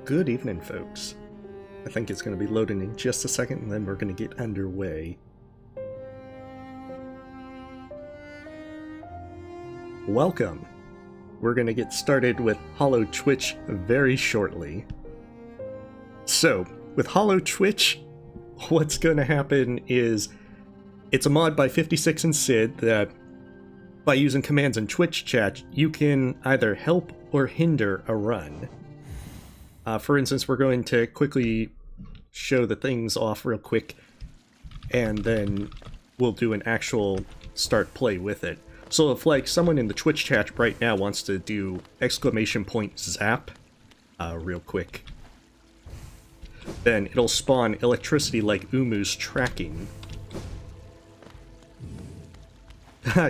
Good evening, folks. I think it's going to be loading in just a second, and then we're going to get underway. Welcome! We're going to get started with Hollow Twitch very shortly. So, with Hollow Twitch, what's going to happen is it's a mod by 56 and Sid that, by using commands in Twitch chat, you can either help or hinder a run. For instance, we're going to quickly show the things off real quick, and then we'll do an actual start play with it. So if like someone in the Twitch chat right now wants to do !zap real quick, then it'll spawn electricity like Umu's tracking.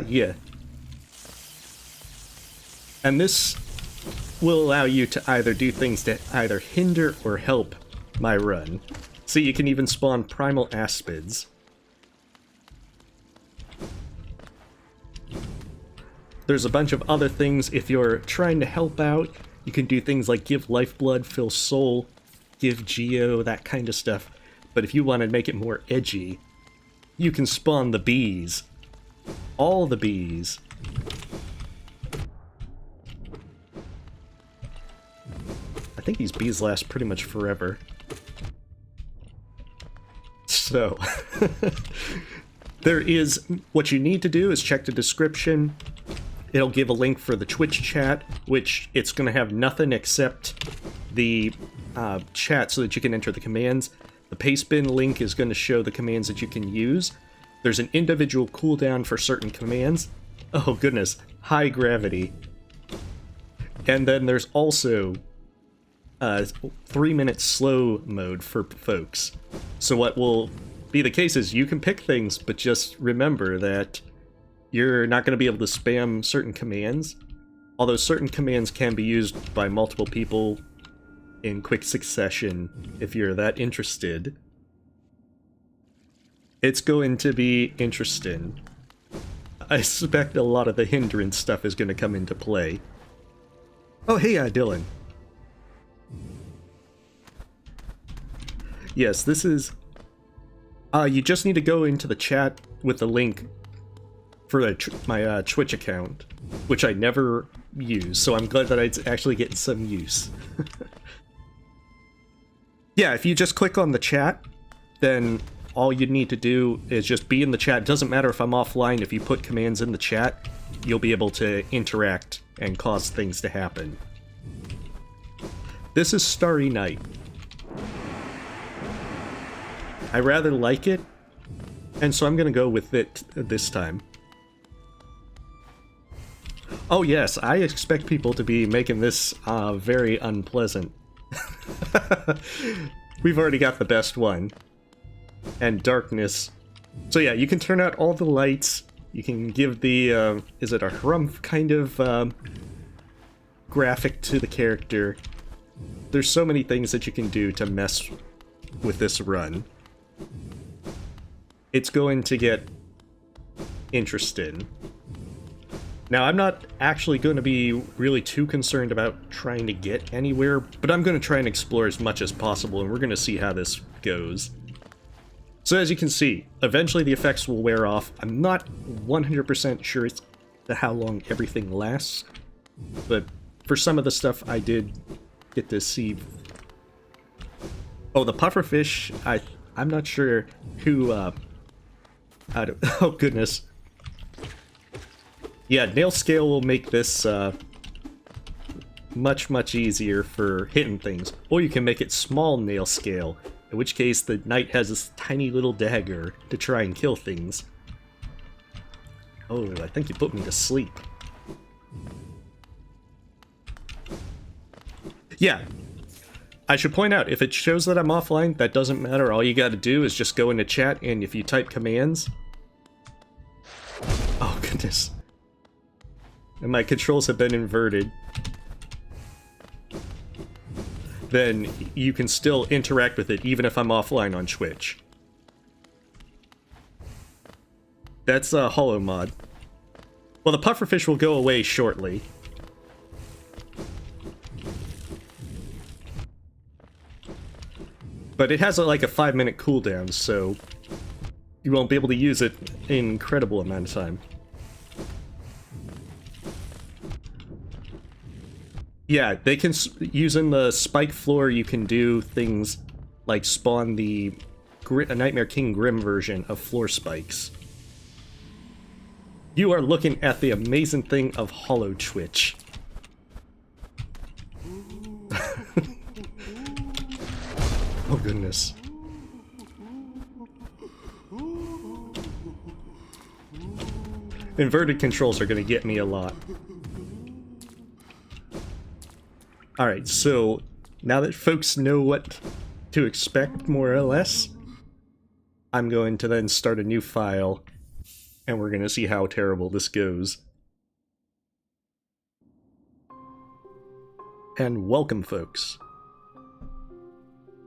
Yeah. And this will allow you to either do things to either hinder or help my run. See, you can even spawn primal aspids. There's a bunch of other things. If you're trying to help out, you can do things like give lifeblood, fill soul, give geo, that kind of stuff. But if you want to make it more edgy, you can spawn the bees. All the bees. I think these bees last pretty much forever. So, what you need to do is check the description. It'll give a link for the Twitch chat, which it's going to have nothing except the chat so that you can enter the commands. The pastebin link is going to show the commands that you can use. There's an individual cooldown for certain commands. Oh goodness, high gravity. And then there's also 3-minute slow mode for folks. So what will be the case is you can pick things, but just remember that you're not going to be able to spam certain commands, although certain commands can be used by multiple people in quick succession if you're that interested. It's going to be interesting. I suspect a lot of the hindrance stuff is going to come into play. Oh hey, Dylan. Yes, this is... you just need to go into the chat with the link for my Twitch account, which I never use, so I'm glad that it's actually getting some use. Yeah, if you just click on the chat, then all you need to do is just be in the chat. It doesn't matter if I'm offline, if you put commands in the chat, you'll be able to interact and cause things to happen. This is Starry Night. I rather like it, and so I'm gonna go with it this time. Oh yes, I expect people to be making this very unpleasant. We've already got the best one. And darkness. So yeah, you can turn out all the lights. You can give the, is it a harumph kind of graphic to the character. There's so many things that you can do to mess with this run. It's going to get interesting. Now, I'm not actually going to be really too concerned about trying to get anywhere, but I'm going to try and explore as much as possible, and we're going to see how this goes. So as you can see, eventually the effects will wear off. I'm not 100% sure as to how long everything lasts, but for some of the stuff I did get to see... Oh, the pufferfish, I'm not sure who, oh goodness. Yeah, nail scale will make this, much easier for hitting things. Or you can make it small nail scale, in which case the knight has this tiny little dagger to try and kill things. Oh, I think you put me to sleep. Yeah. I should point out, if it shows that I'm offline, that doesn't matter. All you gotta do is just go into chat, and if you type commands... Oh, goodness. And my controls have been inverted. Then you can still interact with it, even if I'm offline on Twitch. That's a Hollow mod. Well, the pufferfish will go away shortly. But it has like a 5-minute cooldown, so you won't be able to use it an incredible amount of time. Yeah, they can, using the spike floor, you can do things like spawn the Nightmare King Grim version of floor spikes. You are looking at the amazing thing of Hollow Twitch. Oh goodness. Inverted controls are gonna get me a lot. Alright, so now that folks know what to expect, more or less, I'm going to then start a new file, and we're gonna see how terrible this goes. And welcome, folks.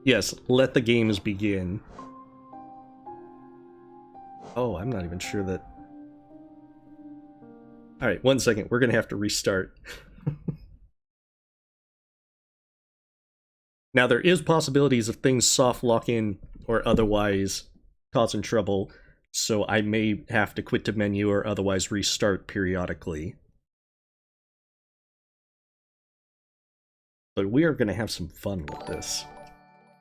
Yes, let the games begin. Oh, I'm not even sure that... Alright, 1 second, we're gonna have to restart. Now, there is possibilities of things soft locking or otherwise causing trouble, so I may have to quit the menu or otherwise restart periodically. But we are going to have some fun with this.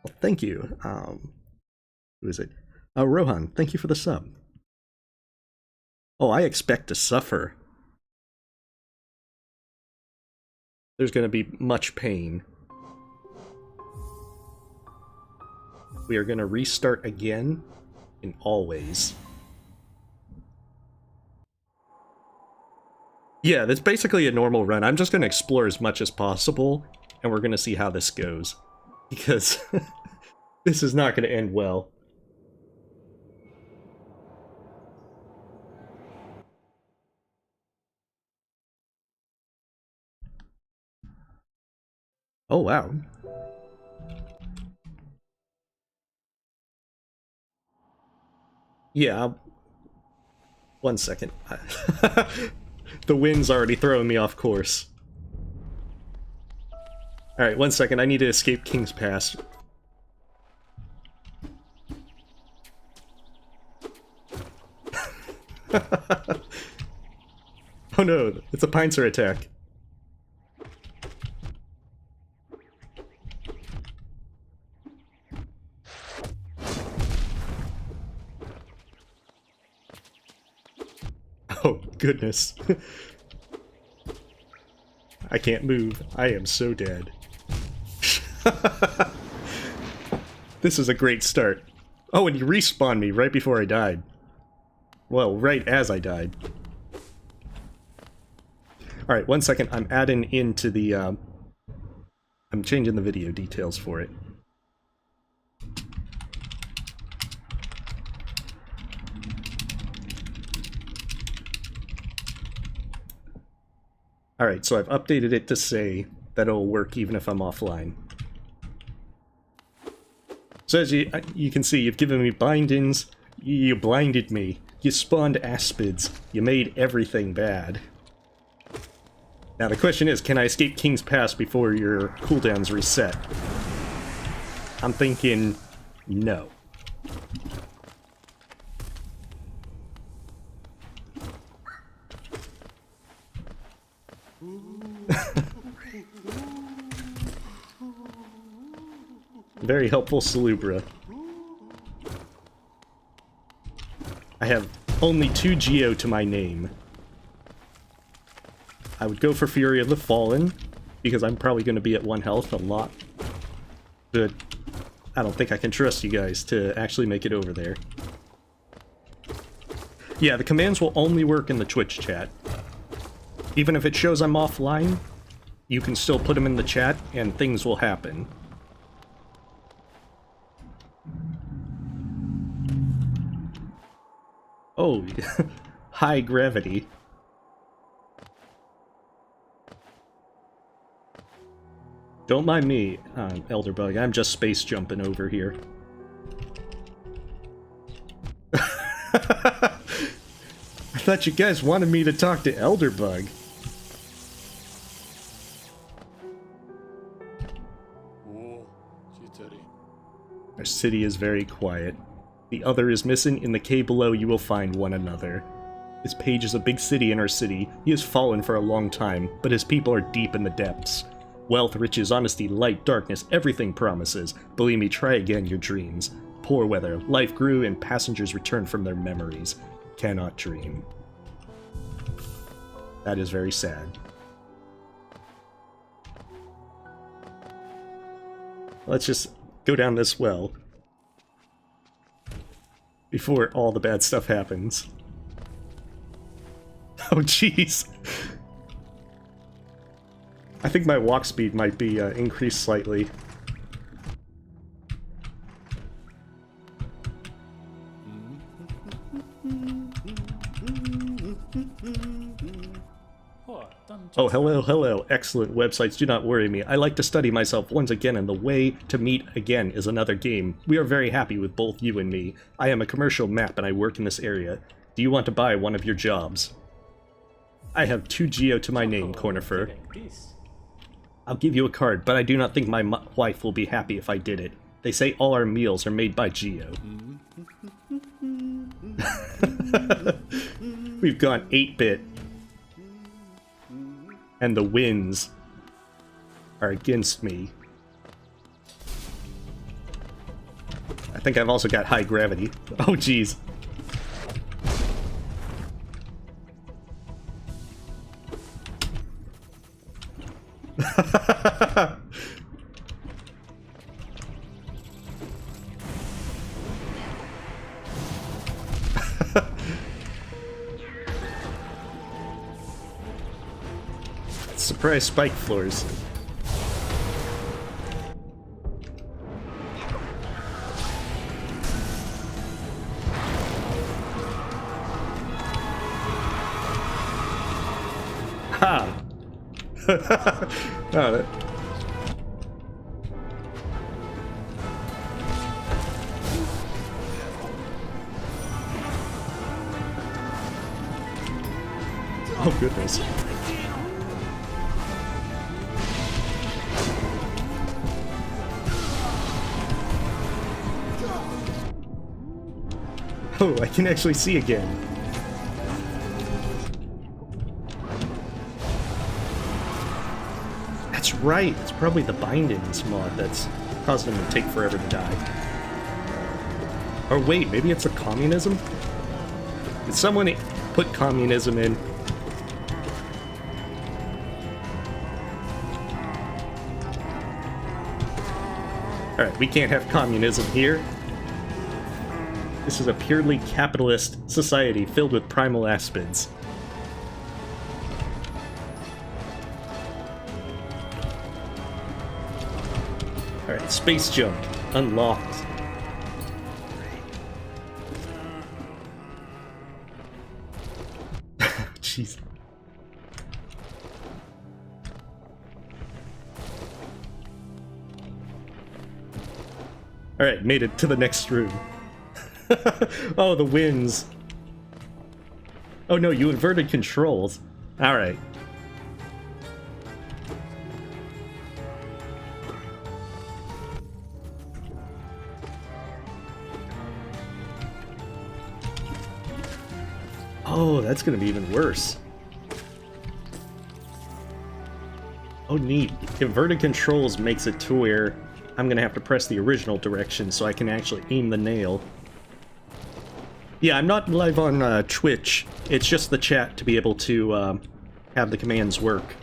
Well, thank you. Who is it? Rohan, thank you for the sub. Oh, I expect to suffer. There's going to be much pain. We are going to restart again, and always. Yeah, that's basically a normal run. I'm just going to explore as much as possible, and we're going to see how this goes. Because this is not going to end well. Oh, wow. Yeah. 1 second. The wind's already throwing me off course. Alright, 1 second. I need to escape King's Pass. Oh no, it's a pincer attack. Oh, goodness. I can't move. I am so dead. This is a great start. Oh, and you respawned me right before I died. Well, right as I died. Alright, 1 second. I'm adding into the... I'm changing the video details for it. Alright, so I've updated it to say that it'll work even if I'm offline. So as you can see, you've given me bindings, you blinded me, you spawned aspids, you made everything bad. Now the question is, can I escape King's Pass before your cooldowns reset? I'm thinking no. Very helpful, Salubra. I have only 2 Geo to my name. I would go for Fury of the Fallen, because I'm probably going to be at 1 health a lot. But I don't think I can trust you guys to actually make it over there. Yeah, the commands will only work in the Twitch chat. Even if it shows I'm offline, you can still put them in the chat, and things will happen. Oh, high gravity. Don't mind me, Elderbug, I'm just space jumping over here. I thought you guys wanted me to talk to Elderbug. There's city is very quiet. The other is missing. In the cave below you will find one another. This page is a big city in our city. He has fallen for a long time, but his people are deep in the depths. Wealth, riches, honesty, light, darkness, everything promises. Believe me, try again your dreams. Poor weather, life grew, and passengers returned from their memories. Cannot dream. That is very sad. Let's just go down this well before all the bad stuff happens. Oh, jeez. I think my walk speed might be increased slightly. Oh, hello, hello. Excellent websites. Do not worry me. I like to study myself once again, and the way to meet again is another game. We are very happy with both you and me. I am a commercial map, and I work in this area. Do you want to buy one of your jobs? I have 2 geo to my name, Cornifer. I'll give you a card, but I do not think my wife will be happy if I did it. They say all our meals are made by geo. We've gone 8-bit. And the winds are against me. I think I've also got high gravity. Oh, jeez. Surprise spike floors. Ha! Oh, that... Oh, goodness. Oh, I can actually see again. That's right, it's probably the bindings mod that's causing them to take forever to die. Or wait, maybe it's a communism? Did someone put communism in? Alright, we can't have communism here. This is a purely capitalist society filled with primal aspids. Alright, space junk. Unlocked. Jeez. Alright, made it to the next room. Oh, the winds. Oh no, you inverted controls. Alright. Oh, that's gonna be even worse. Oh, neat. Inverted controls makes it to where I'm gonna have to press the original direction so I can actually aim the nail. Yeah, I'm not live on Twitch. It's just the chat to be able to have the commands work.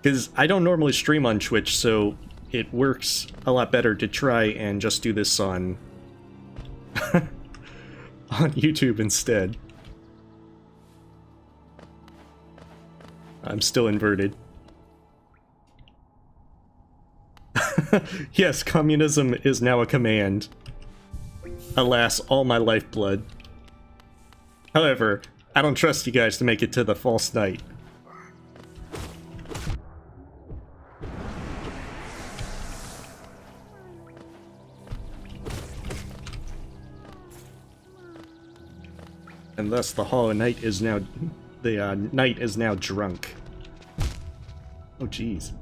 Because I don't normally stream on Twitch, so it works a lot better to try and just do this on on YouTube instead. I'm still inverted. Yes, communism is now a command. Alas, all my lifeblood. However, I don't trust you guys to make it to the false knight. And thus the Hollow Knight is now... the knight is now drunk. Oh, jeez.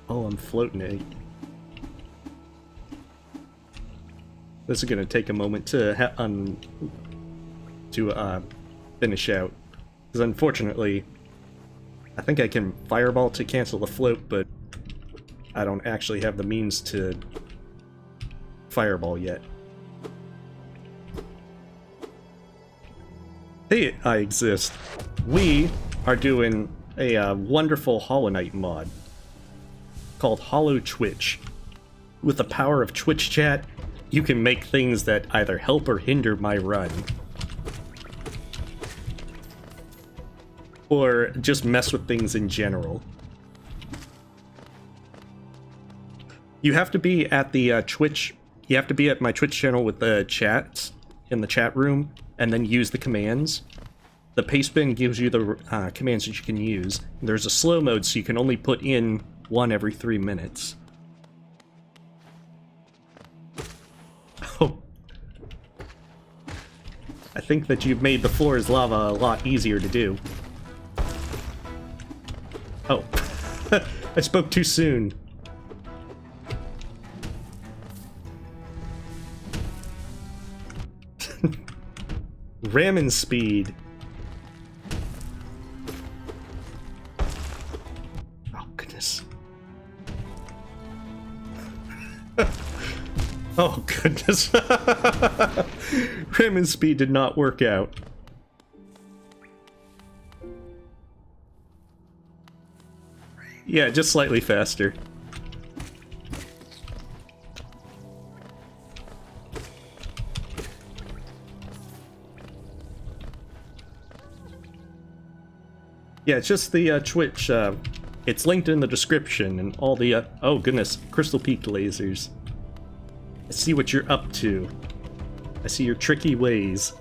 Oh, I'm floating it. This is gonna take a moment to finish out, because unfortunately, I think I can fireball to cancel the float, but I don't actually have the means to fireball yet. Hey, I exist. We are doing a wonderful Hollow Knight mod called Hollow Twitch. With the power of Twitch chat, you can make things that either help or hinder my run. Or just mess with things in general. You have to be at the Twitch. You have to be at my Twitch channel with the chats in the chat room, and then use the commands. The paste bin gives you the commands that you can use. There's a slow mode, so you can only put in one every 3 minutes. Oh. I think that you've made the floor is lava a lot easier to do. Oh. I spoke too soon. Ramming speed. Oh, goodness. Oh, goodness. Ramming speed did not work out. Yeah, just slightly faster. Yeah, it's just the Twitch. It's linked in the description and all the, oh goodness, crystal peak lasers. I see what you're up to. I see your tricky ways.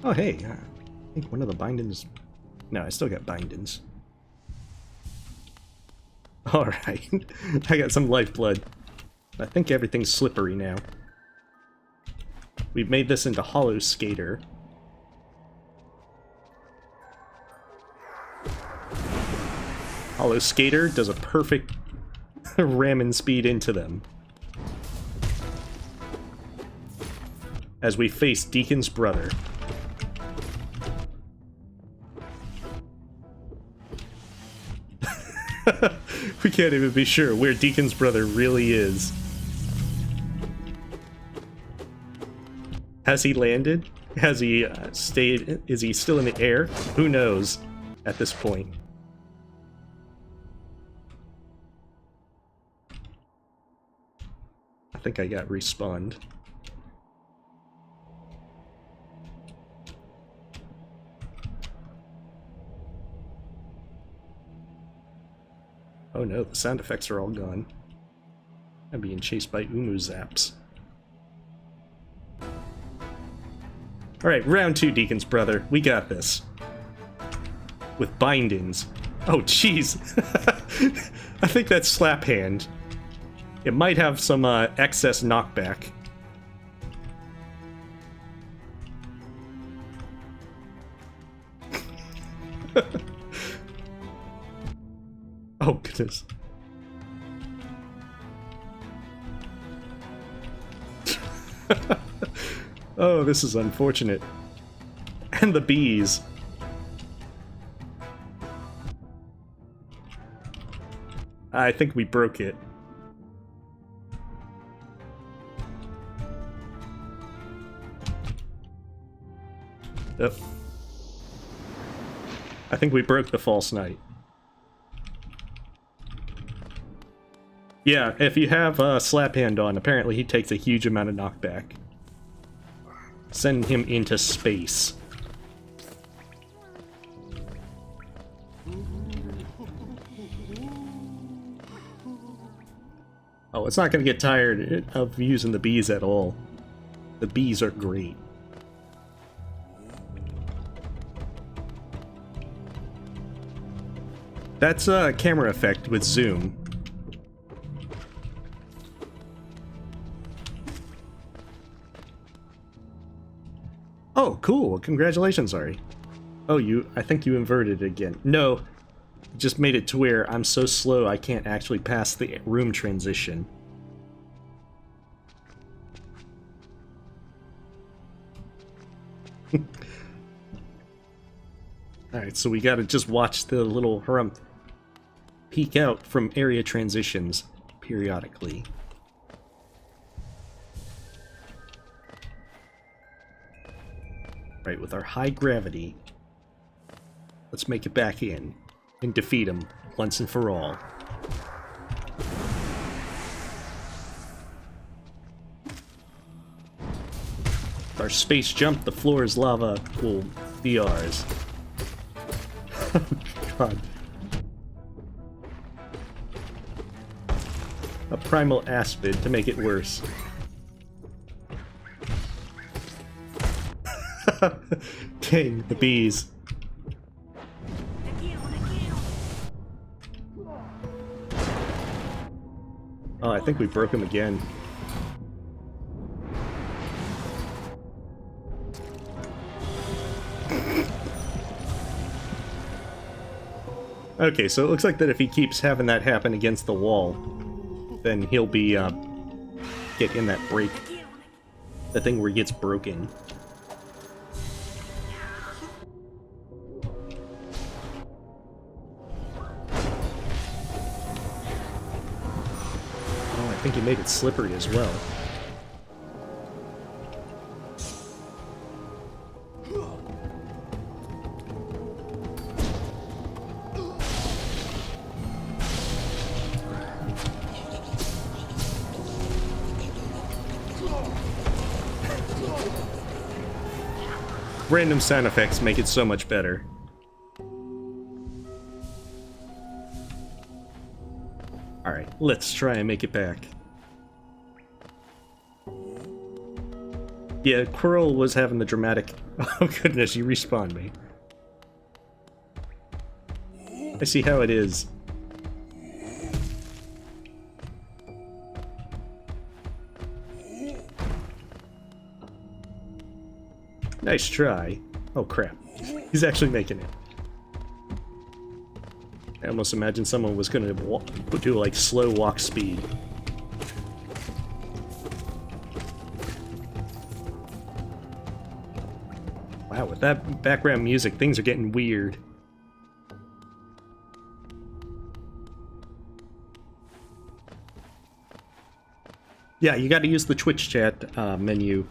Oh hey, I think one of the bindings... No, I still got bindings. Alright, I got some lifeblood. I think everything's slippery now. We've made this into Hollow Skater. Hollow Skater does a perfect ramming speed into them. As we face Deacon's brother. We can't even be sure where Deacon's brother really is. Has he landed? Has he stayed? Is he still in the air? Who knows at this point? I think I got respawned. Oh no, the sound effects are all gone. I'm being chased by Umu Zaps. Alright, round 2, Deacon's brother. We got this. With bindings. Oh, jeez. I think that's slap hand. It might have some excess knockback. Oh, goodness. Oh, this is unfortunate. And the bees. I think we broke it. Yep. I think we broke the false knight. Yeah, if you have Slap Hand on, apparently he takes a huge amount of knockback. Send him into space. Oh, it's not going to get tired of using the bees at all. The bees are great. That's a camera effect with zoom. Oh, cool. Congratulations, Ari. Oh, I think you inverted it again. No, just made it to where I'm so slow I can't actually pass the room transition. Alright, so we gotta just watch the little Harumph peek out from area transitions periodically. Right, with our high gravity, let's make it back in and defeat him once and for all. Our space jump, the floor is lava, will be ours. Oh, God. A primal aspid to make it worse. Dang, the bees. Oh, I think we broke him again. Okay, so it looks like that if he keeps having that happen against the wall, then he'll be, get in that break. The thing where he gets broken. Oh, I think he made it slippery as well. Random sound effects make it so much better. Alright, let's try and make it back. Yeah, Quirrell was having the dramatic... Oh goodness, you respawned me. I see how it is. Nice try. Oh crap. He's actually making it. I almost imagine someone was gonna do like slow walk speed. Wow, with that background music, things are getting weird. Yeah, you gotta use the Twitch chat menu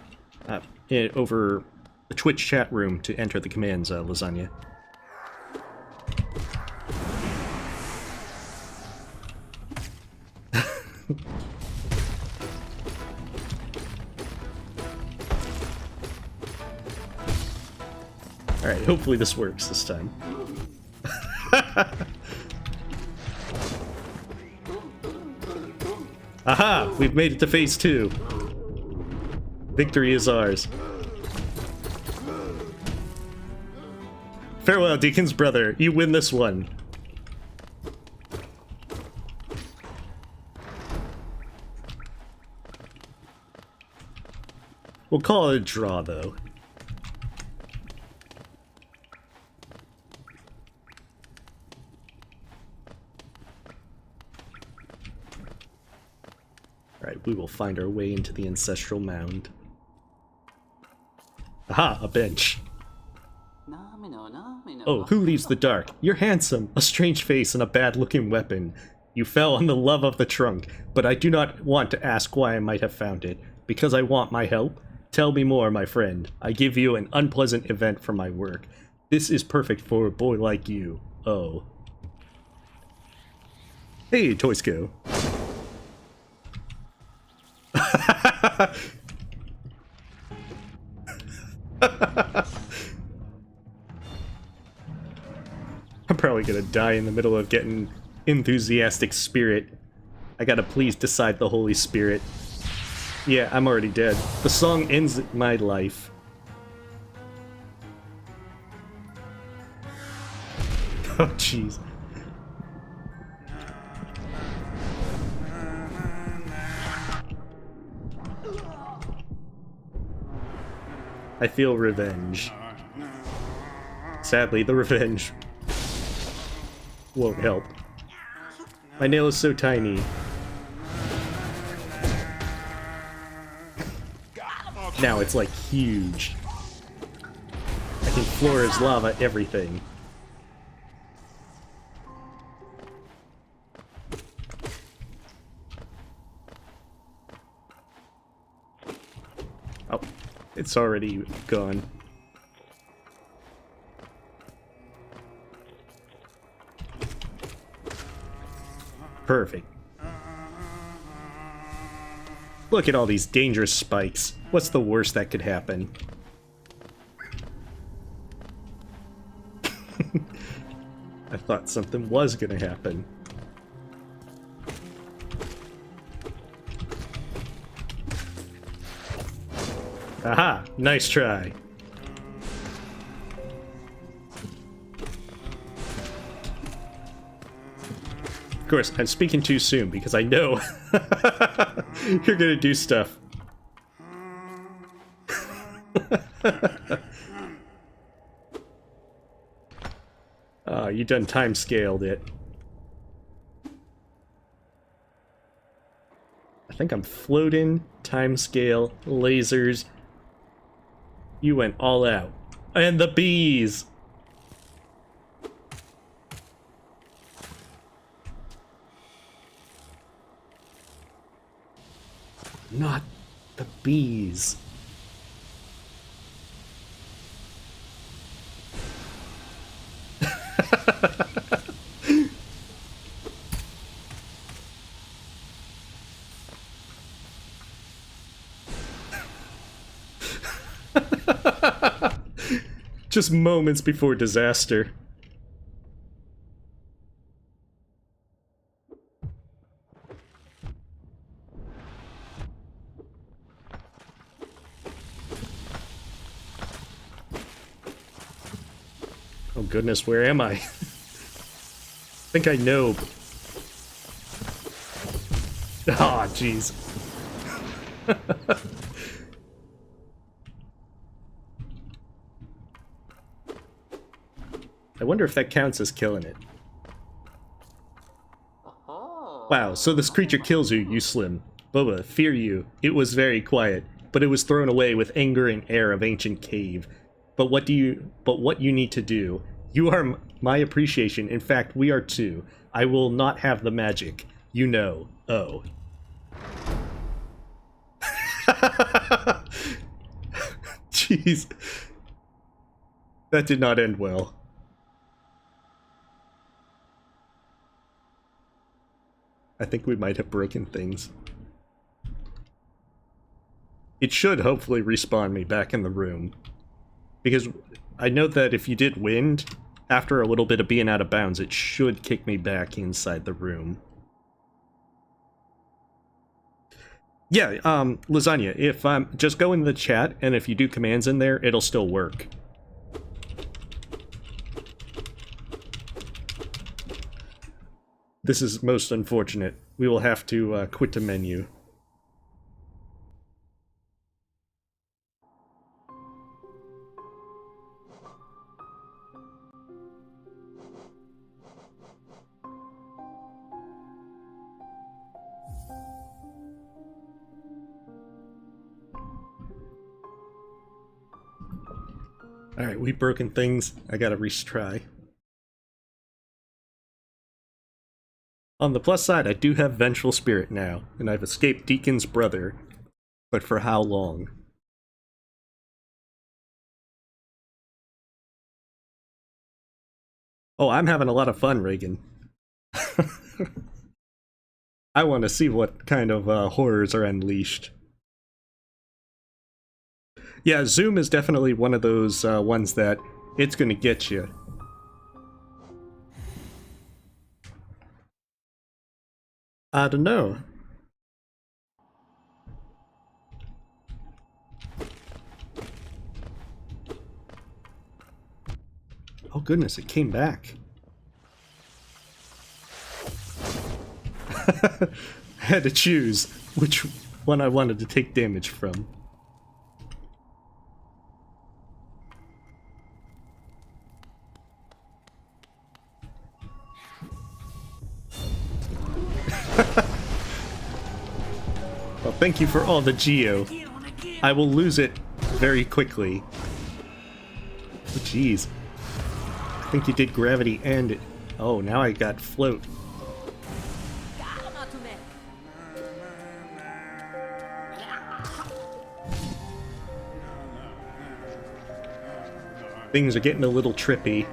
over the Twitch chat room to enter the commands, Lasagna. Alright, hopefully this works this time. Aha! We've made it to phase 2. Victory is ours. Farewell, Deacon's brother. You win this one. We'll call it a draw, though. Alright, we will find our way into the ancestral mound. Aha, a bench. Oh, who leaves the dark? You're handsome, a strange face, and a bad-looking weapon. You fell on the love of the trunk, but I do not want to ask why I might have found it. Because I want my help? Tell me more, my friend. I give you an unpleasant event for my work. This is perfect for a boy like you. Oh. Hey, Toysko. I'm probably gonna die in the middle of getting enthusiastic spirit. I gotta please decide the Holy Spirit. Yeah, I'm already dead. The song ends my life. Oh, jeez. I feel revenge. Sadly, the revenge won't help. My nail is so tiny. Now it's like huge. I can floor his lava everything. Oh, it's already gone. Perfect. Look at all these dangerous spikes. What's the worst that could happen? I thought something was gonna happen. Aha! Nice try. Of course, I'm speaking too soon because I know you're gonna do stuff. Oh, you done time scaled it. I think I'm floating, time scale, lasers. You went all out. And the bees! Not the bees. Just moments before disaster. Oh goodness, where am I? I think I know. Ah, jeez. I wonder if that counts as killing it. Wow, so this creature kills you, you slim. Boba, fear you. It was very quiet, but it was thrown away with anger and air of ancient cave. But what you need to do. You are my appreciation. In fact, we are too. I will not have the magic. You know. Oh. Jeez. That did not end well. I think we might have broken things. It should hopefully respawn me back in the room. Because I know that if you did wind, after a little bit of being out of bounds, it should kick me back inside the room. Yeah, Lasagna, if just go in the chat, and if you do commands in there, it'll still work. This is most unfortunate. We will have to quit the menu. Alright, we've broken things. I gotta retry. On the plus side, I do have Vengeful Spirit now, and I've escaped Deacon's brother. But for how long? Oh, I'm having a lot of fun, Reagan. I want to see what kind of horrors are unleashed. Yeah, Zoom is definitely one of those ones that it's gonna get you. I don't know. Oh goodness, it came back. I had to choose which one I wanted to take damage from. Well, thank you for all the geo. I will lose it very quickly. Oh, jeez. I think you did gravity and it. Oh, now I got float. Things are getting a little trippy.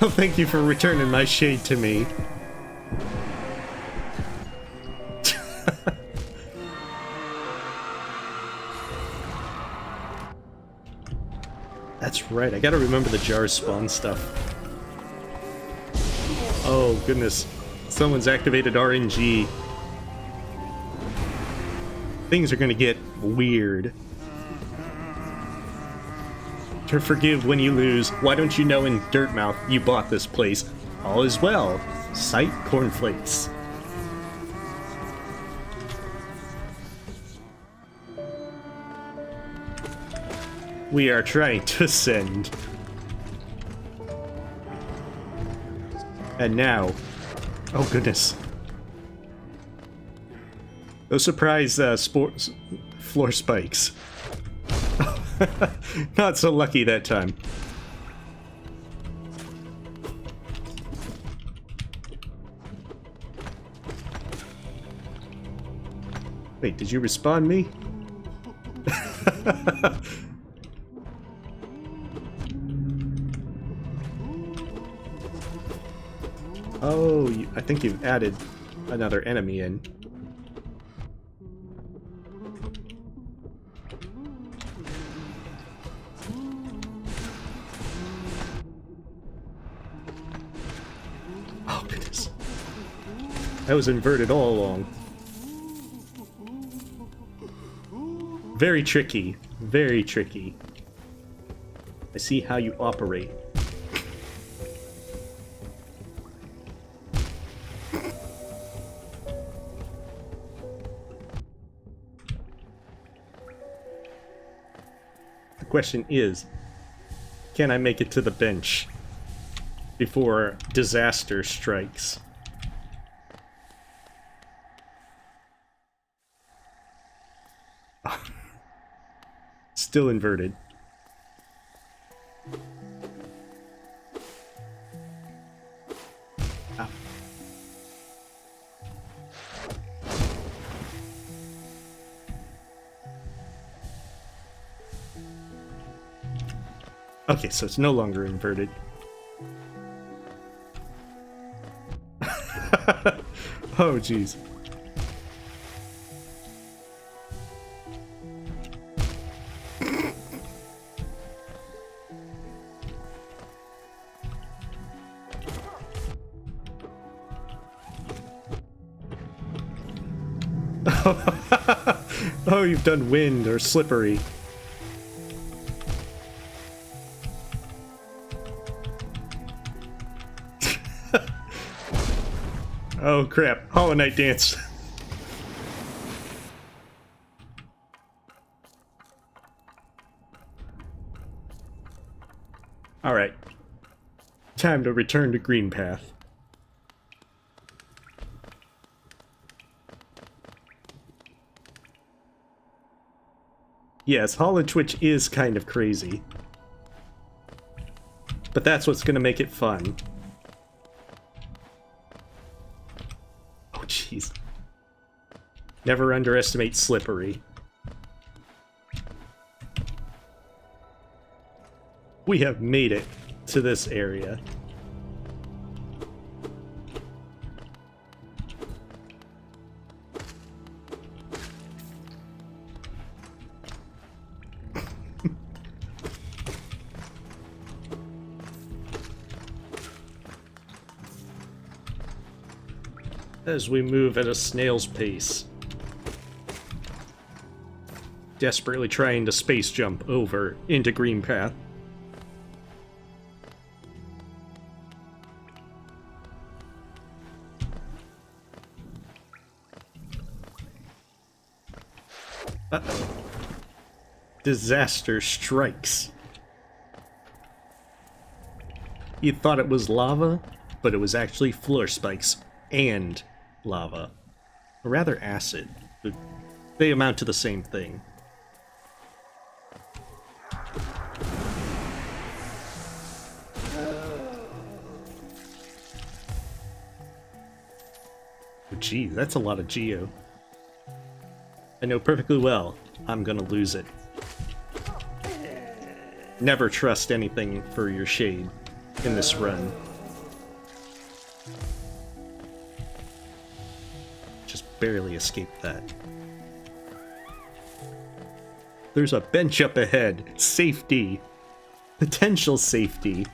Well, thank you for returning my shade to me. That's right, I gotta remember the jar spawn stuff. Oh, goodness. Someone's activated RNG. Things are gonna get weird. To forgive when you lose, why don't you know in Dirtmouth you bought this place? All is well. Sight cornflakes. We are trying to ascend. And now... Oh goodness. Those surprise floor spikes. Not so lucky that time. Wait, did you respawn me? Oh, I think you've added another enemy in. Oh, goodness. That was inverted all along. Very tricky. Very tricky. I see how you operate. The question is, can I make it to the bench before disaster strikes? Still inverted. Ah. Okay, so it's no longer inverted. Oh, jeez. Oh, you've done wind or slippery. Oh crap, Hollow Knight dance. Alright. Time to return to Green Path. Yes, Hollow Twitch is kind of crazy. But that's what's gonna make it fun. Oh, jeez. Never underestimate slippery. We have made it to this area. As we move at a snail's pace. Desperately trying to space jump over into Green Path. Uh-oh. Disaster strikes. You thought it was lava, but it was actually floor spikes and lava. Or rather acid, but they amount to the same thing. Oh, gee, that's a lot of geo. I know perfectly well I'm gonna lose it. Never trust anything for your shade in this run. Just barely escaped that. There's a bench up ahead. Safety. Potential safety.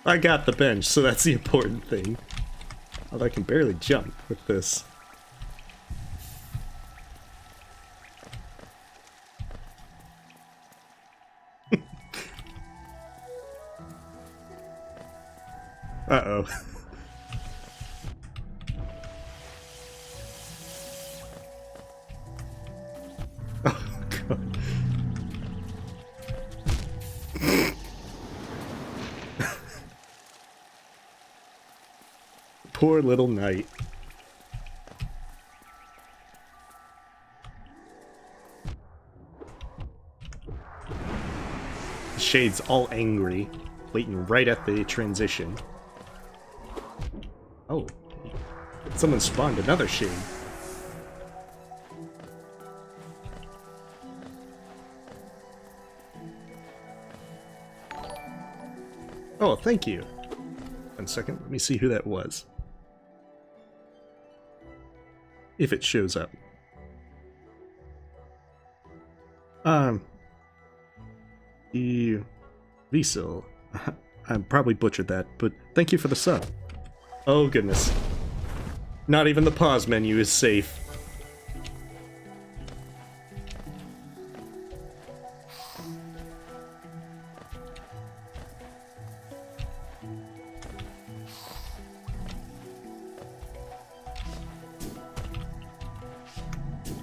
I got the bench, so that's the important thing. Although I can barely jump with this. Uh-oh. Oh, God. Poor little knight. The shade's all angry, waiting right at the transition. Oh, someone spawned another shade. Oh, thank you. 1 second, let me see who that was. If it shows up. The Visil. I probably butchered that, but thank you for the sub. Oh goodness. Not even the pause menu is safe.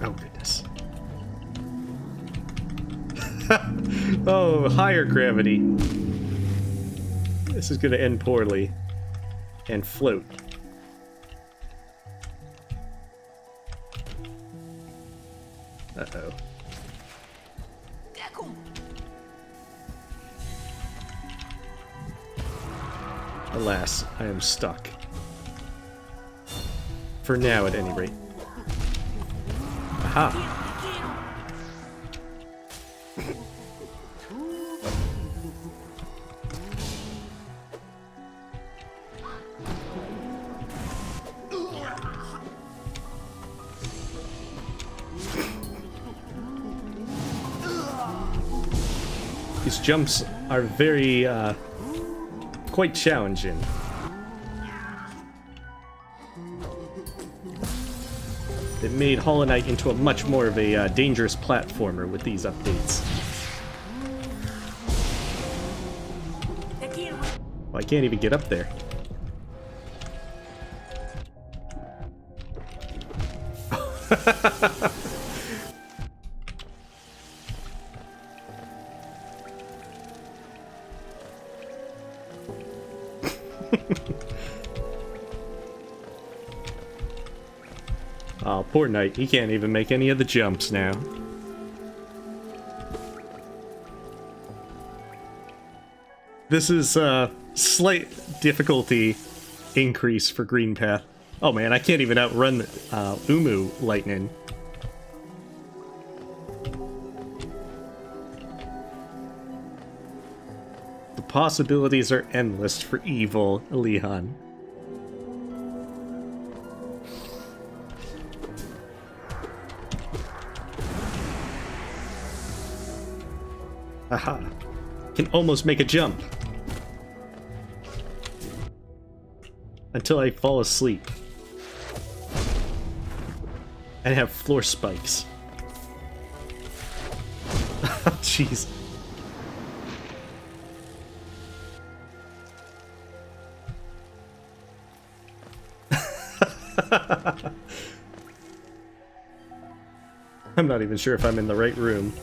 Oh goodness. Oh, higher gravity. This is gonna end poorly. And float. Uh-oh. Alas, I am stuck. For now, at any rate. Aha! These jumps are very, quite challenging. It made Hollow Knight into a much more of a dangerous platformer with these updates. Well, I can't even get up there. Oh, poor Knight. He can't even make any of the jumps now. This is a slight difficulty increase for Green Path. Oh man, I can't even outrun Umu Lightning. The possibilities are endless for evil Lihan. Aha. Can almost make a jump. Until I fall asleep. And have floor spikes. Jeez. I'm not even sure if I'm in the right room.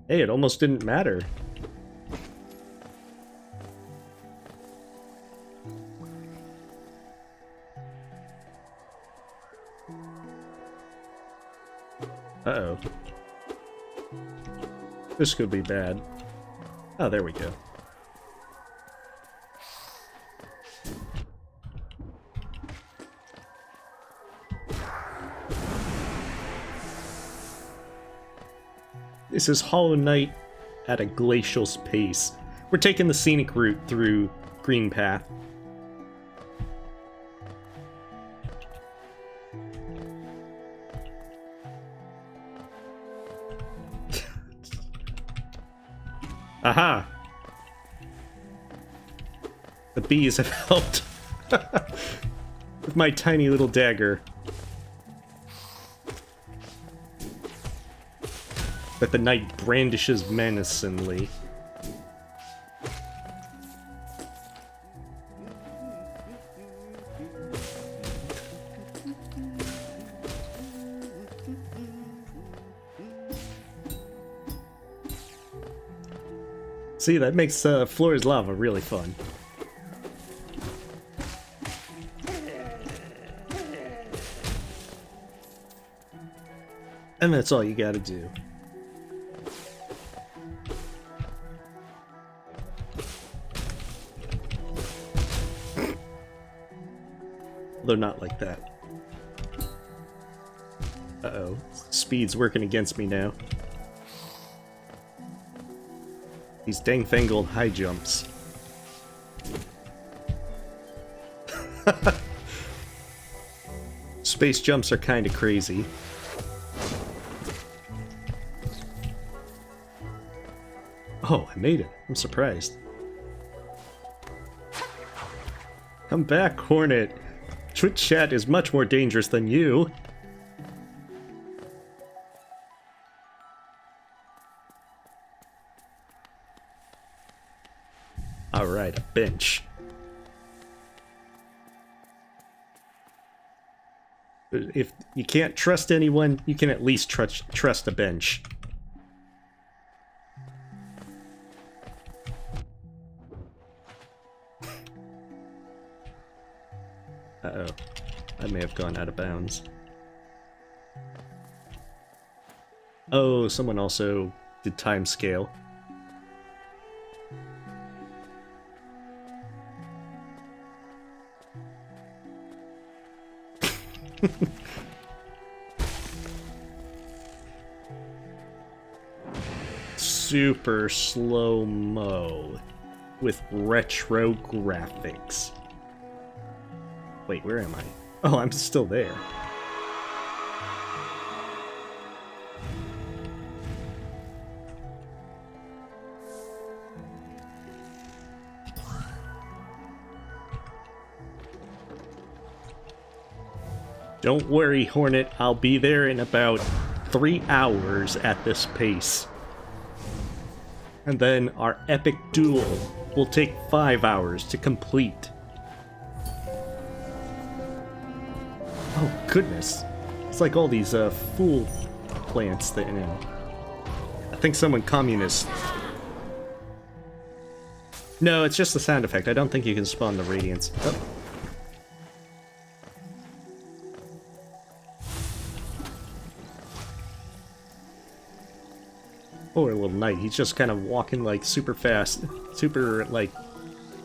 Hey, it almost didn't matter. Uh-oh. This could be bad. Oh, there we go. This is Hollow Knight at a glacial pace. We're taking the scenic route through Green Path. Aha! The bees have helped with my tiny little dagger that the knight brandishes menacingly. See, that makes Floor's Lava really fun. And that's all you gotta do. Though not like that. Uh-oh. Speed's working against me now. These dang-fangled high jumps. Space jumps are kinda crazy. Oh, I made it. I'm surprised. Come back, Hornet. Twitch chat is much more dangerous than you. Alright, a bench. If you can't trust anyone, you can at least trust a bench. Uh-oh. I may have gone out of bounds. Oh, someone also did time scale. Super slow-mo with retro graphics. Wait, where am I? Oh, I'm still there. Don't worry, Hornet. I'll be there in about 3 hours at this pace. And then our epic duel will take 5 hours to complete. Oh, goodness. It's like all these, fool plants that, you know. I think someone communist. No, it's just a sound effect. I don't think you can spawn the radiance. Oh. Poor little knight. He's just kind of walking, like, super fast. Super, like,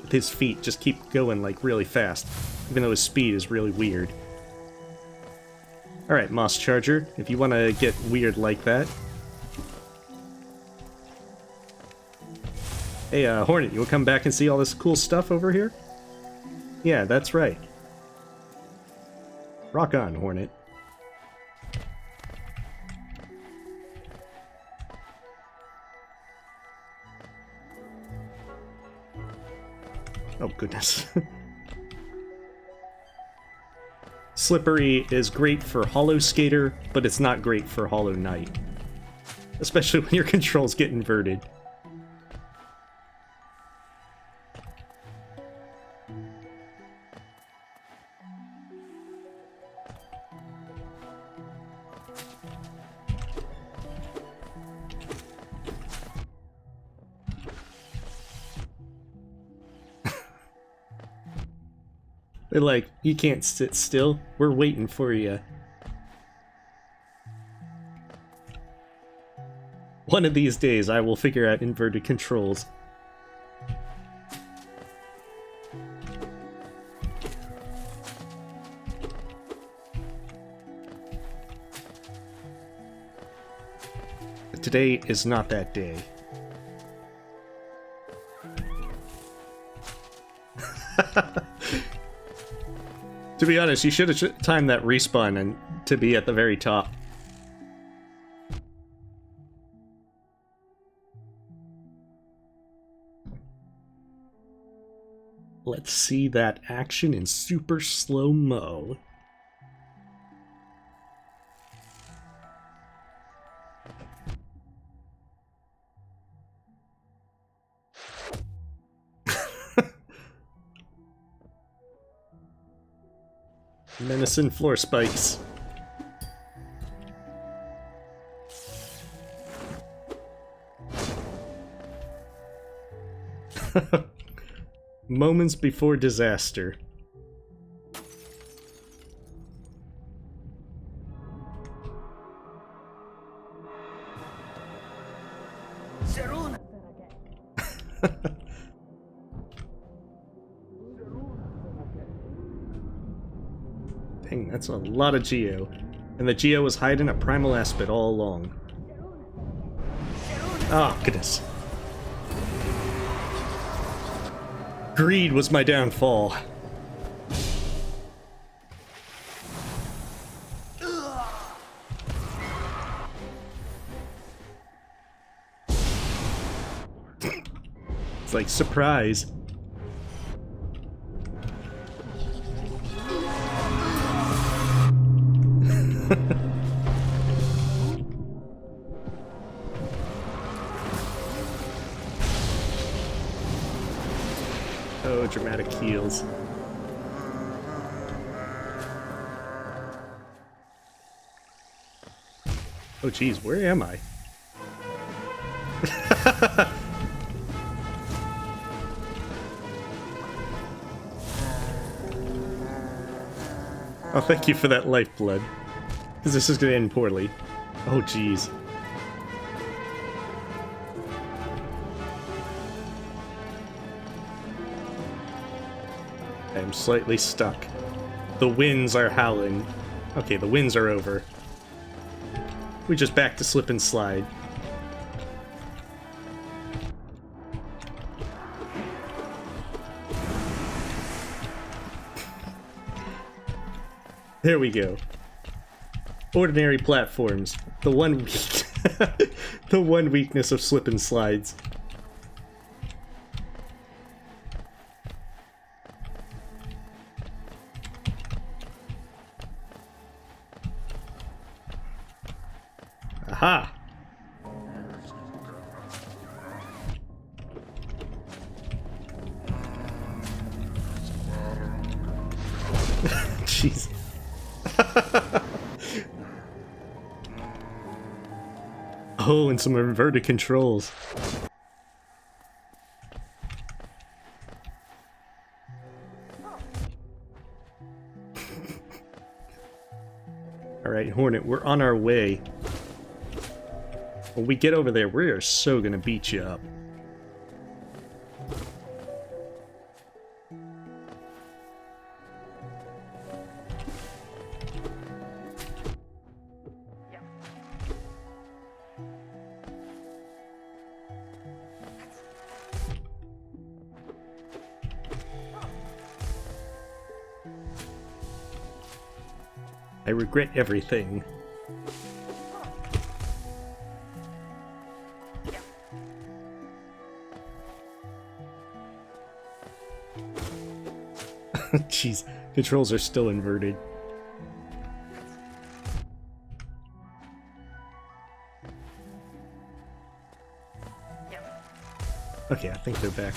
with his feet just keep going, like, really fast. Even though his speed is really weird. Alright, Moss Charger, if you want to get weird like that. Hey, Hornet, you want to come back and see all this cool stuff over here? Yeah, that's right. Rock on, Hornet. Oh, goodness. Slippery is great for Hollow Skater, but it's not great for Hollow Knight. Especially when your controls get inverted. They're like, you can't sit still. We're waiting for you. One of these days, I will figure out inverted controls. But today is not that day. To be honest, you should have timed that respawn and to be at the very top. Let's see that action in super slow-mo. Menacing floor spikes. Moments before disaster. Dang, that's a lot of Geo. And the Geo was hiding a Primal Aspid all along. Oh, goodness. Greed was my downfall. It's like, surprise. Oh, dramatic heals. Oh geez, where am I? Oh, thank you for that lifeblood. Because this is going to end poorly. Oh geez. I'm slightly stuck. The winds are howling. Okay, the winds are over. We just back to slip and slide. There we go. Ordinary platforms. The one weak the one weakness of slip and slides. Aha! Jeez. Oh, and some inverted controls. Alright, Hornet, we're on our way. When we get over there, we are so gonna beat you up. I regret everything. Jeez, controls are still inverted. Okay, I think they're back.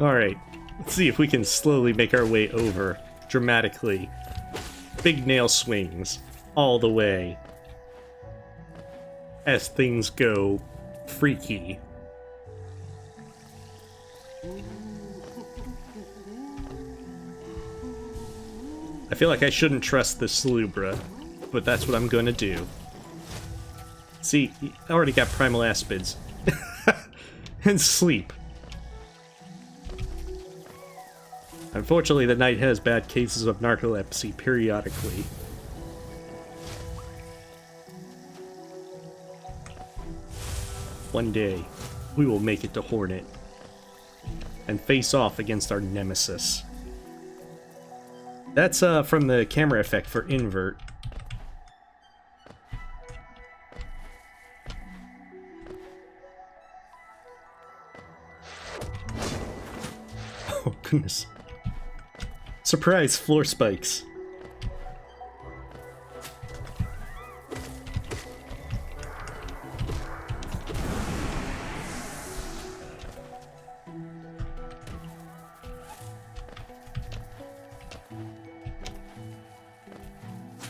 Alright, let's see if we can slowly make our way over dramatically. Big nail swings all the way as things go freaky. I feel like I shouldn't trust the Salubra, but that's what I'm gonna do. See, I already got Primal Aspids. And sleep. Unfortunately, the knight has bad cases of narcolepsy periodically. One day, we will make it to Hornet and face off against our nemesis. That's from the camera effect for Invert. Oh, goodness. Surprise floor spikes.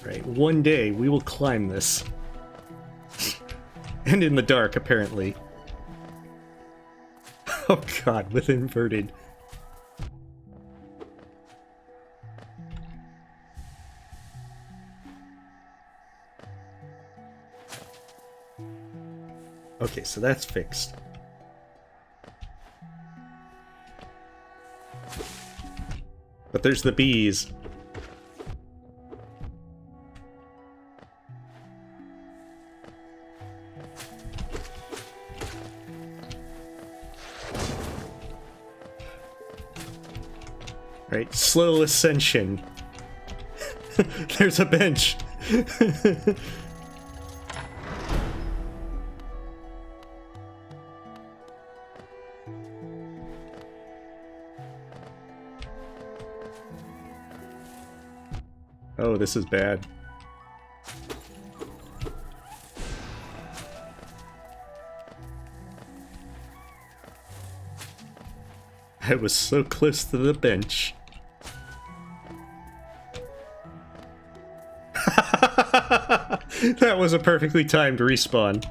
Right, one day we will climb this. And in the dark, apparently. Oh god, with inverted. Okay, so that's fixed. But there's the bees. Right, slow ascension. There's a bench. Oh, this is bad. I was so close to the bench. That was a perfectly timed respawn.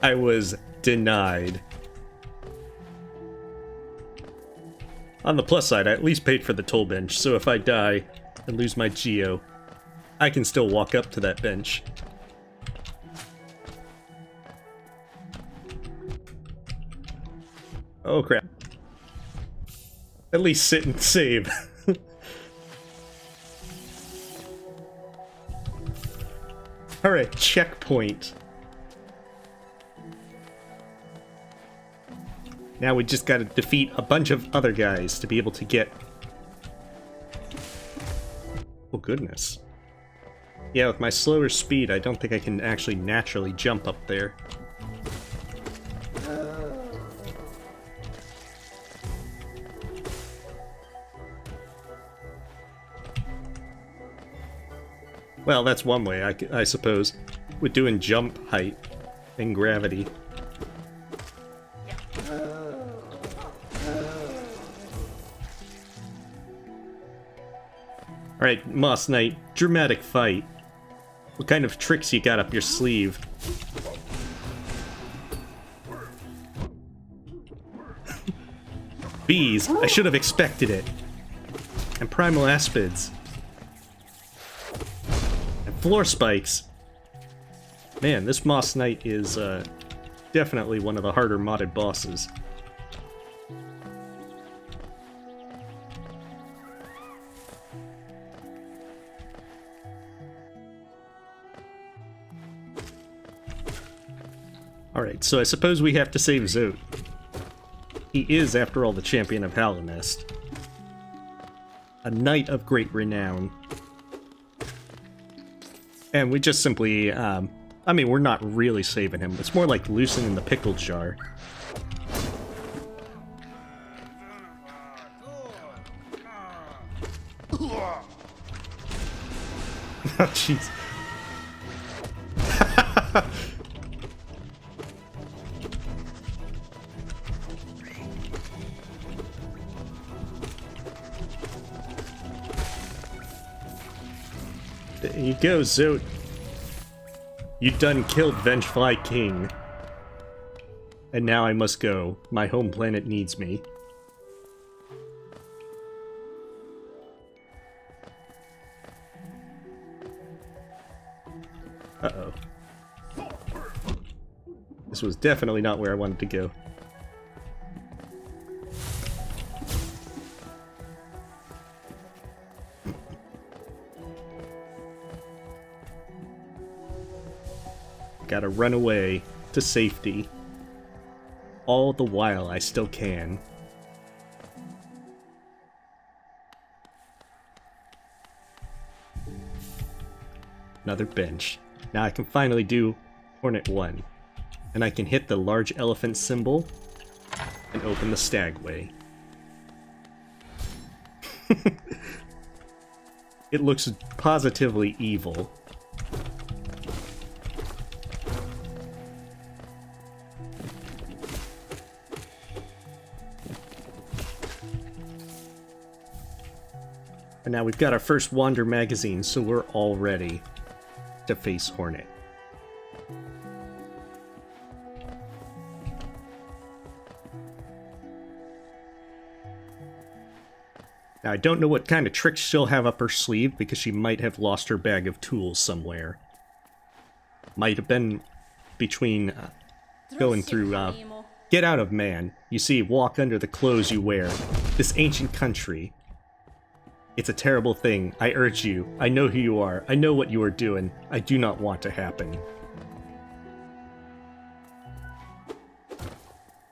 I was denied. On the plus side, I at least paid for the toll bench, so if I die and lose my Geo, I can still walk up to that bench. Oh crap. At least sit and save. Alright, checkpoint. Now we just gotta defeat a bunch of other guys to be able to get... Oh goodness. Yeah, with my slower speed, I don't think I can actually naturally jump up there. Well, that's one way, I suppose, with doing jump height and gravity. Alright, Moss Knight, dramatic fight. What kind of tricks you got up your sleeve? Bees, I should have expected it. And Primal Aspids. And floor spikes. Man, this Moss Knight is definitely one of the harder modded bosses. Alright, so I suppose we have to save Zote. He is, after all, the champion of Hallownest. A knight of great renown. And we just simply, I mean, we're not really saving him. It's more like loosening the pickle jar. Oh, jeez. There you go, Zote. You done killed Vengefly King. And now I must go. My home planet needs me. Uh-oh. This was definitely not where I wanted to go. Gotta run away to safety. All the while I still can. Another bench. Now I can finally do Hornet 1. And I can hit the large elephant symbol and open the stagway. It looks positively evil. And now we've got our first Wander magazine, so we're all ready to face Hornet. Now, I don't know what kind of tricks she'll have up her sleeve, because she might have lost her bag of tools somewhere. Might have been between going through, get out of man. You see, walk under the clothes you wear. This ancient country. It's a terrible thing. I urge you. I know who you are. I know what you are doing. I do not want to happen.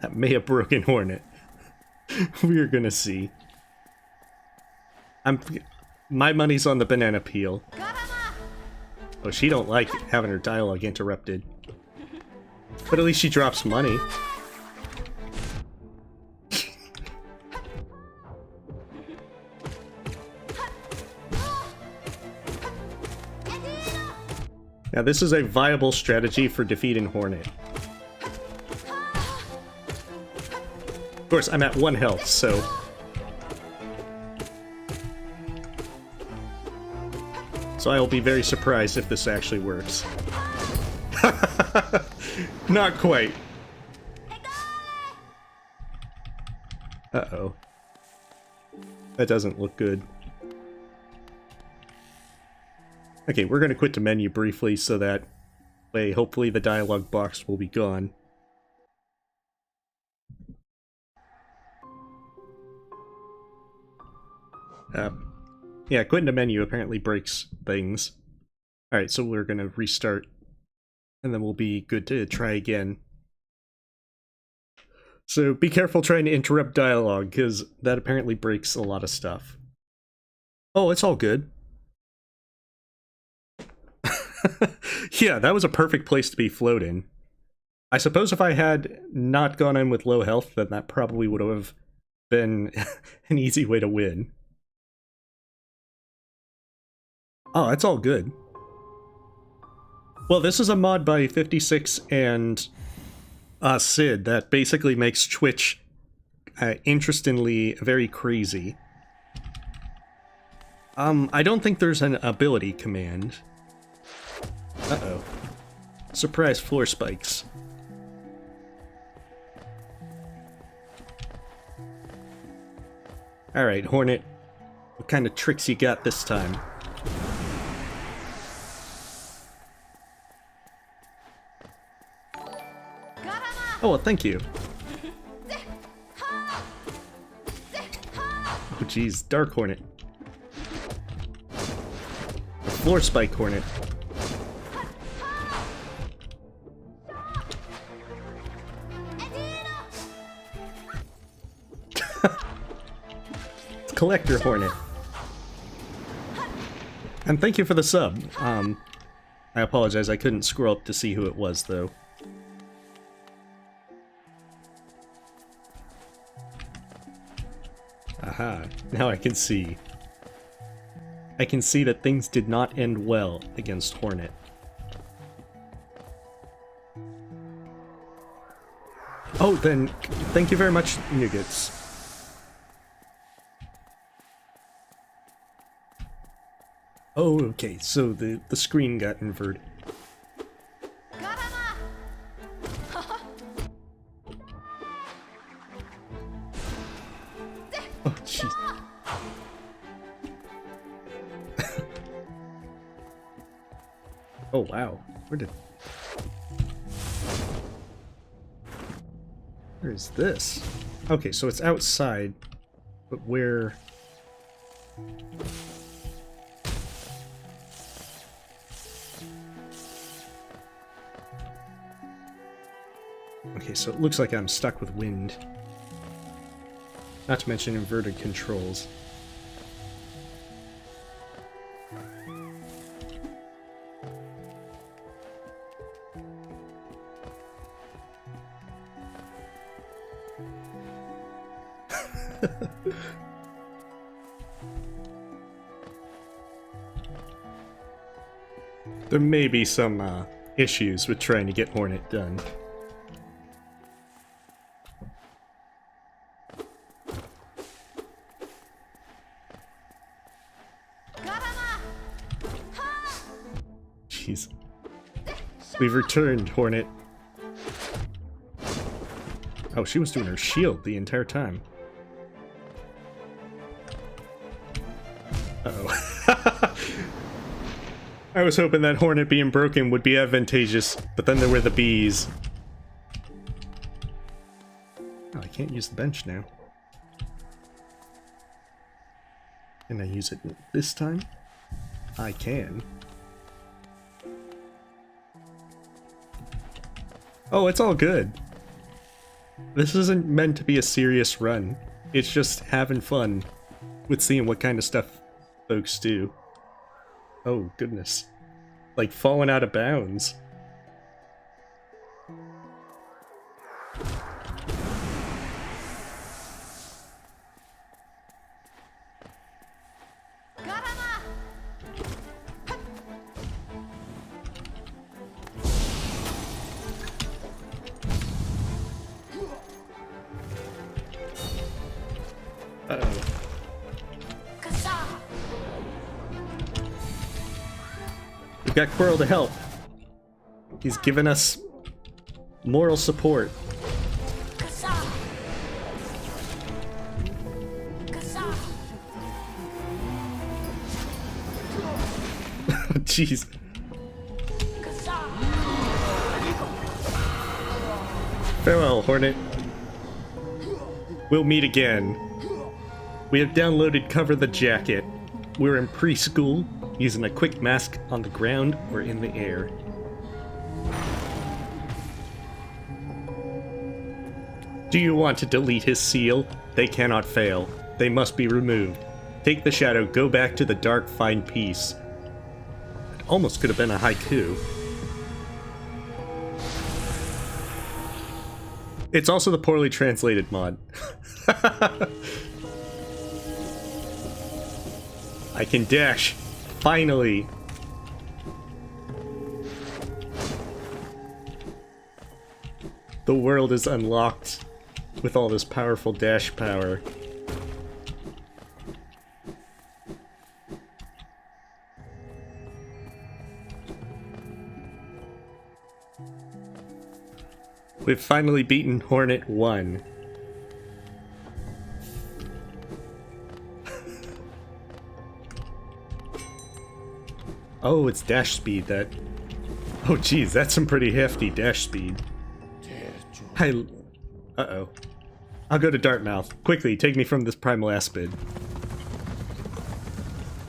That may have broken Hornet. We're gonna see. My money's on the banana peel. Oh, she don't like having her dialogue interrupted. But at least she drops money. Now this is a viable strategy for defeating Hornet. Of course, I'm at 1 health, so... So I'll be very surprised if this actually works. Not quite. Uh-oh. That doesn't look good. Okay, we're going to quit the menu briefly so that way hopefully the dialogue box will be gone. Yeah, quitting the menu apparently breaks things. Alright, so we're going to restart, and then we'll be good to try again. So be careful trying to interrupt dialogue, because that apparently breaks a lot of stuff. Oh, it's all good. Yeah, that was a perfect place to be floating. I suppose if I had not gone in with low health, then that probably would have been an easy way to win. Oh, that's all good. Well, this is a mod by 56 and Sid that basically makes Twitch interestingly very crazy. I don't think there's an ability command. Uh-oh. Surprise floor spikes. Alright, Hornet. What kind of tricks you got this time? Oh, well, thank you. Oh, jeez. Dark Hornet. A floor spike Hornet. Collector Hornet. And thank you for the sub. I apologize, I couldn't scroll up to see who it was, though. Aha, now I can see. I can see that things did not end well against Hornet. Oh, then, thank you very much, Nuggets. Oh, okay, so the screen got inverted. Oh, jeez. Oh, wow. Where is this? Okay, so it's outside, but where... Okay, so it looks like I'm stuck with wind. Not to mention inverted controls. There may be some issues with trying to get Hornet done. Jeez. We've returned, Hornet. Oh, she was doing her shield the entire time. Uh-oh. I was hoping that Hornet being broken would be advantageous, but then there were the bees. Oh, I can't use the bench now. Can I use it this time? I can. Oh, it's all good. This isn't meant to be a serious run. It's just having fun with seeing what kind of stuff folks do. Oh, goodness. Like falling out of bounds. Uh-oh. We've got Quirrell to help. He's given us moral support. Jeez. Farewell, Hornet. We'll meet again. We have downloaded Cover the Jacket. We're in preschool, using a quick mask on the ground or in the air. Do you want to delete his seal? They cannot fail. They must be removed. Take the shadow, go back to the dark, find peace. It almost could have been a haiku. It's also the poorly translated mod. I can dash. Finally. The world is unlocked with all this powerful dash power. We've finally beaten Hornet 1. Oh, it's dash speed that... Oh geez, that's some pretty hefty dash speed. Uh-oh. I'll go to Dartmouth. Quickly, take me from this primal aspid.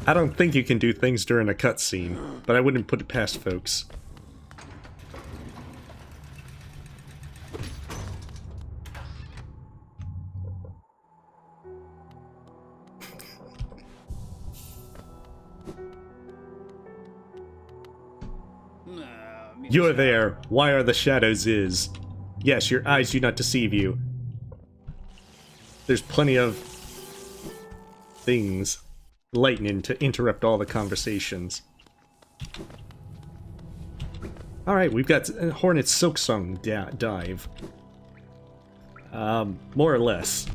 I don't think you can do things during a cutscene, but I wouldn't put it past folks. You're there. Why are the shadows is? Yes, your eyes do not deceive you. There's plenty of things lightning to interrupt all the conversations. Alright, we've got Hornet's Silksong dive. More or less.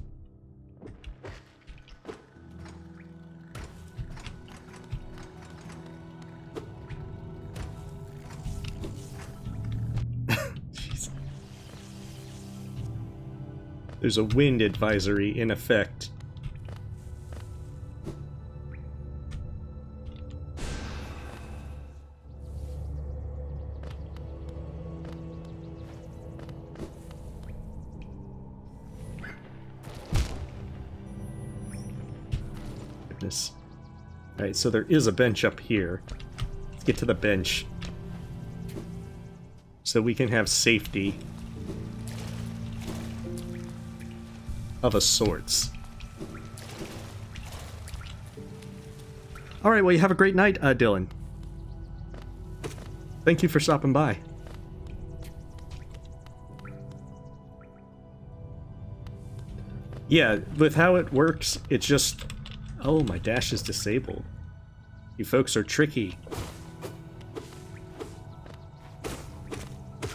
There's a wind advisory in effect. goodness. Alright, so there is a bench up here. Let's get to the bench. So we can have safety. Of a sorts. Alright, well, you have a great night, Dylan. Thank you for stopping by. Yeah, with how it works, it's just... Oh, my dash is disabled. You folks are tricky.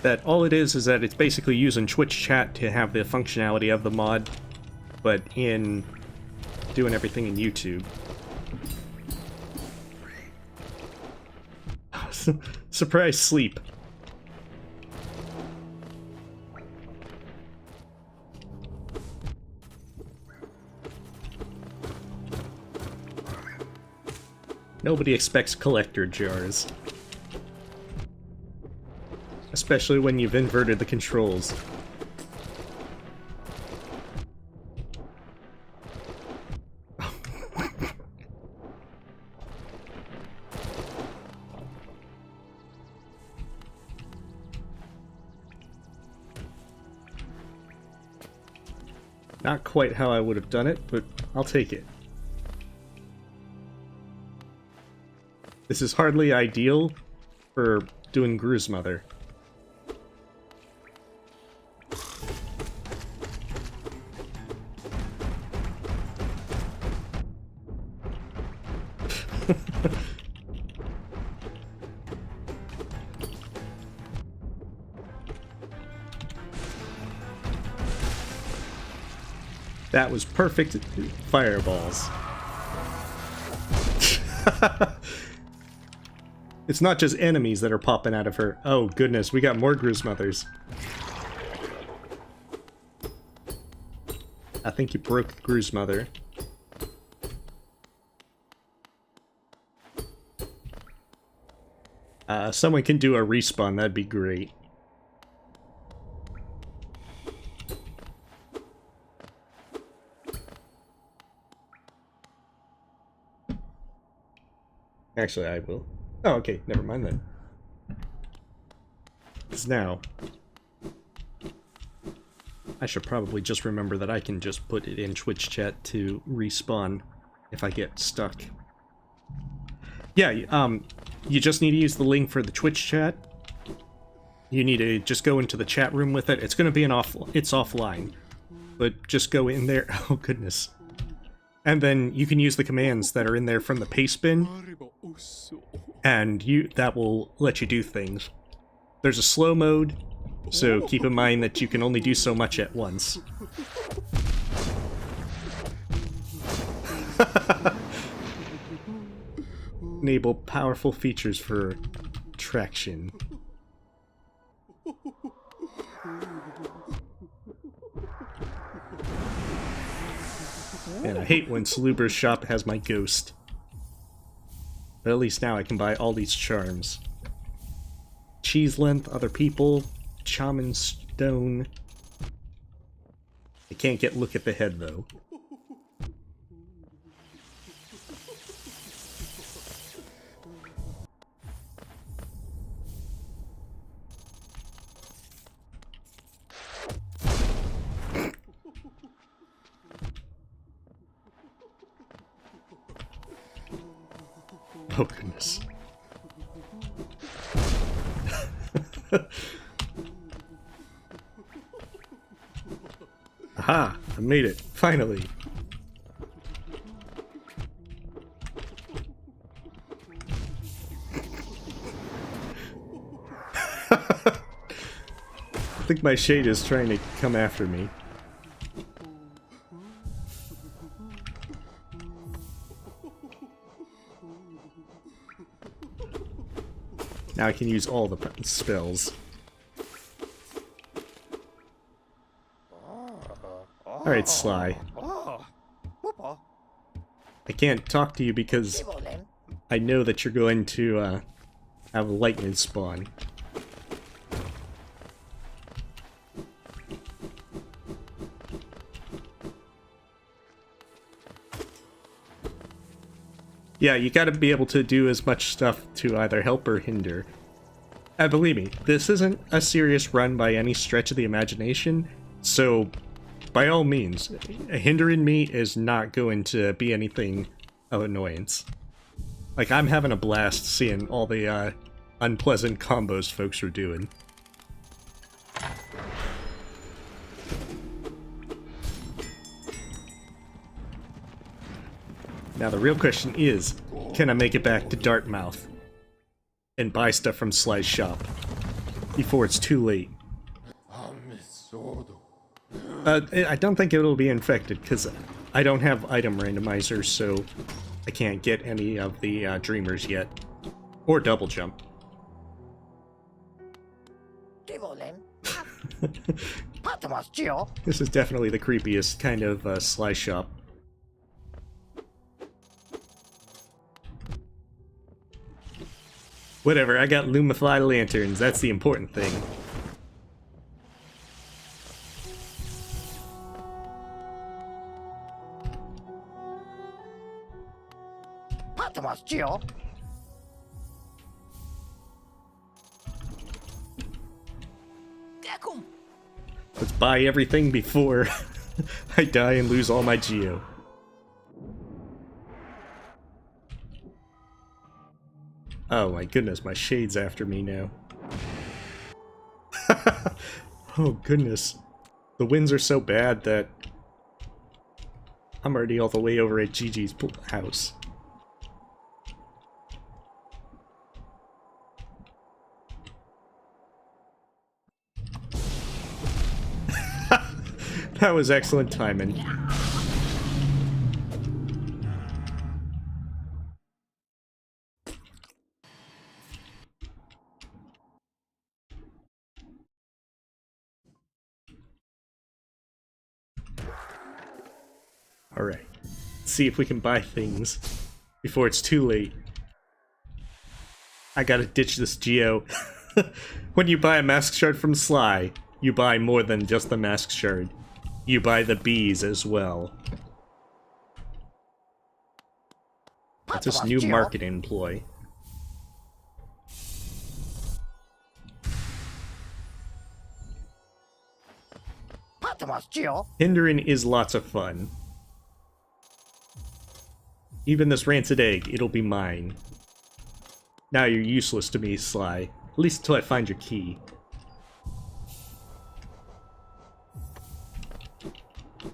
That all it is that it's basically using Twitch chat to have the functionality of the mod, but in doing everything in YouTube. Surprise sleep. Nobody expects collector jars. Especially when you've inverted the controls. Not quite how I would have done it, but I'll take it. This is hardly ideal for doing Gru's mother. That was perfect fireballs. It's not just enemies that are popping out of her. Oh goodness, we got more Gru's mothers. I think you broke Gru's mother. Someone can do a respawn, that'd be great. Actually, I will. Oh, okay, never mind then. Because now, I should probably just remember that I can just put it in Twitch chat to respawn if I get stuck. Yeah, you just need to use the link for the Twitch chat. You need to just go into the chat room with it. It's going to be it's offline, but just go in there. Oh goodness. And then you can use the commands that are in there from the paste bin, and that will let you do things. There's a slow mode, so keep in mind that you can only do so much at once. Enable powerful features for traction. And I hate when Saluber's shop has my ghost. But at least now I can buy all these charms. Cheese length, other people, shaman stone. I can't get look at the head though. Oh goodness. Aha! I made it, finally! I think my shade is trying to come after me. Now I can use all the spells. Alright, Sly. I can't talk to you because I know that you're going to have a lightning spawn. Yeah, you gotta be able to do as much stuff to either help or hinder. Believe me, this isn't a serious run by any stretch of the imagination, so by all means, hindering me is not going to be anything of annoyance. Like, I'm having a blast seeing all the unpleasant combos folks are doing. Now the real question is, can I make it back to Dartmouth and buy stuff from Sly's shop before it's too late? I don't think it'll be infected, because I don't have item randomizers, so I can't get any of the dreamers yet. Or double jump. This is definitely the creepiest kind of Sly shop. Whatever, I got Lumify lanterns, that's the important thing. Let's buy everything before I die and lose all my Geo. Oh my goodness, my shade's after me now. Oh goodness. The winds are so bad that I'm already all the way over at Gigi's house. That was excellent timing. Alright, let's see if we can buy things before it's too late. I gotta ditch this Geo. When you buy a mask shard from Sly, you buy more than just the mask shard. You buy the bees as well. That's this new marketing ploy. Hindering is lots of fun. Even this rancid egg, it'll be mine. Now you're useless to me, Sly. At least until I find your key.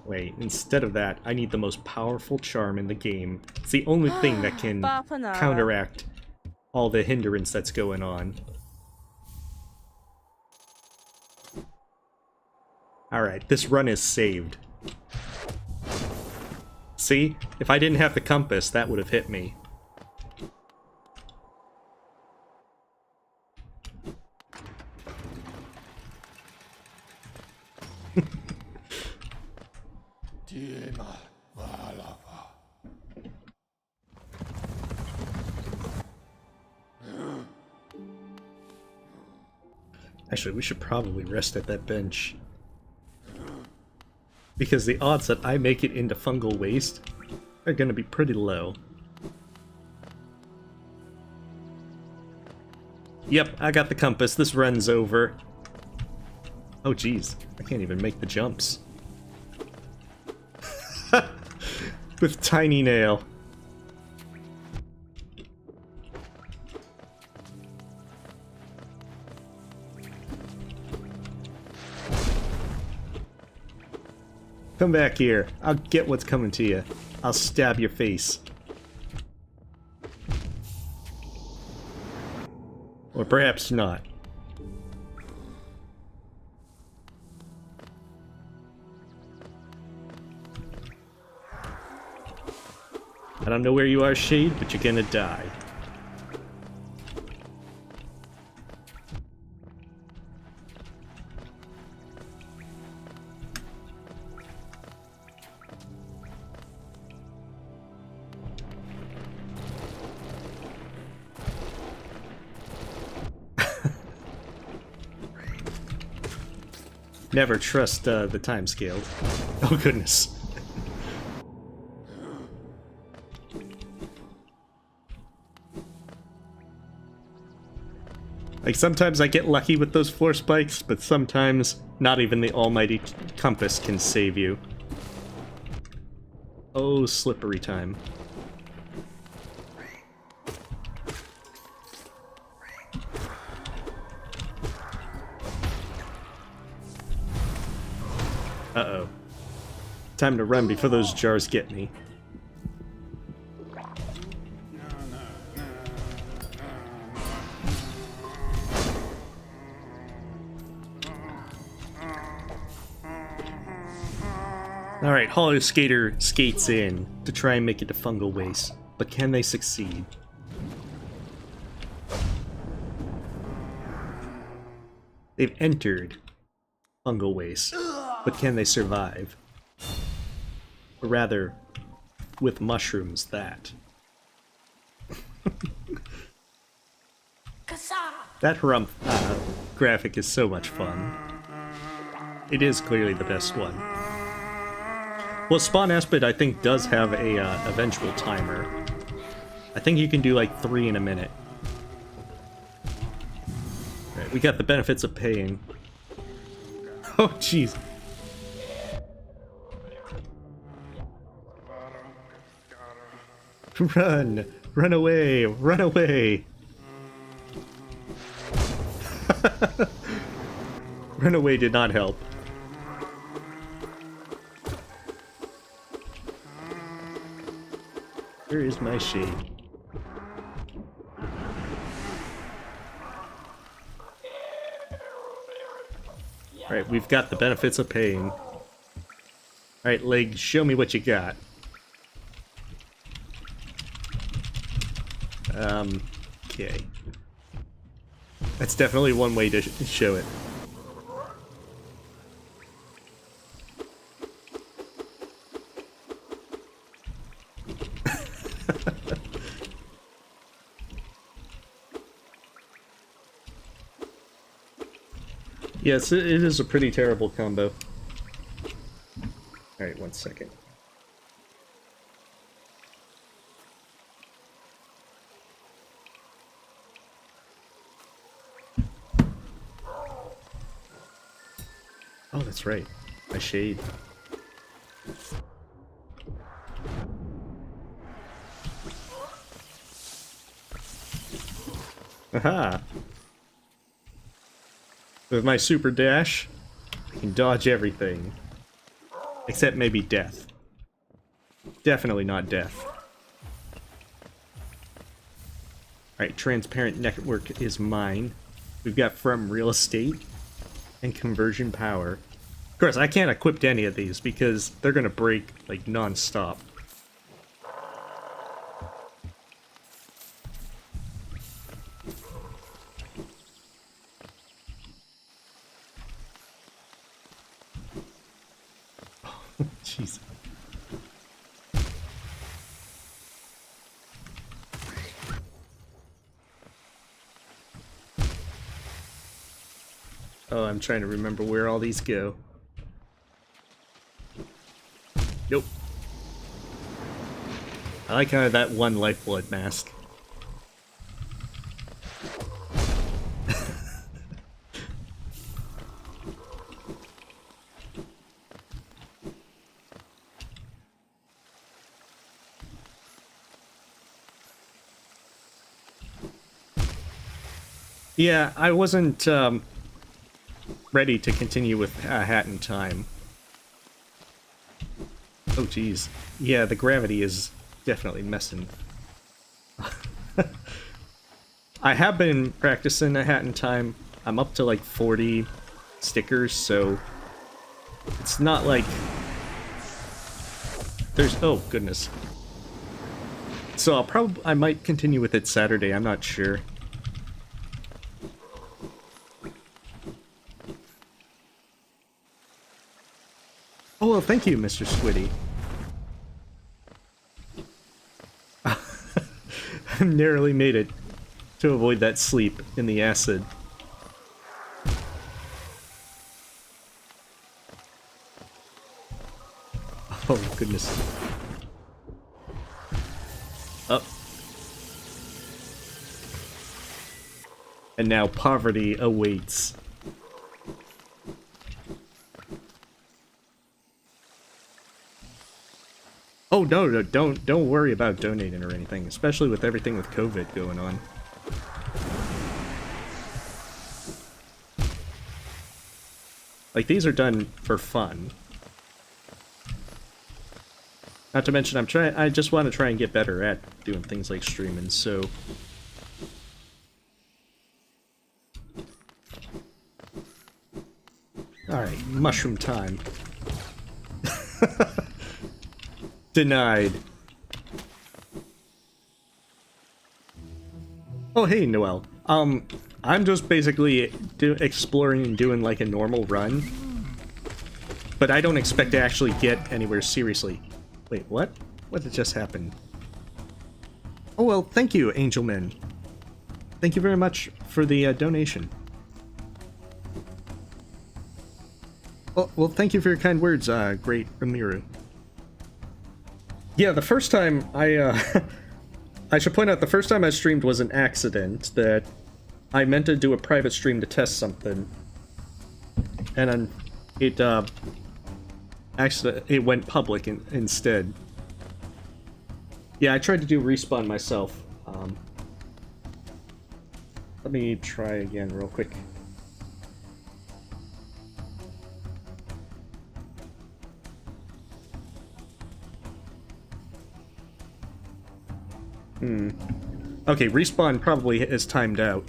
Wait, instead of that, I need the most powerful charm in the game. It's the only thing that can counteract all the hindrance that's going on. Alright, this run is saved. See? If I didn't have the compass, that would have hit me. Actually, we should probably rest at that bench. Because the odds that I make it into fungal waste are gonna be pretty low. Yep, I got the compass. This run's over. Oh geez, I can't even make the jumps. With tiny nail. Come back here. I'll get what's coming to you. I'll stab your face. Or perhaps not. I don't know where you are, Shade, but you're gonna die. Never trust the time scale. Oh goodness. Like, sometimes I get lucky with those floor spikes, but sometimes not even the almighty compass can save you. Oh, slippery time. Uh-oh. Time to run before those jars get me. Alright, Hollow Skater skates in to try and make it to Fungal Waste, but can they succeed? They've entered Fungal Waste, but can they survive? Or rather, with mushrooms, that. That Harumph graphic is so much fun. It is clearly the best one. Well, Spawn Aspid, I think, does have a eventual timer. I think you can do like 3 in a minute. Right, we got the benefits of paying. Oh, jeez. Run! Run away! Run away! Run away did not help. Where is my shade? Alright, we've got the benefits of paying. Alright, Leg, show me what you got. Okay. That's definitely one way to show it. Yes, it is a pretty terrible combo. Alright, 1 second. Oh, that's right. My shade. Aha! With my super dash, I can dodge everything. Except maybe death. Definitely not death. Alright, transparent network is mine. We've got from real estate and conversion power. Of course, I can't equip any of these because they're gonna break like non-stop. Jeez. Oh, I'm trying to remember where all these go. Nope. I like how that one lifeblood mask. Yeah, I wasn't ready to continue with Hat in Time. Oh, geez. Yeah, the gravity is definitely messing. I have been practicing a Hat in Time. I'm up to like 40 stickers, so it's not like there's... Oh, goodness. So I might continue with it Saturday, I'm not sure. Oh, well, thank you, Mr. Squiddy. I narrowly made it to avoid that sleep in the acid. Oh, goodness. Up. And now poverty awaits. Oh no, don't worry about donating or anything, especially with everything with COVID going on. Like, these are done for fun. Not to mention, I just want to try and get better at doing things like streaming, so... Alright, mushroom time. Denied. Oh, hey, Noelle. I'm just basically exploring and doing like a normal run. But I don't expect to actually get anywhere seriously. Wait, what? What had just happened? Oh, well, thank you, Angelman. Thank you very much for the donation. Well, thank you for your kind words, great Ramiru. Yeah, the first time I should point out, the first time I streamed was an accident, that I meant to do a private stream to test something. And then it went public instead. Yeah, I tried to do respawn myself. Let me try again real quick. Okay, respawn probably is timed out.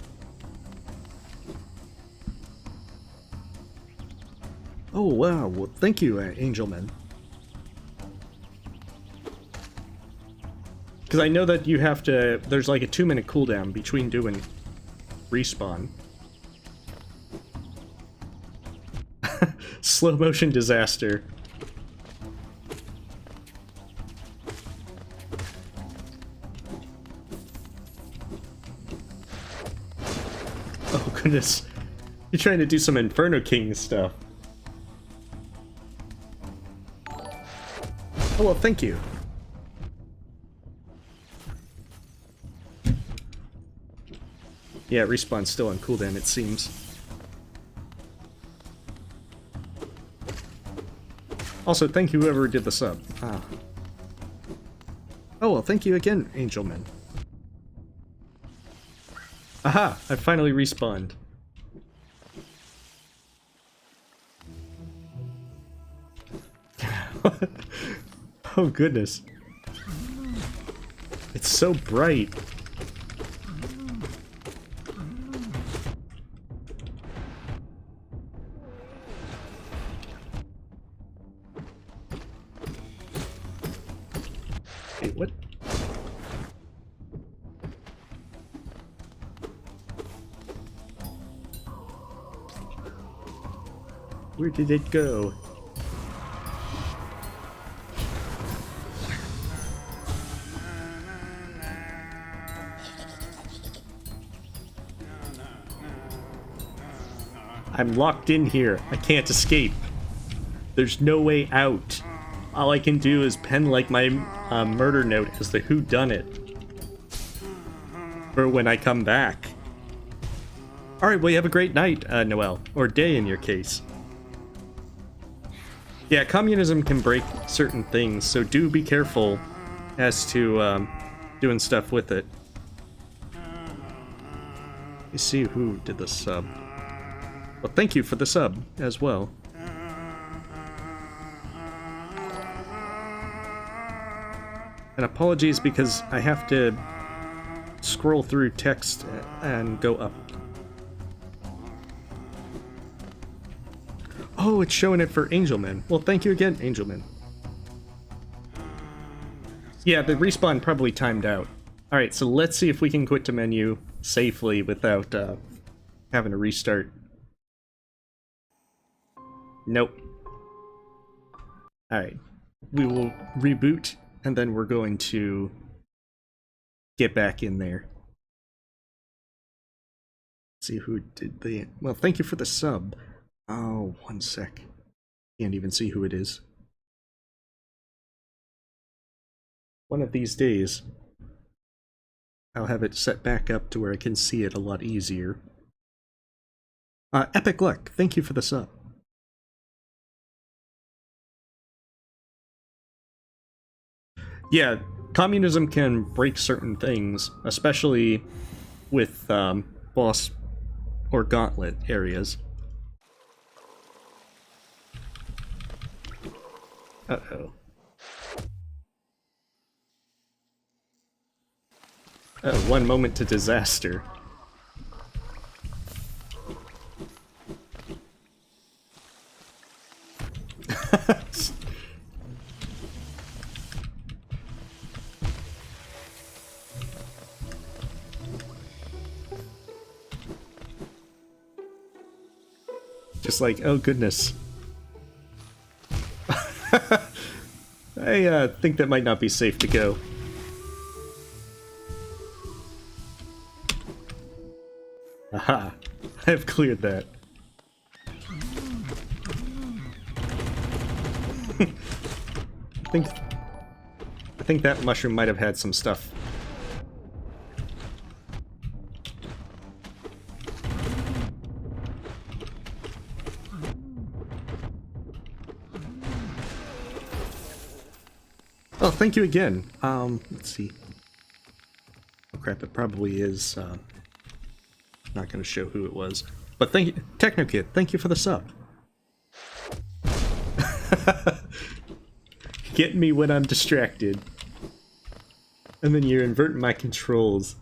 Oh, wow. Well, thank you, Angelman. Because I know that you have to... There's like a 2-minute cooldown between doing respawn. Slow motion disaster. Oh, goodness. You're trying to do some Inferno King stuff. Oh, well, thank you. Yeah, respawn's still on cooldown, it seems. Also, thank you whoever did the sub. Ah. Oh, well, thank you again, Angelman. Aha! I finally respawned. Oh, goodness. It's so bright. Wait, what? Where did it go? I'm locked in here. I can't escape. There's no way out. All I can do is pen like my murder note as the whodunit for when I come back. Alright, well, you have a great night, Noelle. Or day in your case. Yeah, communism can break certain things, so do be careful as to doing stuff with it. Let me see who did the sub. Well, thank you for the sub as well. And apologies because I have to scroll through text and go up. Oh, it's showing it for Angelman. Well, thank you again, Angelman. Yeah, the respawn probably timed out. Alright, so let's see if we can quit the menu safely without having to restart. Nope. Alright. We will reboot, and then we're going to get back in there. See who did the... Well, thank you for the sub. Oh, one sec. Can't even see who it is. One of these days, I'll have it set back up to where I can see it a lot easier. Epic Luck, thank you for the sub. Yeah, communism can break certain things, especially with boss or gauntlet areas. Uh-oh. One moment to disaster. Just like, oh goodness. I think that might not be safe to go. Aha! I've cleared that. I think that mushroom might have had some stuff. Oh, thank you again. Let's see. Oh crap, it probably is, not gonna show who it was. But thank you, TechnoKid, thank you for the sub. Get me when I'm distracted. And then you're inverting my controls.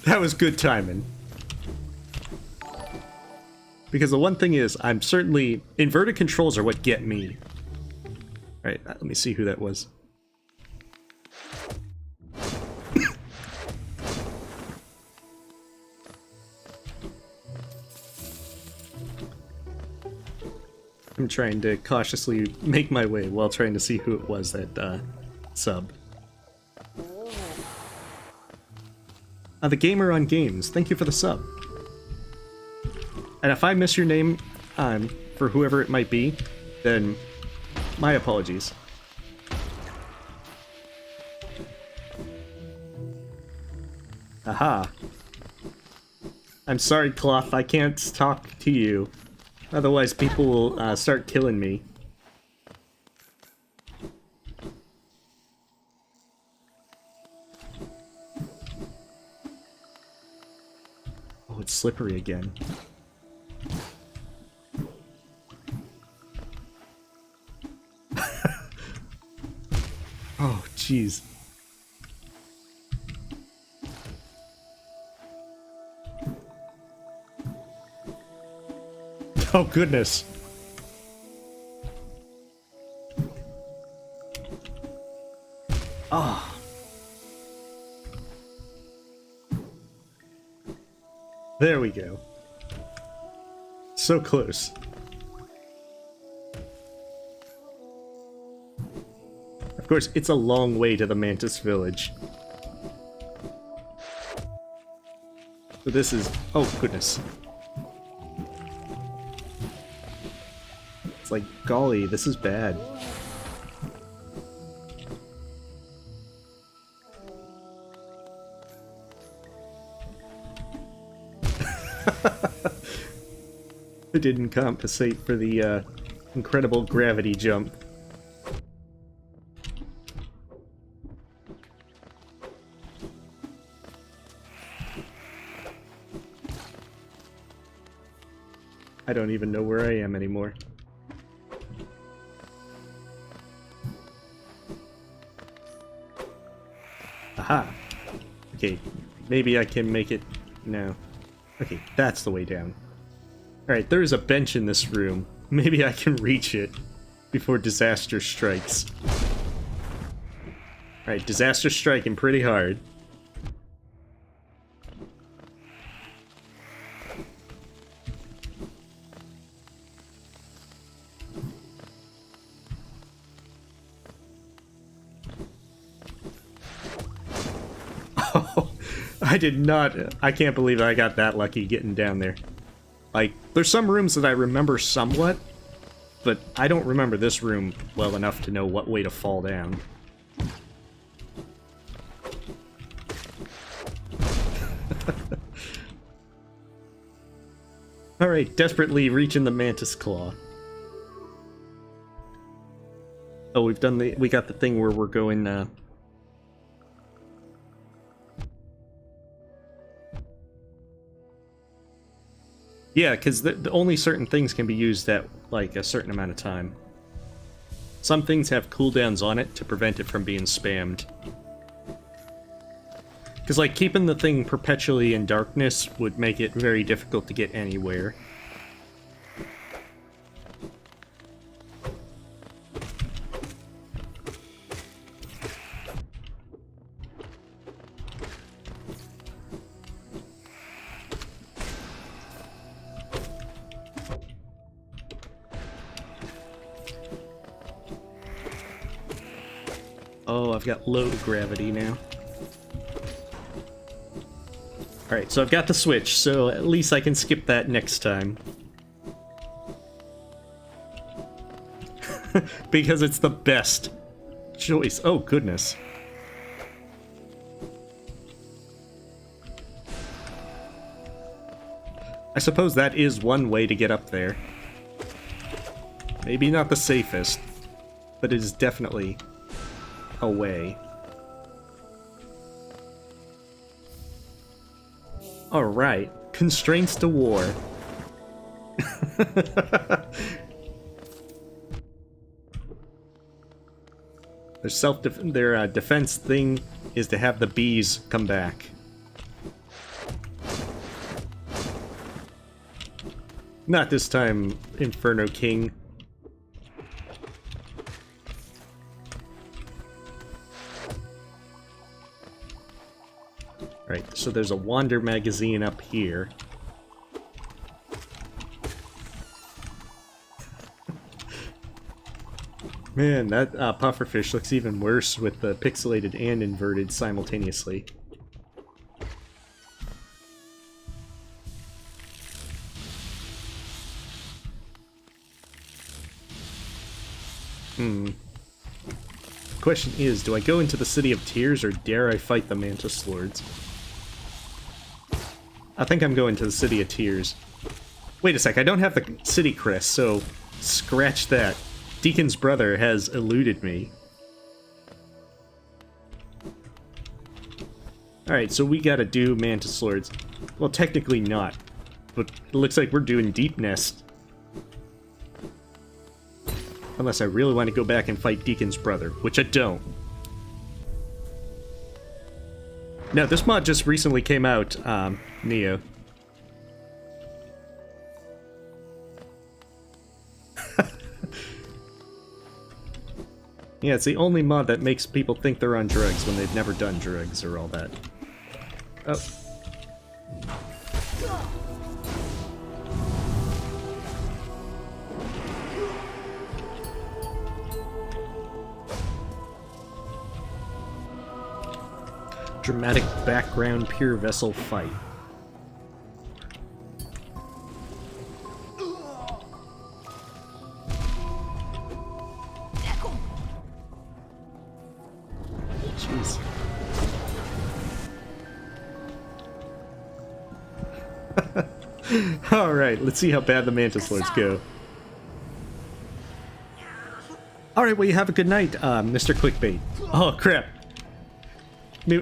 That was good timing. Because the one thing is, I'm certainly... Inverted controls are what get me. Alright, let me see who that was. I'm trying to cautiously make my way while trying to see who it was that sub. The Gamer on Games, thank you for the sub. And if I miss your name, for whoever it might be, then my apologies. Aha. I'm sorry, Cloth, I can't talk to you. Otherwise people will start killing me. Oh, it's slippery again. Oh, jeez. Oh, goodness. Ah. There we go. So close. Of course, it's a long way to the Mantis Village. So this is... oh, goodness. It's like, golly, this is bad. It didn't compensate for the incredible gravity jump. I don't even know where I am anymore. Aha! Okay, maybe I can make it... no. Okay, that's the way down. Alright, there is a bench in this room. Maybe I can reach it before disaster strikes. Alright, disaster striking pretty hard. Oh, I did not... I can't believe I got that lucky getting down there. Like, there's some rooms that I remember somewhat, but I don't remember this room well enough to know what way to fall down. Alright, desperately reaching the mantis claw. Oh, we got the thing where we're going, Yeah, because the only certain things can be used at, like, a certain amount of time. Some things have cooldowns on it to prevent it from being spammed. Because, like, keeping the thing perpetually in darkness would make it very difficult to get anywhere. Oh, I've got low gravity now. Alright, so I've got the switch, so at least I can skip that next time. Because it's the best choice. Oh, goodness. I suppose that is one way to get up there. Maybe not the safest, but it is definitely a way. Alright, constraints to war. Their defense thing is to have the bees come back. Not this time, Inferno King. Right, so there's a Wander magazine up here. Man, that pufferfish looks even worse with the pixelated and inverted simultaneously. Question is, do I go into the City of Tears or dare I fight the Mantis Lords? I think I'm going to the City of Tears. Wait a sec, I don't have the city crest, so scratch that. Deacon's brother has eluded me. Alright, so we gotta do Mantis Lords. Well, technically not, but it looks like we're doing Deep Nest. Unless I really want to go back and fight Deacon's brother, which I don't. No, this mod just recently came out, Neo. Yeah, it's the only mod that makes people think they're on drugs when they've never done drugs or all that. Oh. Dramatic background pure vessel fight. Jeez. Alright, let's see how bad the Mantis Lords go. Alright, well you have a good night, Mr. Clickbait. Oh crap. They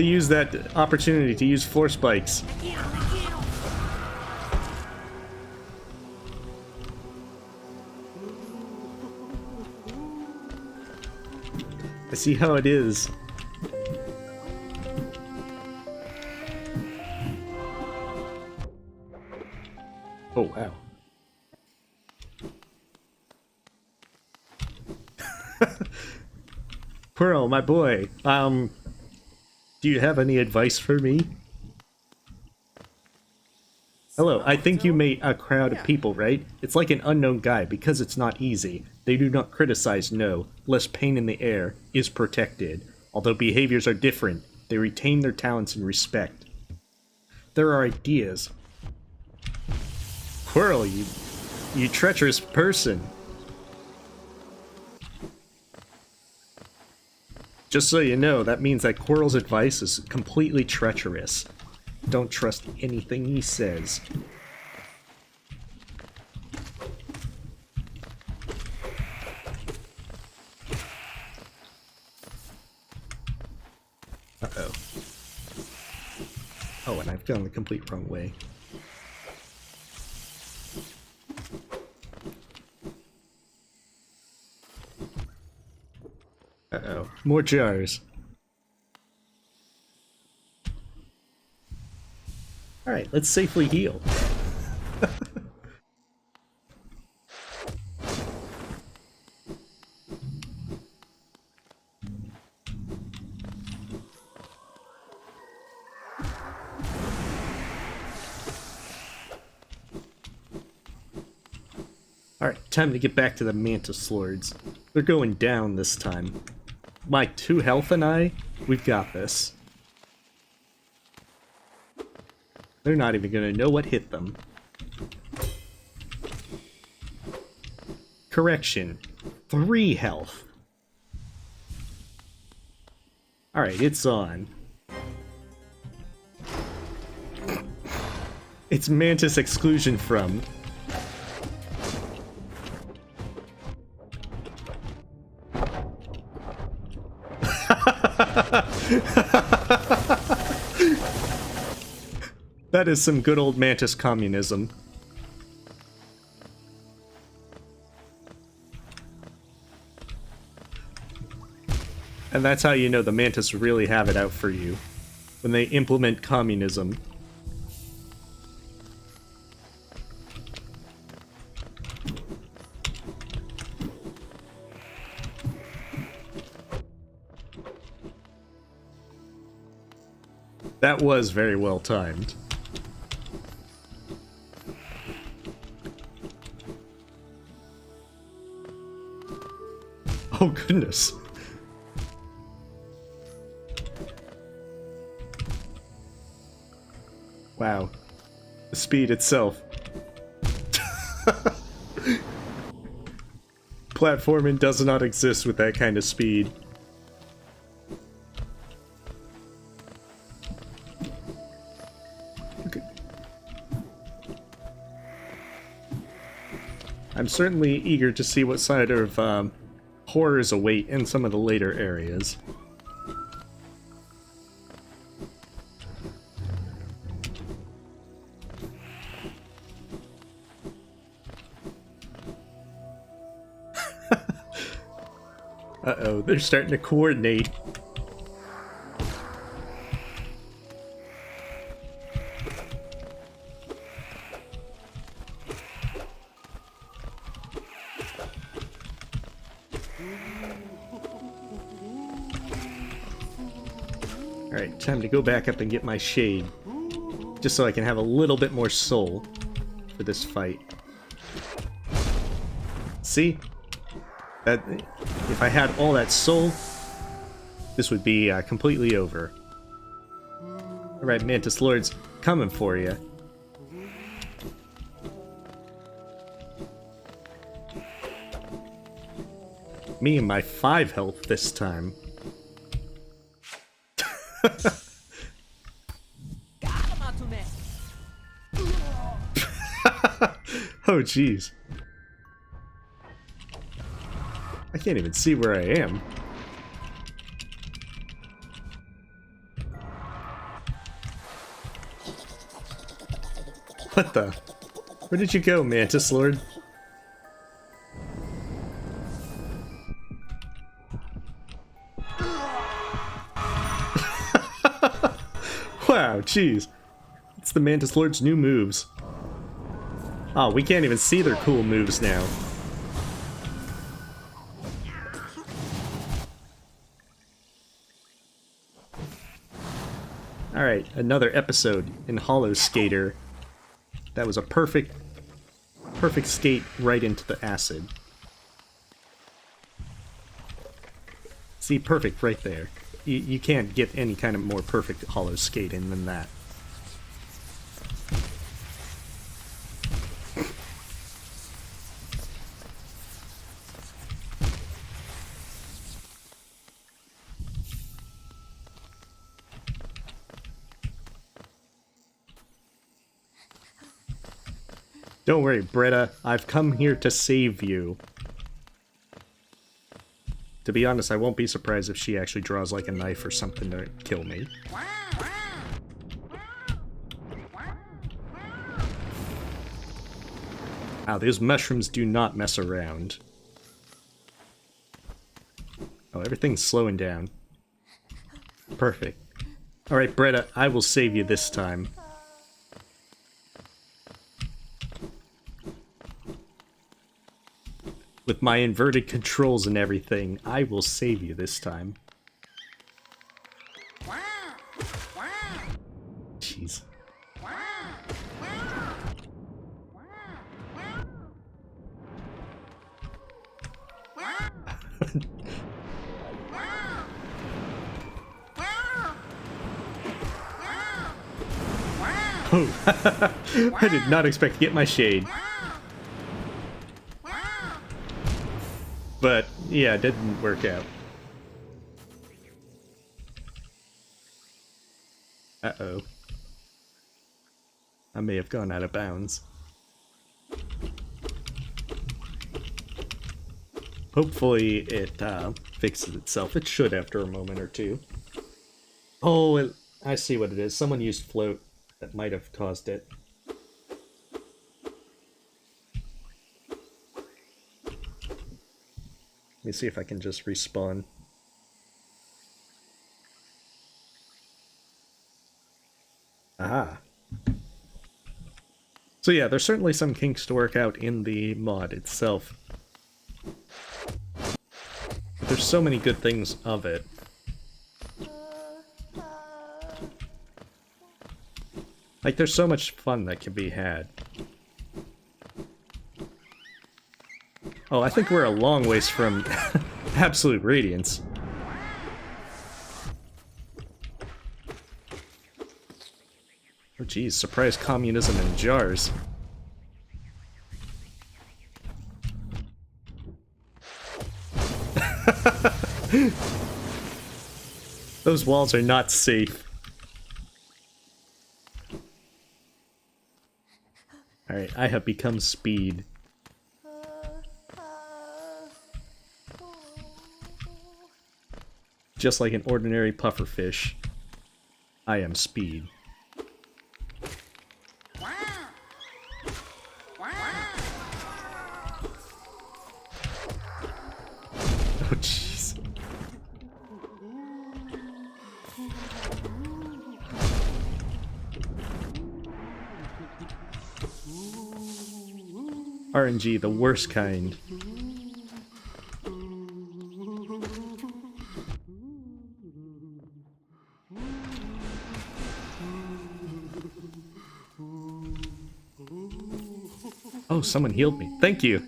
use that opportunity to use force spikes. I see how it is. Oh, wow. Pearl, my boy, do you have any advice for me? Hello, I think you made a crowd of people, right? It's like an unknown guy, because it's not easy. They do not criticize, no. Less pain in the air is protected. Although behaviors are different, they retain their talents and respect. There are ideas. Pearl, you treacherous person. Just so you know, that means that Quirrell's advice is completely treacherous. don't trust anything he says. Uh-oh. Oh, and I've gone the complete wrong way. Uh-oh. More jars. Alright, let's safely heal. Alright, time to get back to the Mantis Lords. They're going down this time. My 2 health and we've got this. They're not even gonna know what hit them. Correction. 3 health. Alright, it's on. It's Mantis exclusion from. That is some good old Mantis communism. And that's how you know the Mantis really have it out for you. When they implement communism. That was very well timed. Oh goodness. Wow. The speed itself. Platforming does not exist with that kind of speed. I'm certainly eager to see what side of horrors await in some of the later areas. Uh-oh, they're starting to coordinate. Alright, time to go back up and get my shade. Just so I can have a little bit more soul for this fight. See? That, if I had all that soul, this would be completely over. Alright, Mantis Lords, coming for you. Me and my 5 health this time. Oh jeez. I can't even see where I am. What the? Where did you go, Mantis Lord? Wow, jeez. It's the Mantis Lord's new moves. Oh, we can't even see their cool moves now. Alright, another episode in Hollow Skater. That was a perfect skate right into the acid. See, perfect right there. You can't get any kind of more perfect Hollow skating than that. Don't worry, Britta. I've come here to save you. To be honest, I won't be surprised if she actually draws like a knife or something to kill me. Wow, these mushrooms do not mess around. Oh, everything's slowing down. Perfect. Alright, Britta, I will save you this time. With my inverted controls and everything, I will save you this time. Jeez. Oh, I did not expect to get my shade. But, yeah, it didn't work out. Uh-oh. I may have gone out of bounds. Hopefully it fixes itself. It should after a moment or two. Oh, I see what it is. Someone used float. That might have caused it. Let me see if I can just respawn. Aha. So yeah, there's certainly some kinks to work out in the mod itself. But there's so many good things of it. Like, there's so much fun that can be had. Oh, I think we're a long ways from absolute radiance. Oh geez, surprise communism in jars. Those walls are not safe. Alright, I have become speed. Just like an ordinary pufferfish, I am speed. Oh jeez. RNG, the worst kind. Oh, someone healed me. Thank you.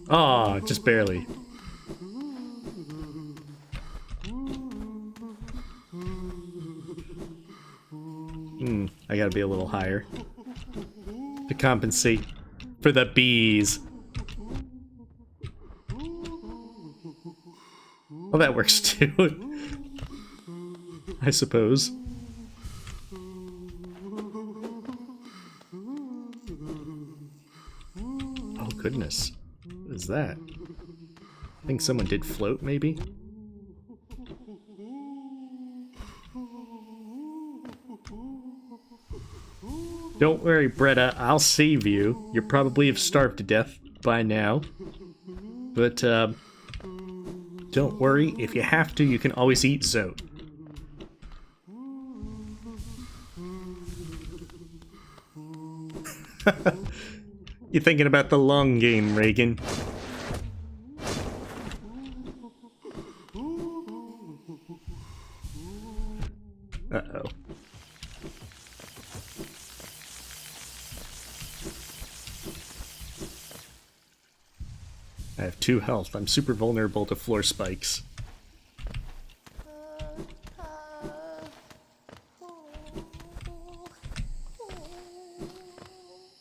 Aw, just barely. I gotta be a little higher to compensate for the bees. Well, that works too, I suppose. Oh goodness, what is that? I think someone did float, maybe? Don't worry, Britta, I'll save you. You probably have starved to death by now. But, don't worry, if you have to, you can always eat Zote. You're thinking about the long game, Reagan. Uh-oh. I have 2 health. I'm super vulnerable to floor spikes.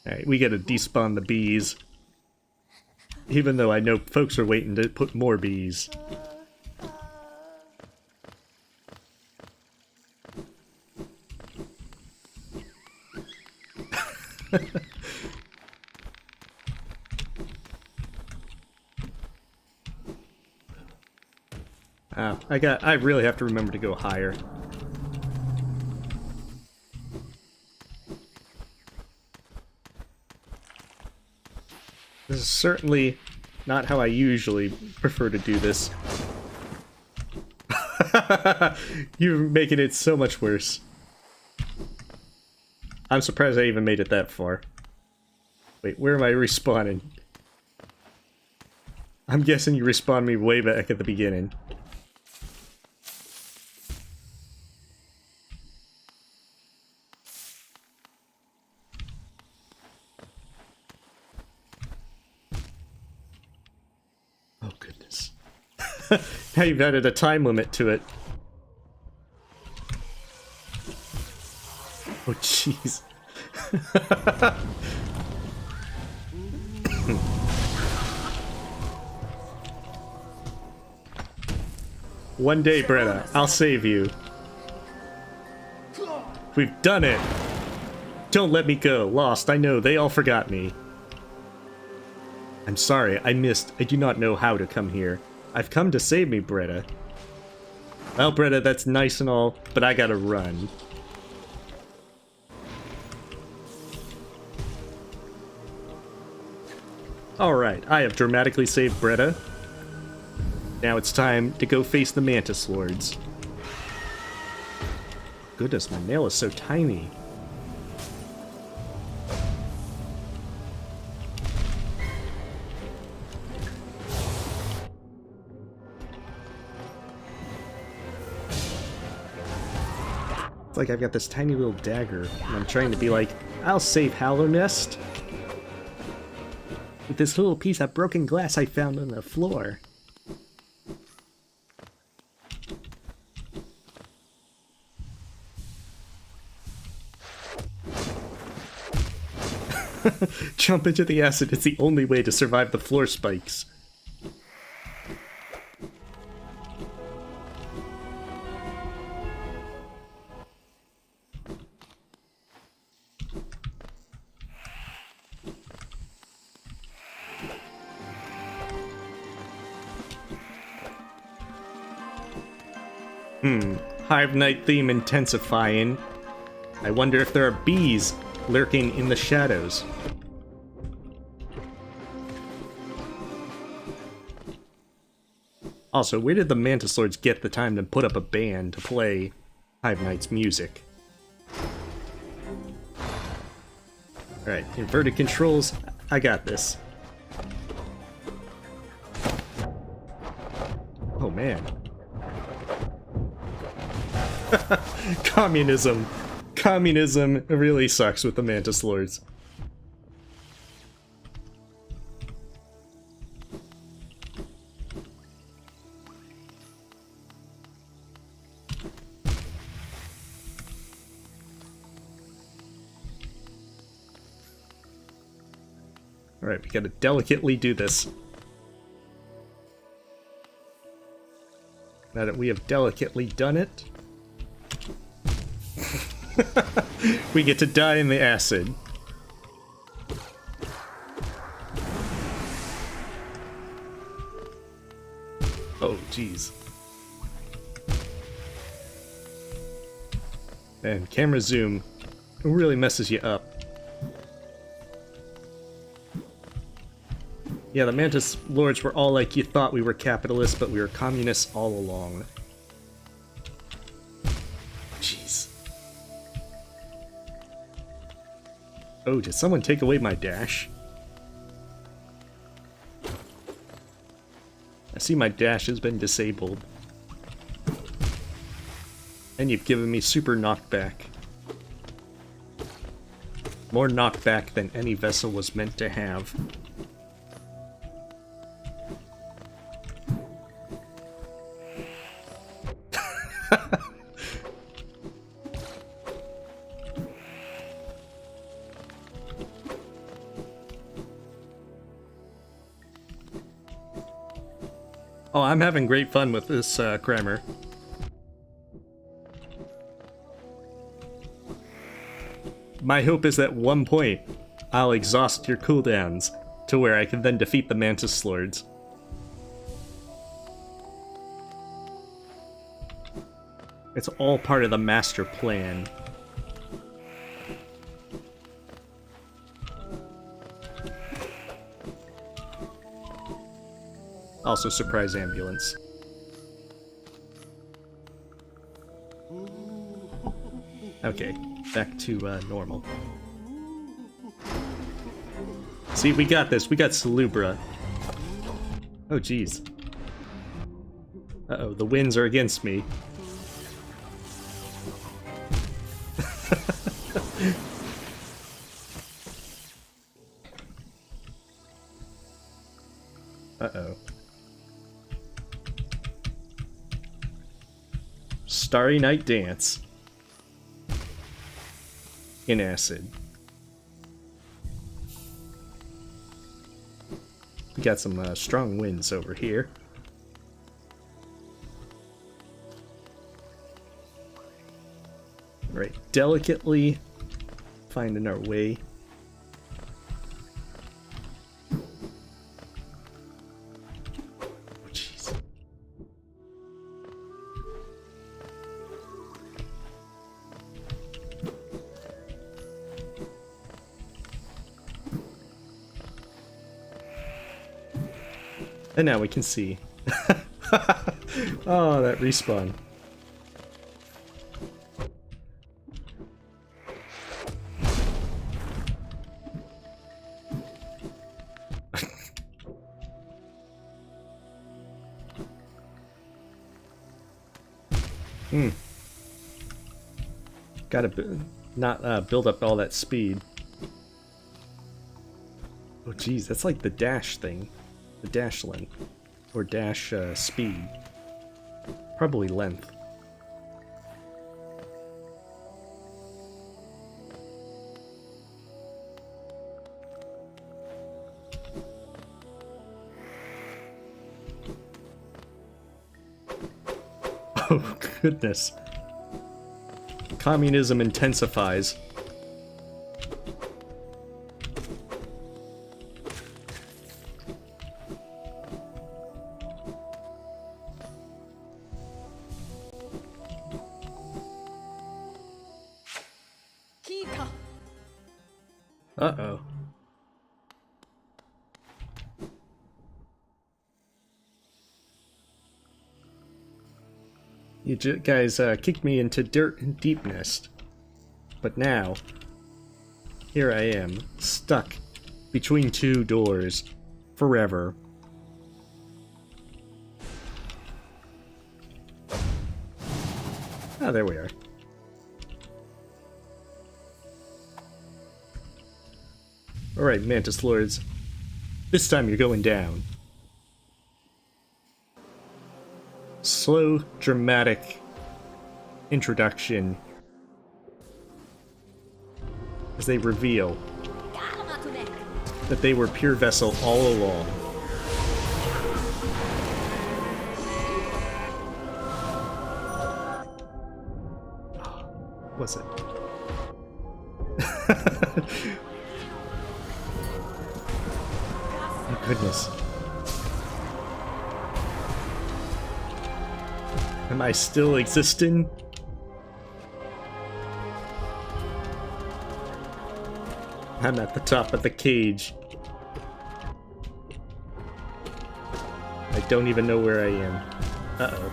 Alright, we gotta despawn the bees. Even though I know folks are waiting to put more bees. I really have to remember to go higher. This is certainly not how I usually prefer to do this. You're making it so much worse. I'm surprised I even made it that far. Wait, where am I respawning? I'm guessing you respawned me way back at the beginning. Oh, goodness. Now you've added a time limit to it. Oh, jeez. One day, Brenna, I'll save you. We've done it! Don't let me go. Lost, I know, they all forgot me. I'm sorry, I missed. I do not know how to come here. I've come to save me, Bretta. Well, Bretta, that's nice and all, but I gotta run. Alright, I have dramatically saved Bretta. Now it's time to go face the Mantis Lords. Goodness, my nail is so tiny. It's like I've got this tiny little dagger, and I'm trying to be like, I'll save Hallow Nest with this little piece of broken glass I found on the floor. Jump into the acid, it's the only way to survive the floor spikes. Hive Knight theme intensifying. I wonder if there are bees lurking in the shadows. Also, where did the Mantis Lords get the time to put up a band to play Hive Knight's music? Alright, inverted controls. I got this. Oh man. Communism. Communism really sucks with the Mantis Lords. Alright, we gotta delicately do this. Now that we have delicately done it, we get to die in the acid. Oh, jeez. And camera zoom really messes you up. Yeah, the Mantis Lords were all like, you thought we were capitalists, but we were communists all along. Jeez. Oh, did someone take away my dash? I see my dash has been disabled. And you've given me super knockback. More knockback than any vessel was meant to have. Oh, I'm having great fun with this, Kramer. My hope is that at one point, I'll exhaust your cooldowns to where I can then defeat the Mantis Lords. It's all part of the master plan. Also, surprise ambulance. Okay, back to normal. See, we got this. We got Salubra. Oh, jeez. Uh-oh, the winds are against me. Uh-oh. Starry Night Dance. In acid. We got some strong winds over here. Right, delicately finding our way. Oh, jeez. And now we can see. Oh, that respawn. Gotta not build up all that speed. Oh geez, that's like the dash thing. The dash length. Or dash speed. Probably length. Oh goodness. Communism intensifies. Uh-oh. You guys kicked me into dirt and deep nest. But now, here I am, stuck between two doors, forever. Ah, there we are. Alright, Mantis Lords. This time you're going down. Slow, dramatic introduction as they reveal that they were Pure Vessel all along. Was it? Oh goodness. Am I still existing? I'm at the top of the cage. I don't even know where I am. Uh-oh.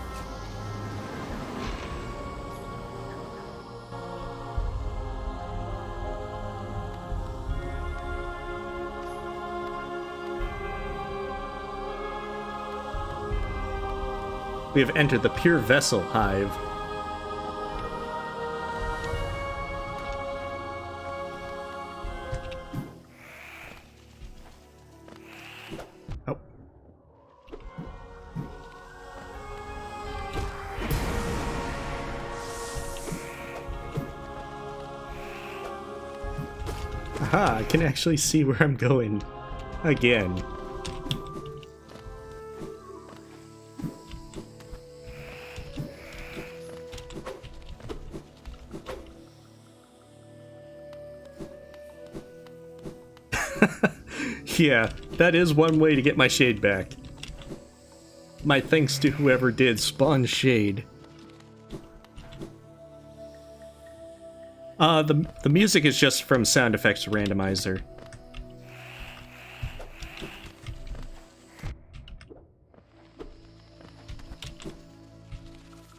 We have entered the Pure Vessel Hive. Oh. Aha, I can actually see where I'm going. Again. Yeah, that is one way to get my shade back. My thanks to whoever did spawn shade. The music is just from Sound Effects Randomizer.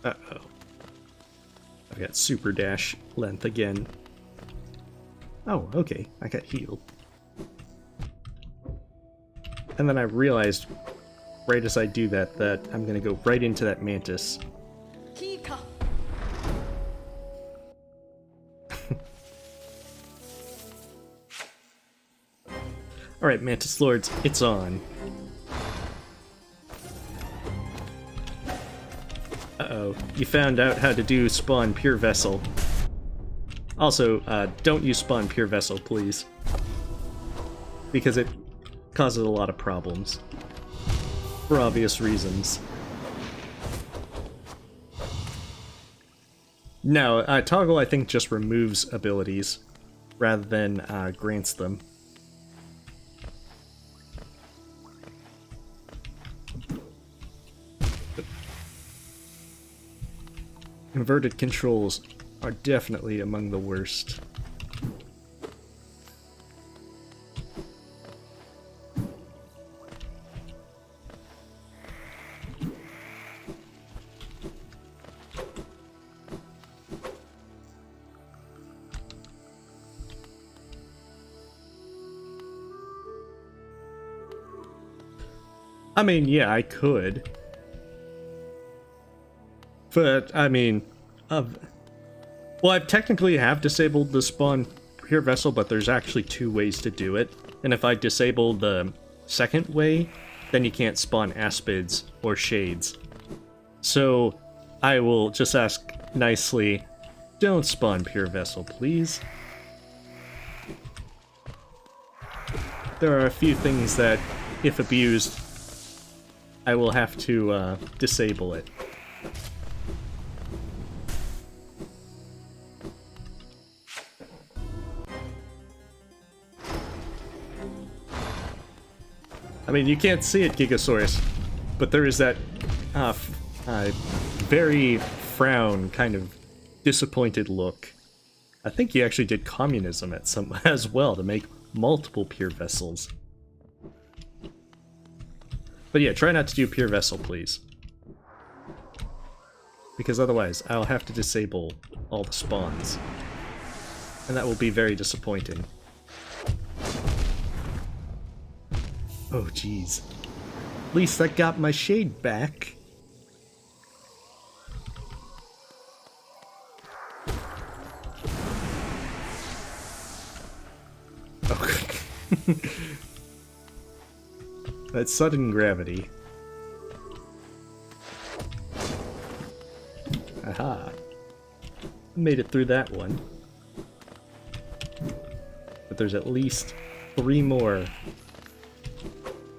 Uh-oh. I've got super dash length again. Oh, okay, I got healed. And then I realized, right as I do that, that I'm gonna go right into that mantis. Alright, Mantis Lords, it's on. Uh-oh, you found out how to do spawn Pure Vessel. Also, don't use spawn Pure Vessel, please. Because it causes a lot of problems. For obvious reasons. No, Toggle I think just removes abilities, rather than grants them. Inverted controls are definitely among the worst. I mean, yeah, I could. But, I mean, well, I technically have disabled the spawn Pure Vessel, but there's actually two ways to do it. And if I disable the second way, then you can't spawn Aspids or Shades. So, I will just ask nicely, don't spawn Pure Vessel, please. There are a few things that, if abused, I will have to disable it. I mean, you can't see it, Gigasaurus, but there is that very frown, kind of disappointed look. I think he actually did communism at some as well to make multiple Pure Vessels. But yeah, try not to do Pure Vessel, please. Because otherwise, I'll have to disable all the spawns. And that will be very disappointing. Oh, jeez. At least I got my shade back. Oh. That's sudden gravity. Aha. Made it through that one. But there's at least 3 more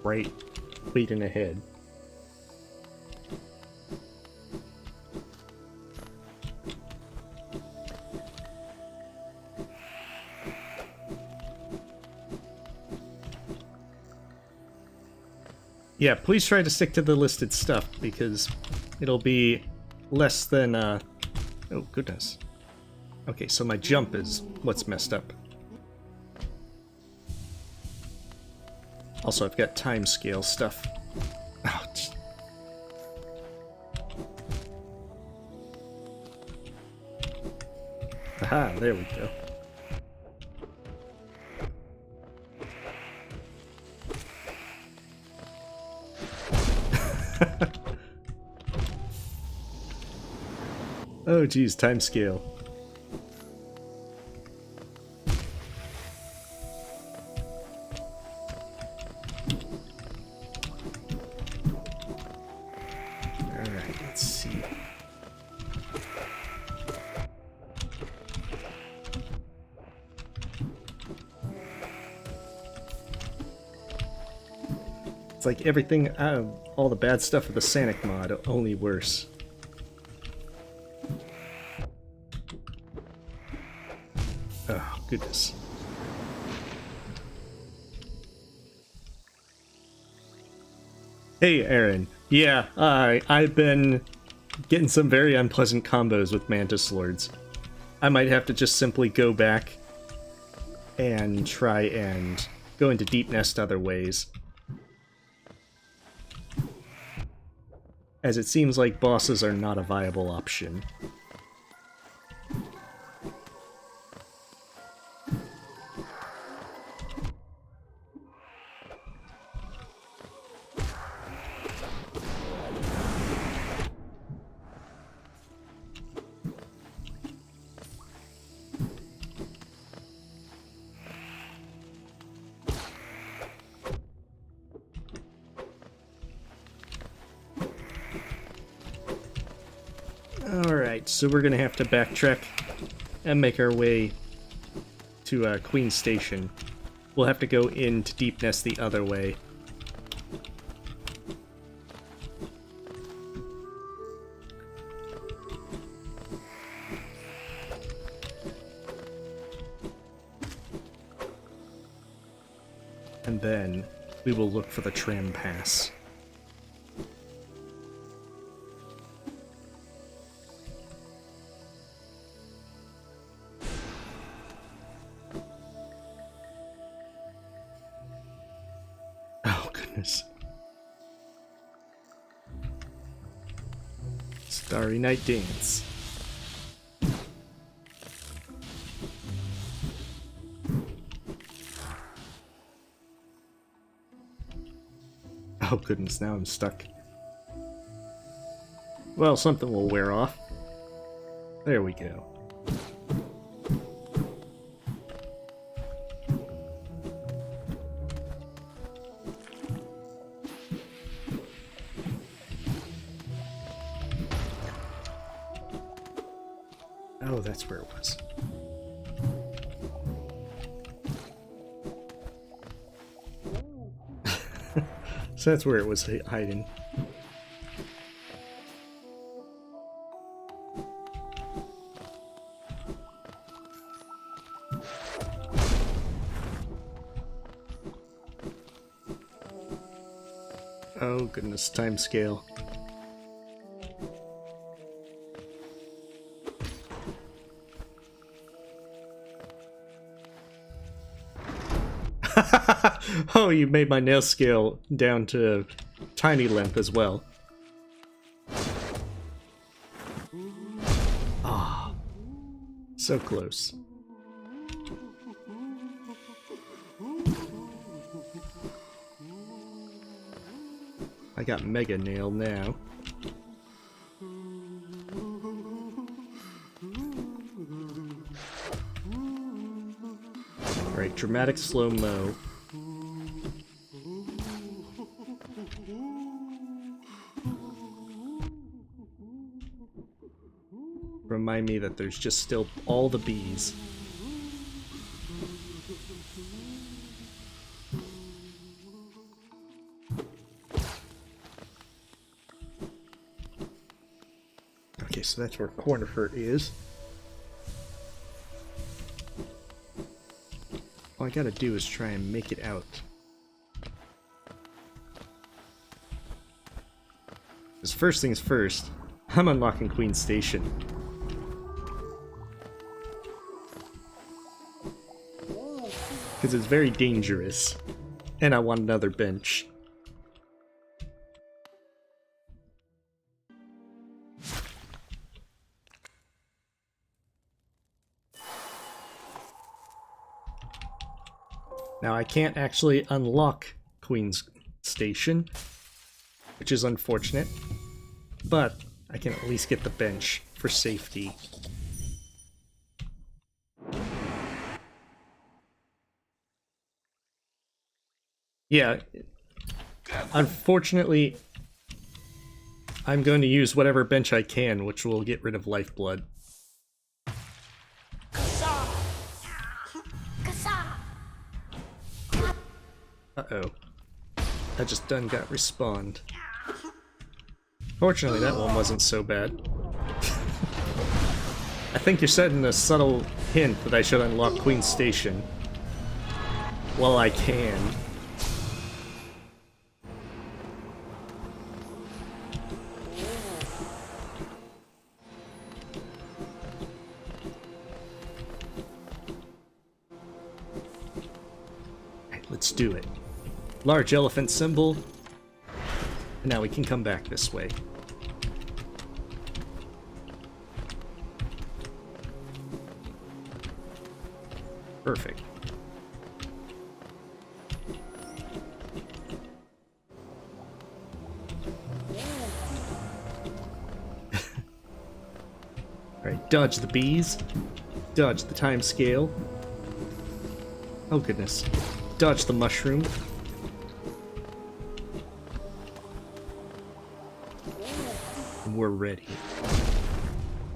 right waiting ahead. Yeah, please try to stick to the listed stuff, because it'll be less than, oh goodness. Okay, so my jump is what's messed up. Also, I've got time scale stuff. Ouch. Aha, there we go. Oh geez, time scale. Alright, let's see. It's like everything, all the bad stuff of the Sanic mod, only worse. Oh, goodness. Hey, Aaron. Yeah, I've been getting some very unpleasant combos with Mantis Lords. I might have to just simply go back and try and go into Deep Nest other ways. As it seems like bosses are not a viable option. Alright, so we're gonna have to backtrack and make our way to Queen Station. We'll have to go into Deep Nest the other way. And then we will look for the tram pass. Starry Night Dance. Oh goodness, now I'm stuck. Well, something will wear off. There we go. Oh, that's where it was. So that's where it was hiding. Oh goodness, time scale. Oh, you made my nail scale down to tiny length as well. Ah, so close. I got mega nail now. Alright, dramatic slow-mo. Remind me that there's just still all the bees. Okay, so that's where Cornifer is. All I gotta do is try and make it out. Because first things first, I'm unlocking Queen Station. Because it's very dangerous. And I want another bench. Now I can't actually unlock Queen's Station, which is unfortunate, but I can at least get the bench for safety. Yeah, unfortunately, I'm going to use whatever bench I can, which will get rid of lifeblood. Uh-oh. I just done got respawned. Fortunately, that one wasn't so bad. I think you're setting a subtle hint that I should unlock Queen's Station. While I can. do it. Large elephant symbol. And now we can come back this way. Perfect. Alright, dodge the bees. Dodge the time scale. Oh goodness. Dodge the mushroom. And we're ready.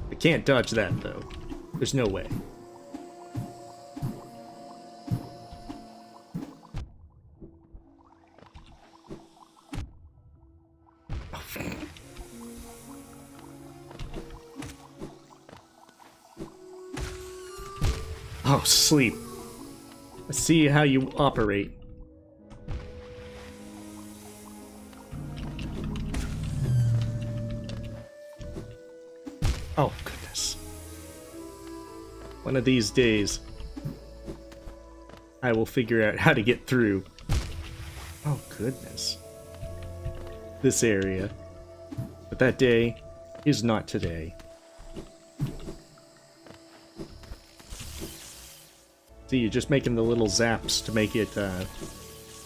I can't dodge that though. There's no way. Oh, sleep. I see how you operate. Oh, goodness. One of these days, I will figure out how to get through. Oh, goodness. This area. But that day is not today. See, you're just making the little zaps to make it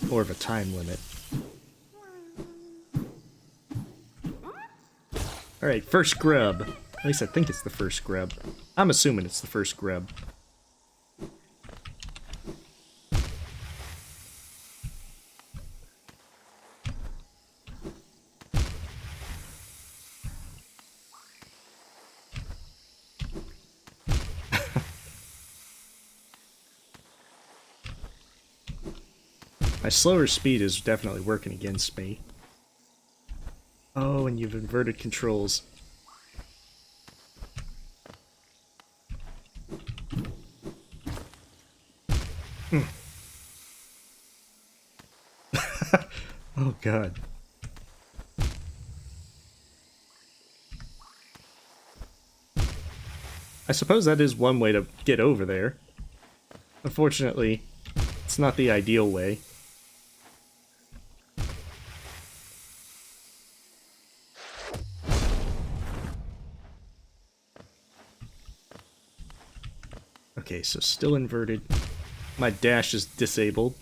more of a time limit. Alright, first grub. At least I think it's the first grub. I'm assuming it's the first grub. My slower speed is definitely working against me. Oh, and you've inverted controls. Oh god. I suppose that is one way to get over there. Unfortunately, it's not the ideal way. Okay, so still inverted. My dash is disabled.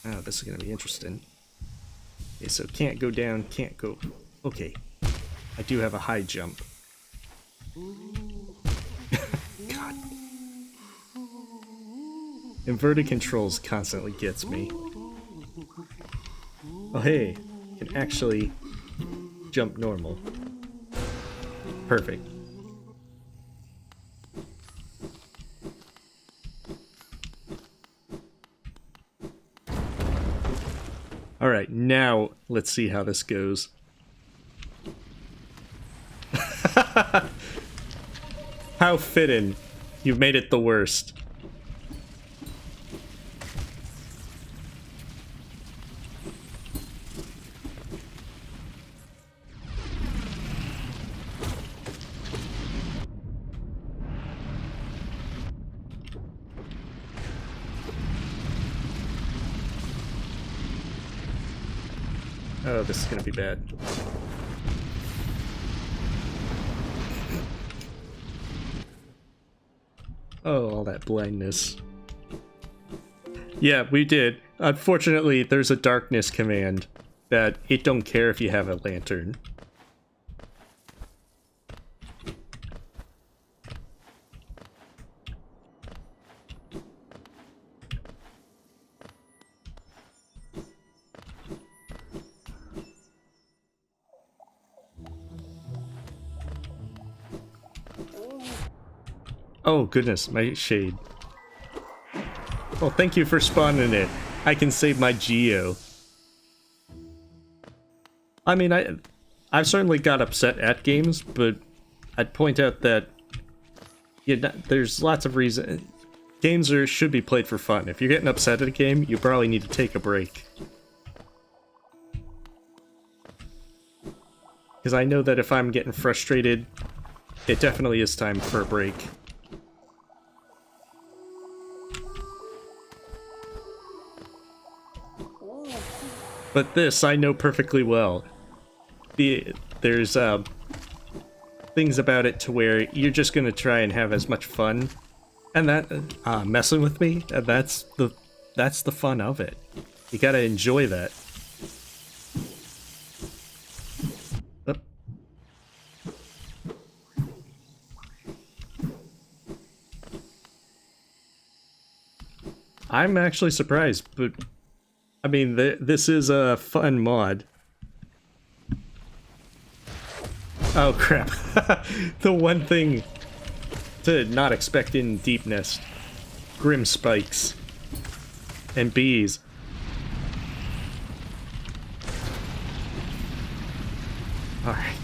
Oh, this is gonna be interesting. Okay, so can't go down, can't go... Okay. I do have a high jump. God. Inverted controls constantly gets me. Oh hey, I can actually jump normal. Perfect. Alright, now let's see how this goes. How fitting. You've made it the worst. Oh, this is gonna be bad. Oh, all that blindness. Yeah, we did. Unfortunately, there's a darkness command that it don't care if you have a lantern. Oh goodness, my shade. Well, thank you for spawning it. I can save my geo. I mean, I've certainly got upset at games, but I'd point out that there's lots of reasons. Games should be played for fun. If you're getting upset at a game, you probably need to take a break. Because I know that if I'm getting frustrated, it definitely is time for a break. But this I know perfectly well. There's things about it to where you're just gonna try and have as much fun, and that messing with me, and that's the fun of it. You gotta enjoy that. Oh. I'm actually surprised, but I mean, this is a fun mod. Oh crap. The one thing to not expect in Deep Nest. Grim spikes. And bees. Alright.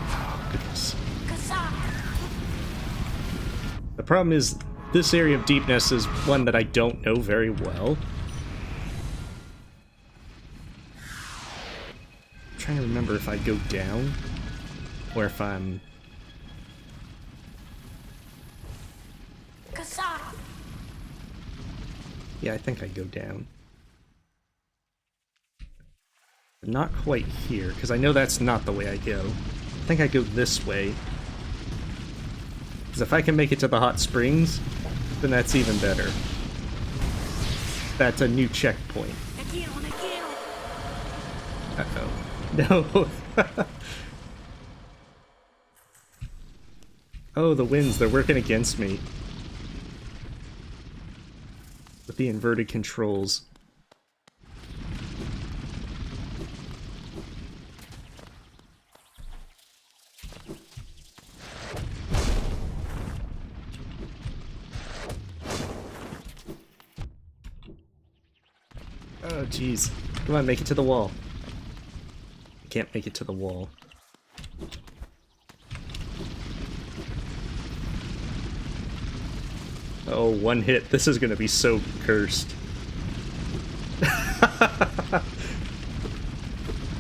Oh, goodness. The problem is, this area of Deep Nest is one that I don't know very well. I'm trying to remember if I go down, or if I'm... Yeah, I think I go down. But not quite here, because I know that's not the way I go. I think I go this way. Because if I can make it to the hot springs, then that's even better. That's a new checkpoint. Uh-oh. No! Oh, the winds, they're working against me. With the inverted controls. Oh, jeez. Come on, make it to the wall. I can't make it to the wall. Oh, one hit. This is gonna be so cursed.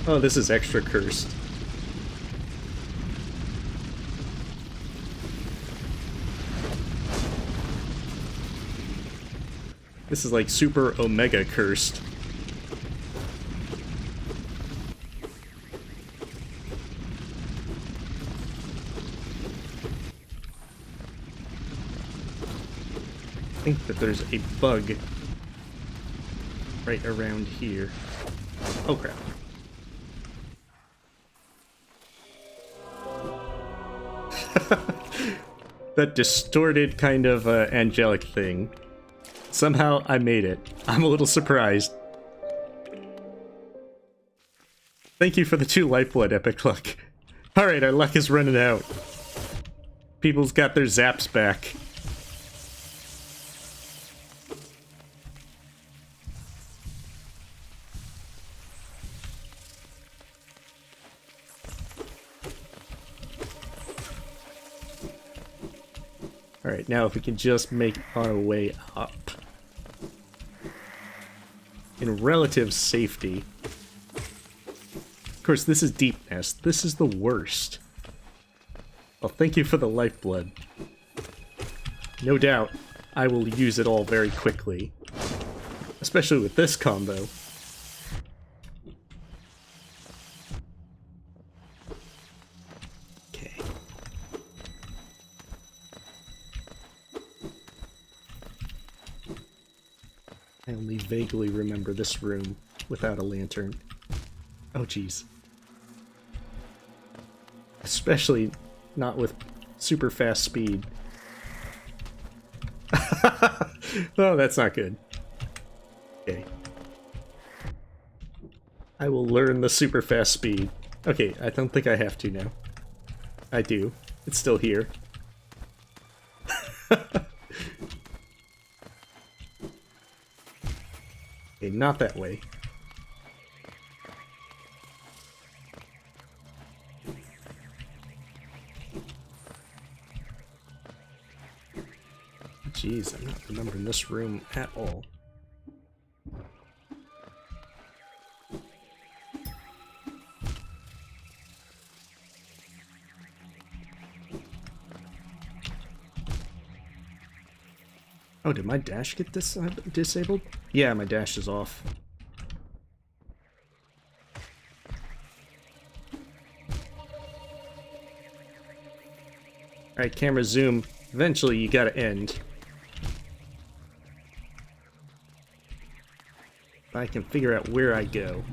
Oh, this is extra cursed. This is like super omega cursed. I think that there's a bug right around here. Oh crap. That distorted kind of angelic thing. Somehow I made it. I'm a little surprised. Thank you for the 2 lifeblood, Epic Luck. Alright, our luck is running out. People's got their zaps back. Alright, now if we can just make our way up. In relative safety. Of course, this is Deep Nest. This is the worst. Well, thank you for the lifeblood. No doubt, I will use it all very quickly. Especially with this combo. I only vaguely remember this room without a lantern. Oh jeez. Especially not with super fast speed. Oh, that's not good. Okay. I will learn the super fast speed. Okay, I don't think I have to now. I do. It's still here. Okay, not that way. Jeez, I'm not remembering this room at all. Oh, did my dash get disabled? Yeah, my dash is off. Alright, camera zoom. Eventually, you gotta end. If I can figure out where I go.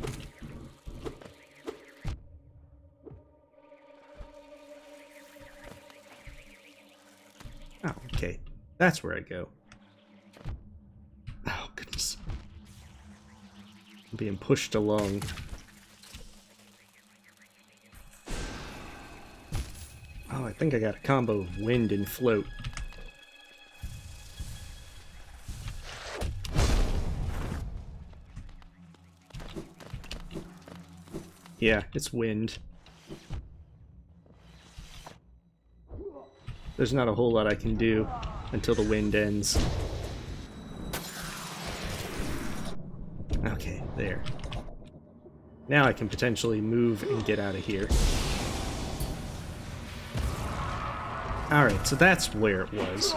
Oh, okay. That's where I go. Oh, goodness. I'm being pushed along. Oh, I think I got a combo of wind and float. Yeah, it's wind. There's not a whole lot I can do until the wind ends. Okay, there. Now I can potentially move and get out of here. Alright, so that's where it was.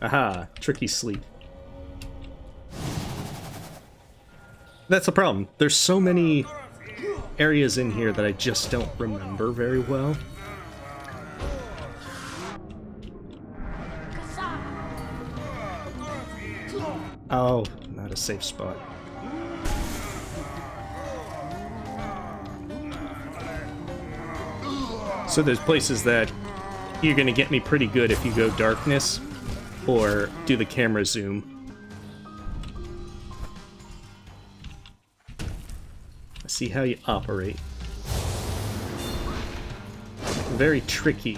Aha, tricky sleep. That's the problem. There's so many areas in here that I just don't remember very well. Oh, not a safe spot. So there's places that you're gonna get me pretty good if you go darkness or do the camera zoom. Let's see how you operate. Very tricky.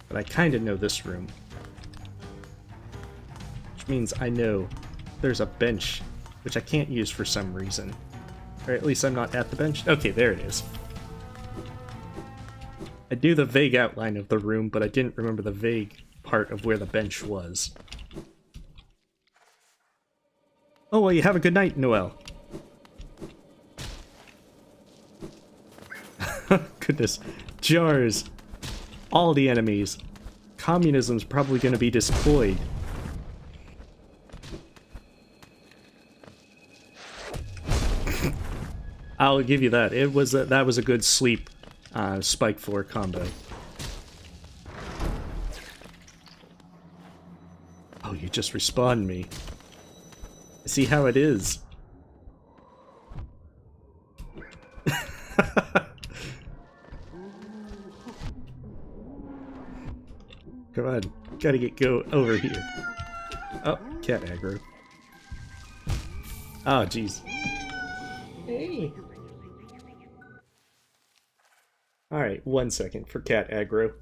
But I kind of know this room. Which means I know there's a bench, which I can't use for some reason. Or at least I'm not at the bench. Okay, there it is. I knew the vague outline of the room, but I didn't remember the vague part of where the bench was. Oh, well, you have a good night, Noelle. Goodness. Jars. All the enemies. Communism's probably going to be deployed. I'll give you that. It was that was a good sleep spike 4 combo. Oh, you just respawned me. See how it is. Come on, gotta go over here. Oh, cat aggro. Oh, jeez. Hey. Alright, 1 second for cat aggro.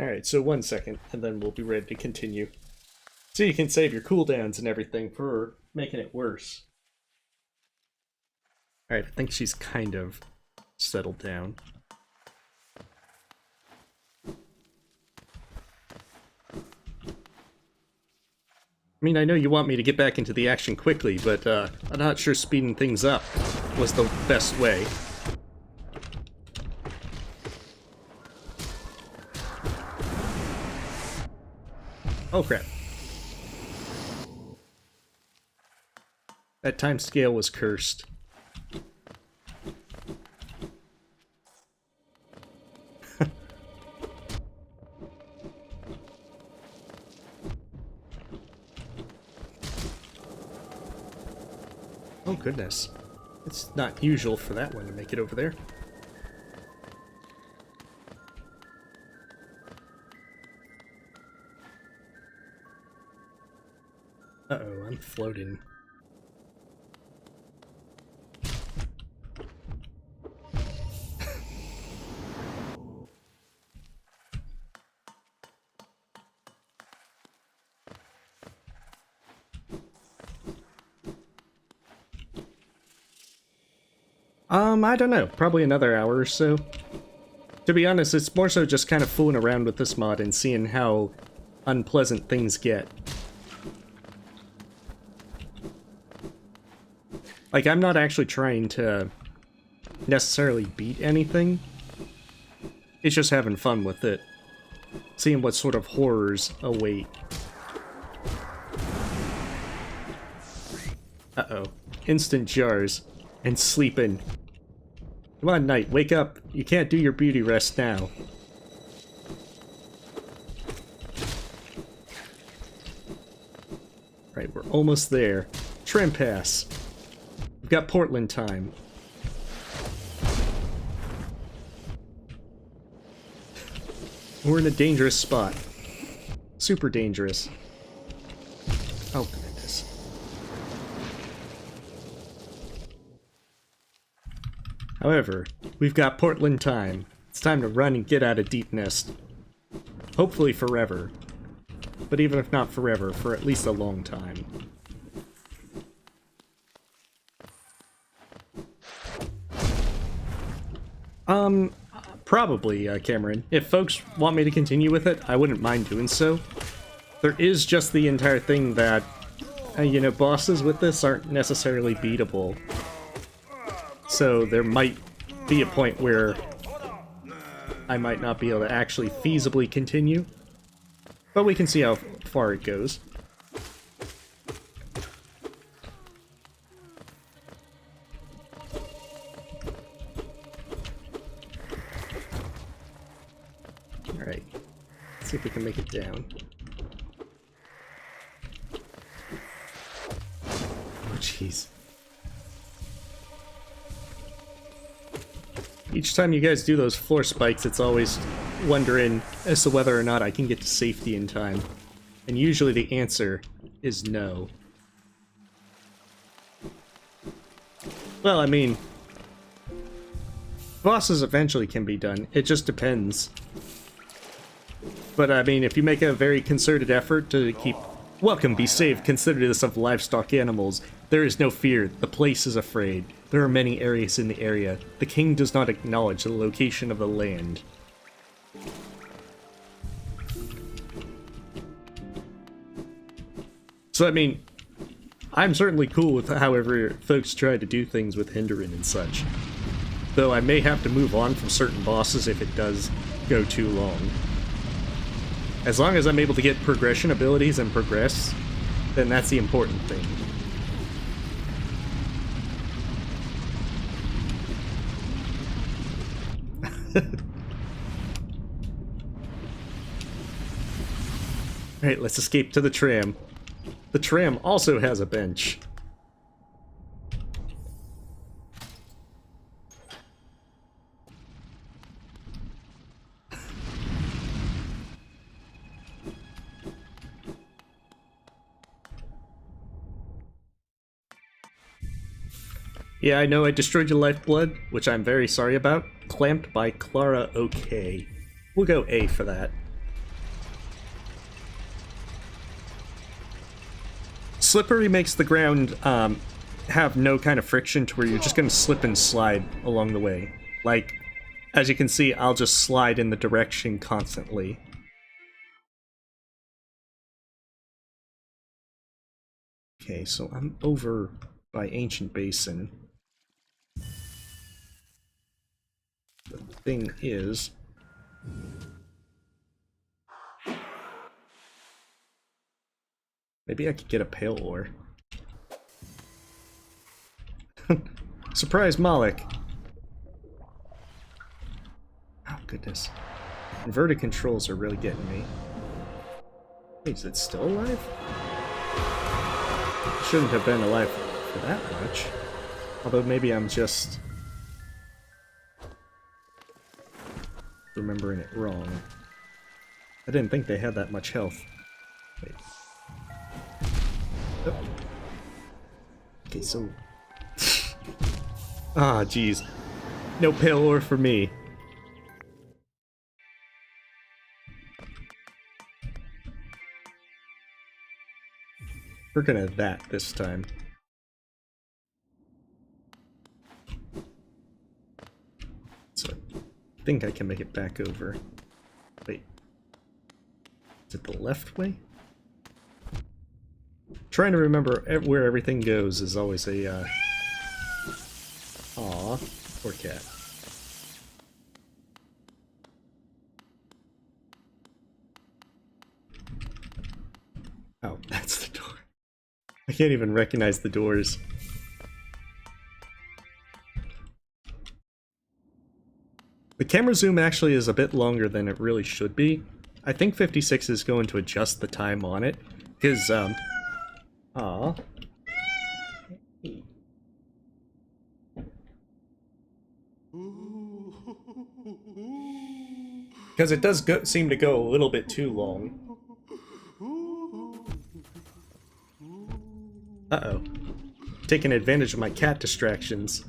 Alright, so 1 second, and then we'll be ready to continue. So you can save your cooldowns and everything for making it worse. Alright, I think she's kind of settled down. I mean, I know you want me to get back into the action quickly, but I'm not sure speeding things up was the best way. Oh crap. That time scale was cursed. Oh goodness. It's not usual for that one to make it over there. Uh-oh, I'm floating. I don't know. Probably another hour or so. To be honest, it's more so just kind of fooling around with this mod and seeing how unpleasant things get. Like, I'm not actually trying to necessarily beat anything. It's just having fun with it. Seeing what sort of horrors await. Uh-oh. Instant jars. And sleeping. Come on, Knight, wake up. You can't do your beauty rest now. Right, we're almost there. Tram pass. We've got Portland time. We're in a dangerous spot. Super dangerous. Oh, goodness. However, we've got Portland time. It's time to run and get out of Deep Nest. Hopefully forever. But even if not forever, for at least a long time. Probably, Cameron. If folks want me to continue with it, I wouldn't mind doing so. There is just the entire thing that, you know, bosses with this aren't necessarily beatable. So there might be a point where I might not be able to actually feasibly continue. But we can see how far it goes. Alright. Let's see if we can make it down. Oh, jeez. Each time you guys do those floor spikes, it's always wondering as to whether or not I can get to safety in time. And usually the answer is no. Well, I mean, bosses eventually can be done. It just depends. But I mean, if you make a very concerted effort to keep... Welcome, be safe, consider this of livestock animals. There is no fear, the place is afraid. There are many areas in the area. The king does not acknowledge the location of the land. So, I mean, I'm certainly cool with however folks try to do things with hindering and such. Though I may have to move on from certain bosses if it does go too long. As long as I'm able to get progression abilities and progress, then that's the important thing. Alright, let's escape to the tram. The tram also has a bench. Yeah, I know I destroyed your lifeblood, which I'm very sorry about. Clamped by Clara OK. We'll go A for that. Slippery makes the ground have no kind of friction to where you're just going to slip and slide along the way. Like, as you can see, I'll just slide in the direction constantly. Okay, so I'm over by Ancient Basin. The thing is... maybe I could get a pale ore. Surprise Moloch! Oh goodness. Inverted controls are really getting me. Wait, is it still alive? It shouldn't have been alive for that much. Although maybe I'm just... remembering it wrong. I didn't think they had that much health. Wait. Oh. Okay, so... ah, jeez. No pale ore for me. We're gonna that this time. think I can make it back over. Wait. Is it the left way? Trying to remember where everything goes is always a, Aw, poor cat. Oh, that's the door. I can't even recognize the doors. The camera zoom actually is a bit longer than it really should be. I think 56 is going to adjust the time on it, because, aw. Because it does seem to go a little bit too long. Uh-oh. Taking advantage of my cat distractions.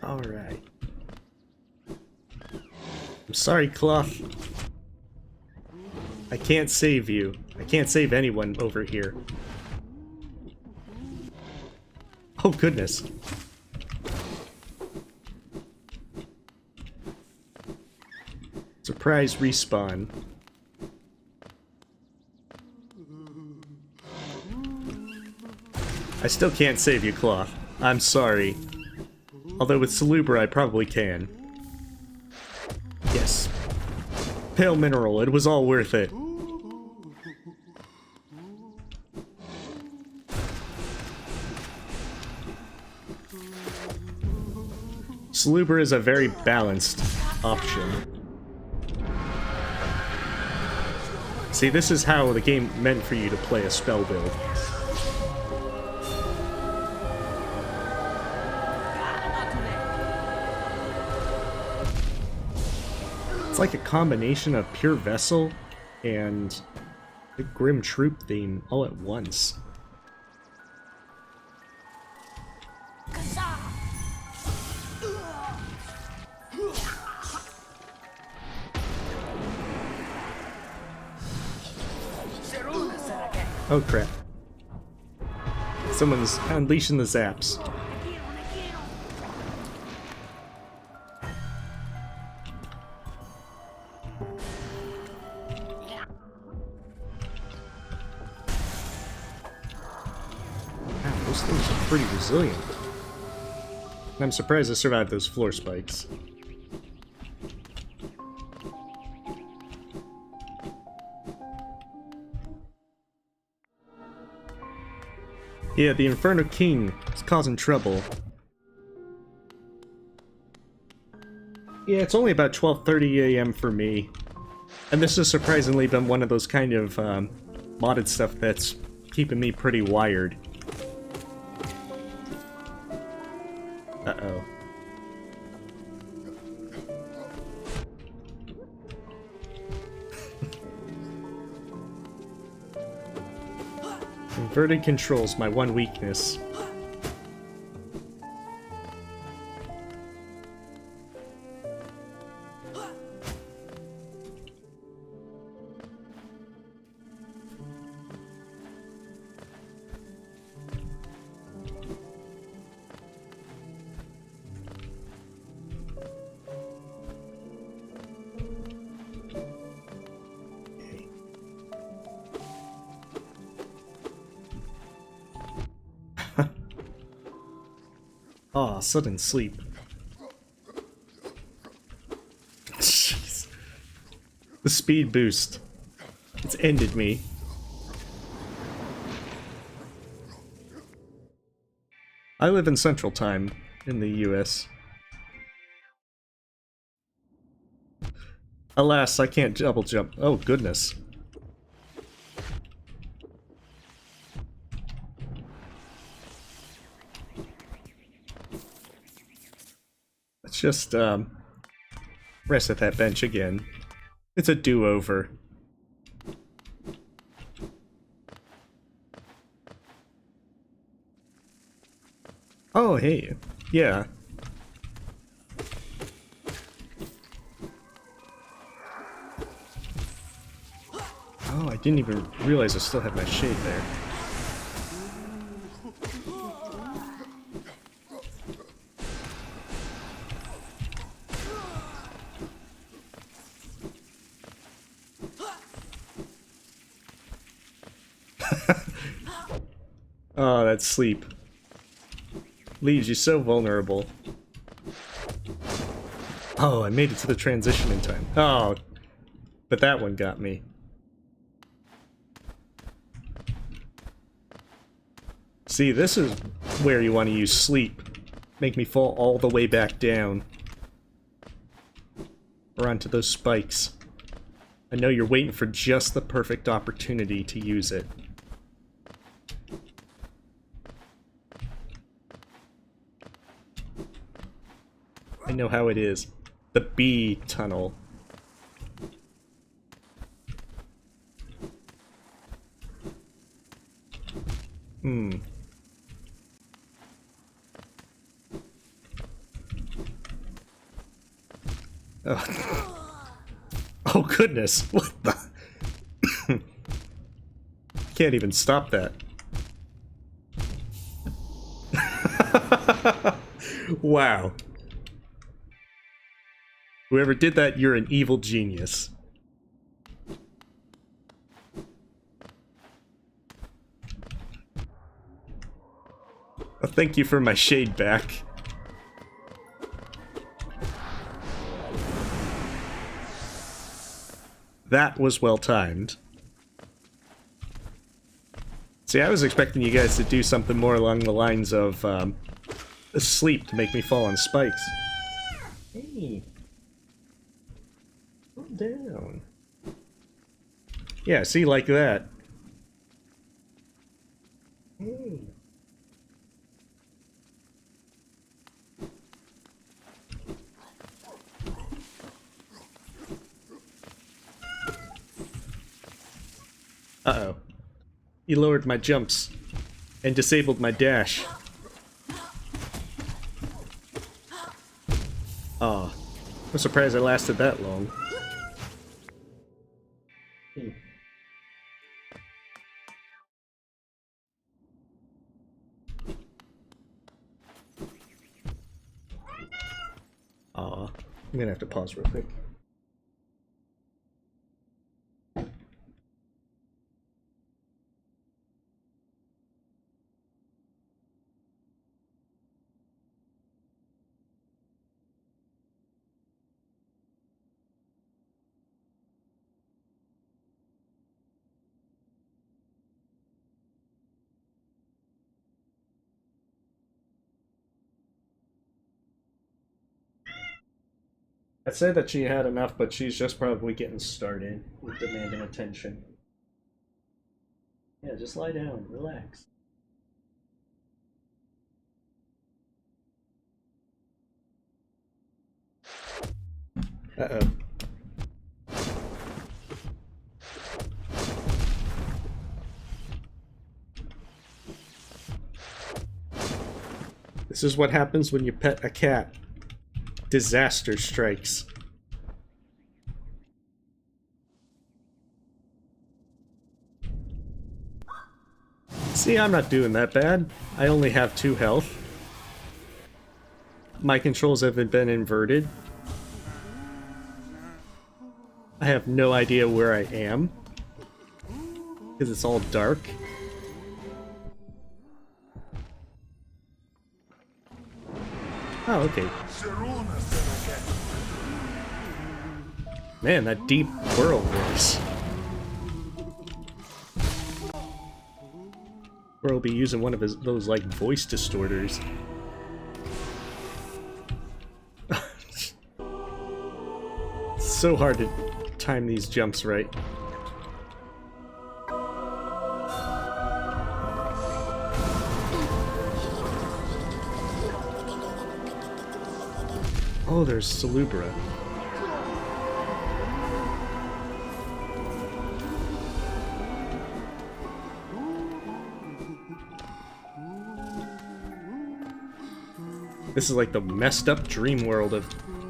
Alright. I'm sorry, Cloth. I can't save you. I can't save anyone over here. Oh, goodness. Surprise respawn. I still can't save you, Cloth. I'm sorry. Although with Salubra I probably can. Yes. Pale mineral, it was all worth it. Salubra is a very balanced option. See, this is how the game meant for you to play a spell build. It's like a combination of Pure Vessel and the Grim Troop theme all at once. Oh crap. Someone's unleashing the zaps. Those things are pretty resilient. And I'm surprised I survived those floor spikes. Yeah, the Inferno King is causing trouble. Yeah, it's only about 12:30 a.m. for me. And this has surprisingly been one of those kind of modded stuff that's keeping me pretty wired. Uh-oh. Inverted controls, my one weakness. Aw, sudden sleep. Jeez. The speed boost. It's ended me. I live in Central Time in the US. Alas, I can't double jump. Oh, goodness. Let's just, rest at that bench again. It's a do-over. Oh, hey. Yeah. Oh, I didn't even realize I still had my shade there. Oh, that sleep leaves you so vulnerable. Oh, I made it to the transition in time. Oh, but that one got me. See, this is where you want to use sleep. Make me fall all the way back down. Or onto those spikes. I know you're waiting for just the perfect opportunity to use it. I know how it is. The bee tunnel. Oh. Oh goodness, what the? Can't even stop that. Wow. Whoever did that, you're an evil genius. Well, thank you for my shade back. That was well timed. See, I was expecting you guys to do something more along the lines of sleep to make me fall on spikes. Hey. Calm down. Yeah, see, like that. Hey. Uh-oh. He lowered my jumps and disabled my dash. Aw. I'm surprised I lasted that long. Aw. I'm gonna have to pause real quick. I'd say that she had enough, but she's just probably getting started with demanding attention. Yeah, just lie down, relax. Uh-oh. This is what happens when you pet a cat. Disaster strikes. See, I'm not doing that bad. I only have 2 health. My controls haven't been inverted. I have no idea where I am. Because it's all dark. Oh, okay. Man, that deep whirl voice. Or he'll be using one of those, like, voice distorters. It's so hard to time these jumps right. Oh, there's Salubra. This is like the messed up dream world of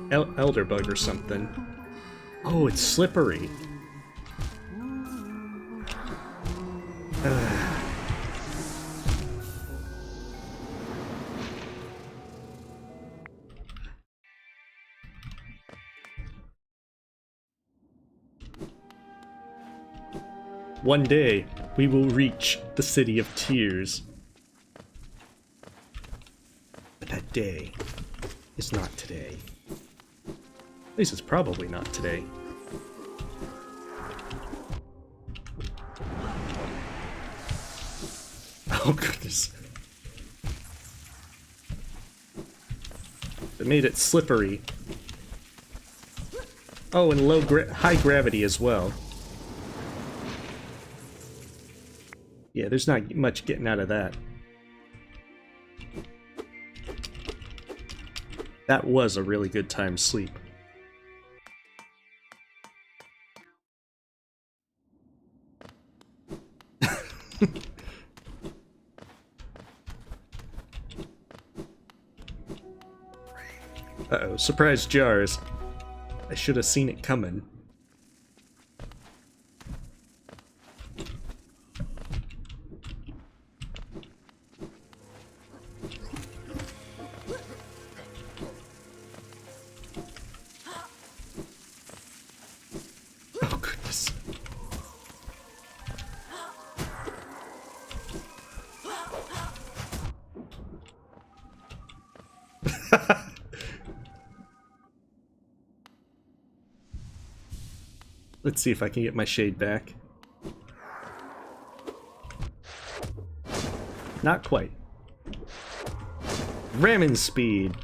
Elderbug or something. Oh, it's slippery. One day, we will reach the City of Tears. But that day is not today. At least it's probably not today. Oh goodness. It made it slippery. Oh, and high gravity as well. Yeah, there's not much getting out of that. That was a really good time sleep. Uh-oh, surprise jars. I should have seen it coming. Oh, goodness. Let's see if I can get my shade back. Not quite. Ramming speed.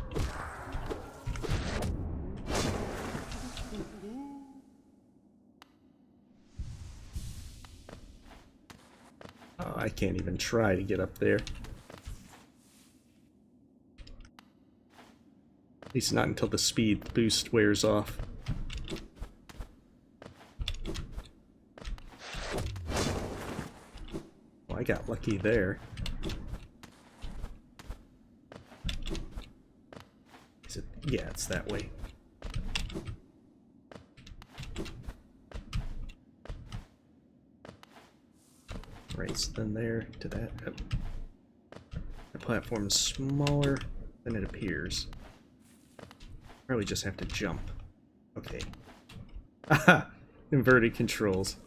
Oh, I can't even try to get up there. At least not until the speed boost wears off. Well, I got lucky there. Is it? Yeah, it's that way. Right, so then there to that. Oh. The platform is smaller than it appears. Probably just have to jump. Okay. Aha! Inverted controls.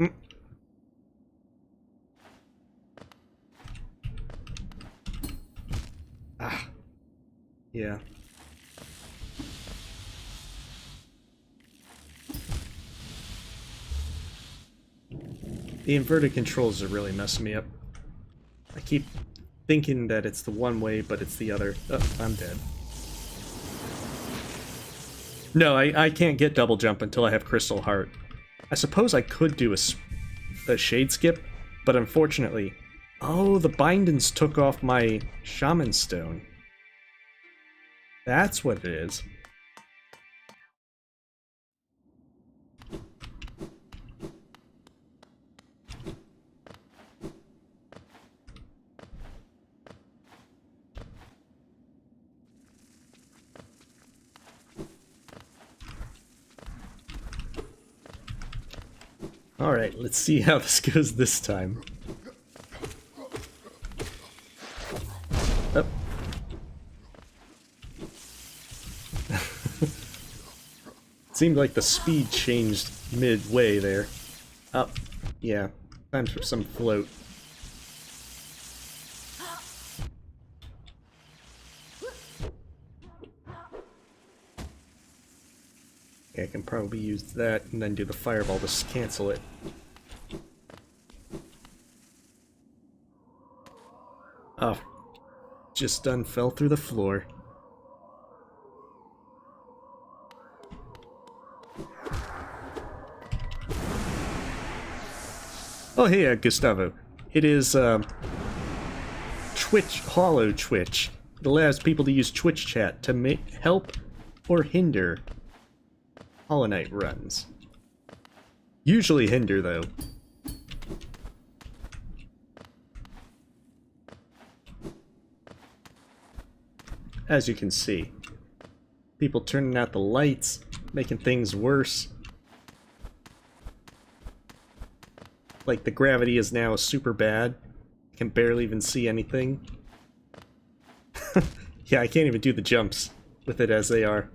Mm. Ah. Yeah. The inverted controls are really messing me up. I keep thinking that it's the one way, but it's the other. Oh, I'm dead. No, I can't get double jump until I have Crystal Heart. I suppose I could do a shade skip, but unfortunately... Oh, the bindings took off my Shaman Stone. That's what it is. Alright, let's see how this goes this time. Oh. Seemed like the speed changed midway there. Oh, yeah. Time for some float. I can probably use that and then do the fireball to cancel it. Oh, just done fell through the floor. Oh hey, Gustavo. It is Twitch, Hollow Twitch. It allows people to use Twitch chat to help or hinder Hollow Knight runs. Usually hinder, though. as you can see. People turning out the lights, making things worse. Like, the gravity is now super bad. I can barely even see anything. Yeah, I can't even do the jumps with it as they are.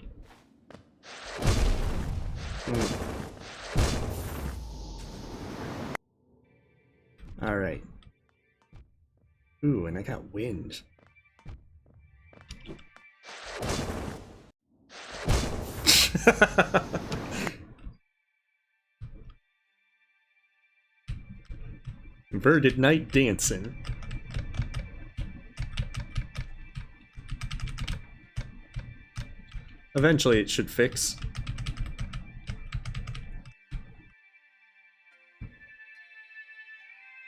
Alright. Ooh, and I got wind. Inverted night dancing. Eventually it should fix.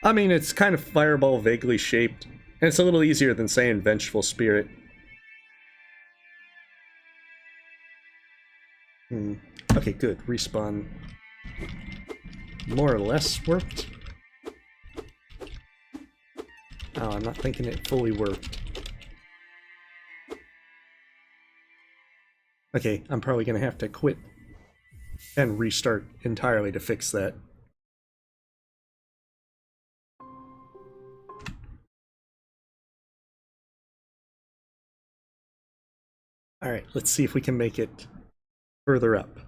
I mean, it's kind of fireball vaguely shaped, and it's a little easier than saying vengeful spirit. Okay, good. Respawn more or less worked. Oh, I'm not thinking it fully worked. Okay, I'm probably gonna have to quit and restart entirely to fix that. Alright, let's see if we can make it further up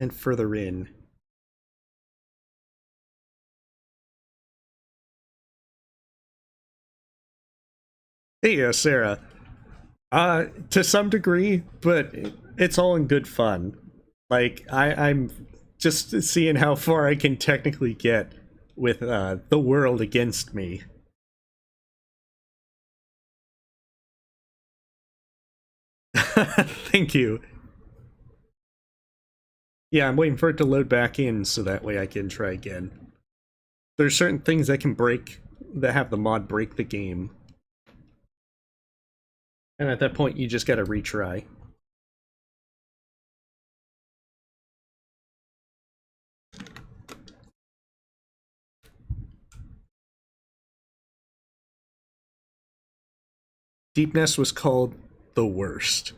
and further in. Hey, Sarah. To some degree, but it's all in good fun. Like, I'm just seeing how far I can technically get with the world against me. Thank you. Yeah, I'm waiting for it to load back in so that way I can try again. There's certain things that can break, that have the mod break the game. And at that point, you just gotta retry. Deep Nest was called the worst.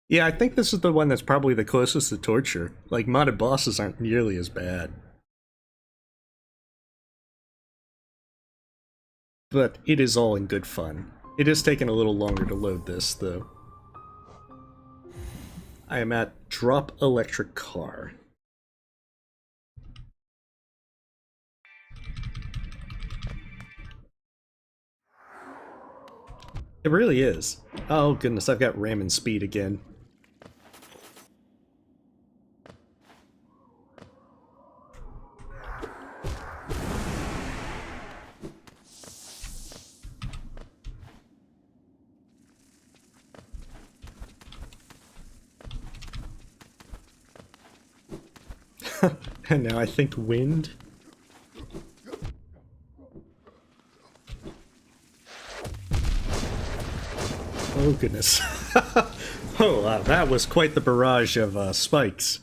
Yeah, I think this is the one that's probably the closest to torture. Like, modded bosses aren't nearly as bad. But it is all in good fun. It is taking a little longer to load this, though. I am at Drop Electric Car. It really is. Oh goodness, I've got ramming speed again. And now I think wind. Oh goodness. Oh, wow, that was quite the barrage of spikes.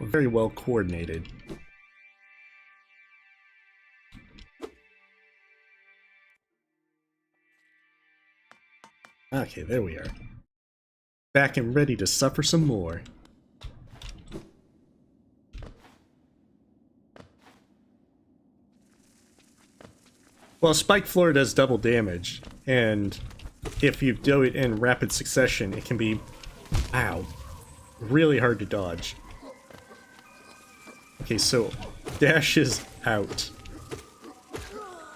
Very well coordinated. Okay, there we are. Back and ready to suffer some more. Well, Spike Floor does double damage, and if you do it in rapid succession, it can be, ow, really hard to dodge. Okay, so dash is out.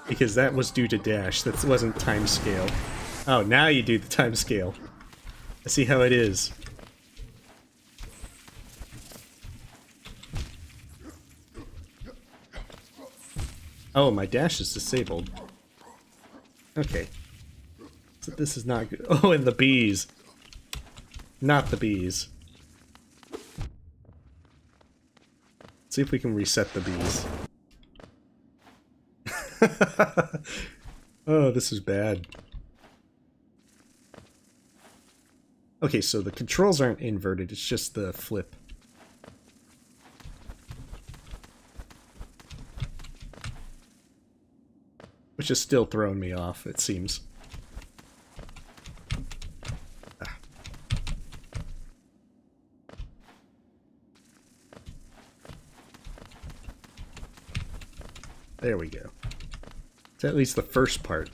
Because that was due to dash, that wasn't time scale. Oh, now you do the time scale. I see how it is. Oh, my dash is disabled. Okay. So this is not good. Oh, and the bees. Not the bees. Let's see if we can reset the bees. Oh, this is bad. Okay, so the controls aren't inverted, it's just the flip. which is still throwing me off, it seems. Ah. There we go. It's at least the first part.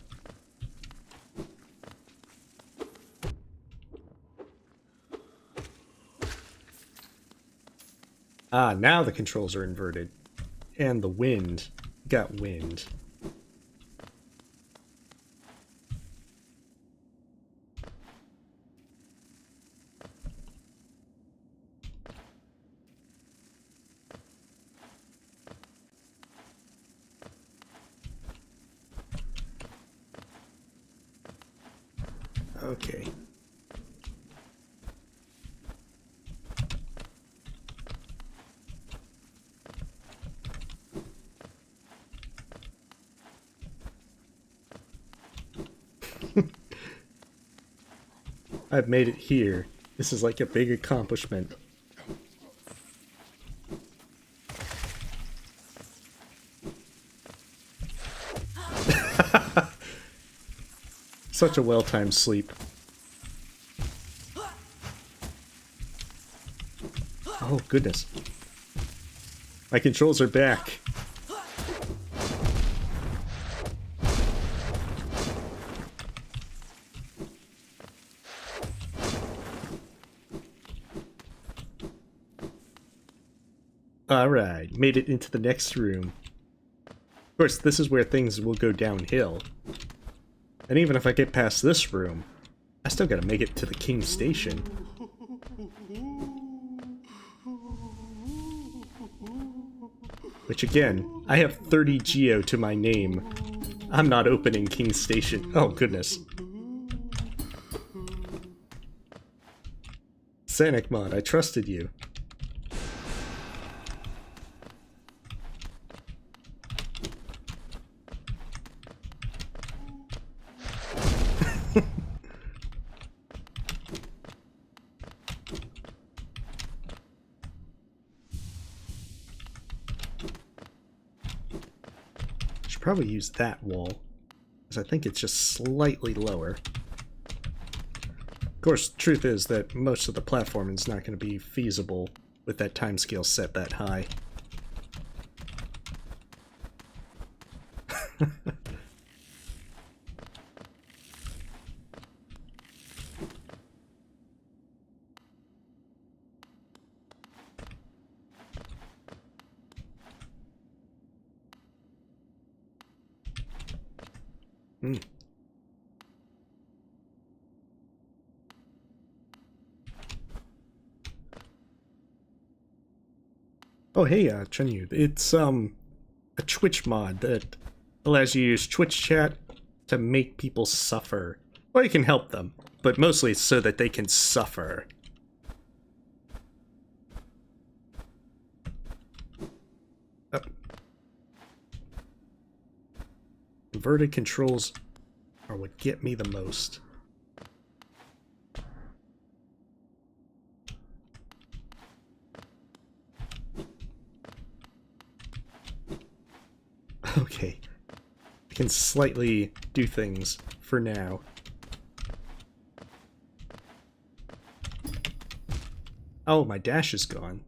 Ah, now the controls are inverted. And the wind. Got wind. Okay. I've made it here. This is like a big accomplishment. Such a well-timed sleep. Oh, goodness. My controls are back. Alright, made it into the next room. Of course, this is where things will go downhill. And even if I get past this room, I still gotta make it to the King's Station. Which again, I have 30 Geo to my name. I'm not opening King's Station. Oh, goodness. Sanic Mod, I trusted you. Probably use that wall, because I think it's just slightly lower. Of course, the truth is that most of the platforming is not going to be feasible with that timescale set that high. Oh, hey, Chunyu. It's, a Twitch mod that allows you to use Twitch chat to make people suffer. Or you can help them, but mostly it's so that they can suffer. Oh. Inverted controls are what get me the most. Okay. I can slightly do things for now. Oh, my dash is gone.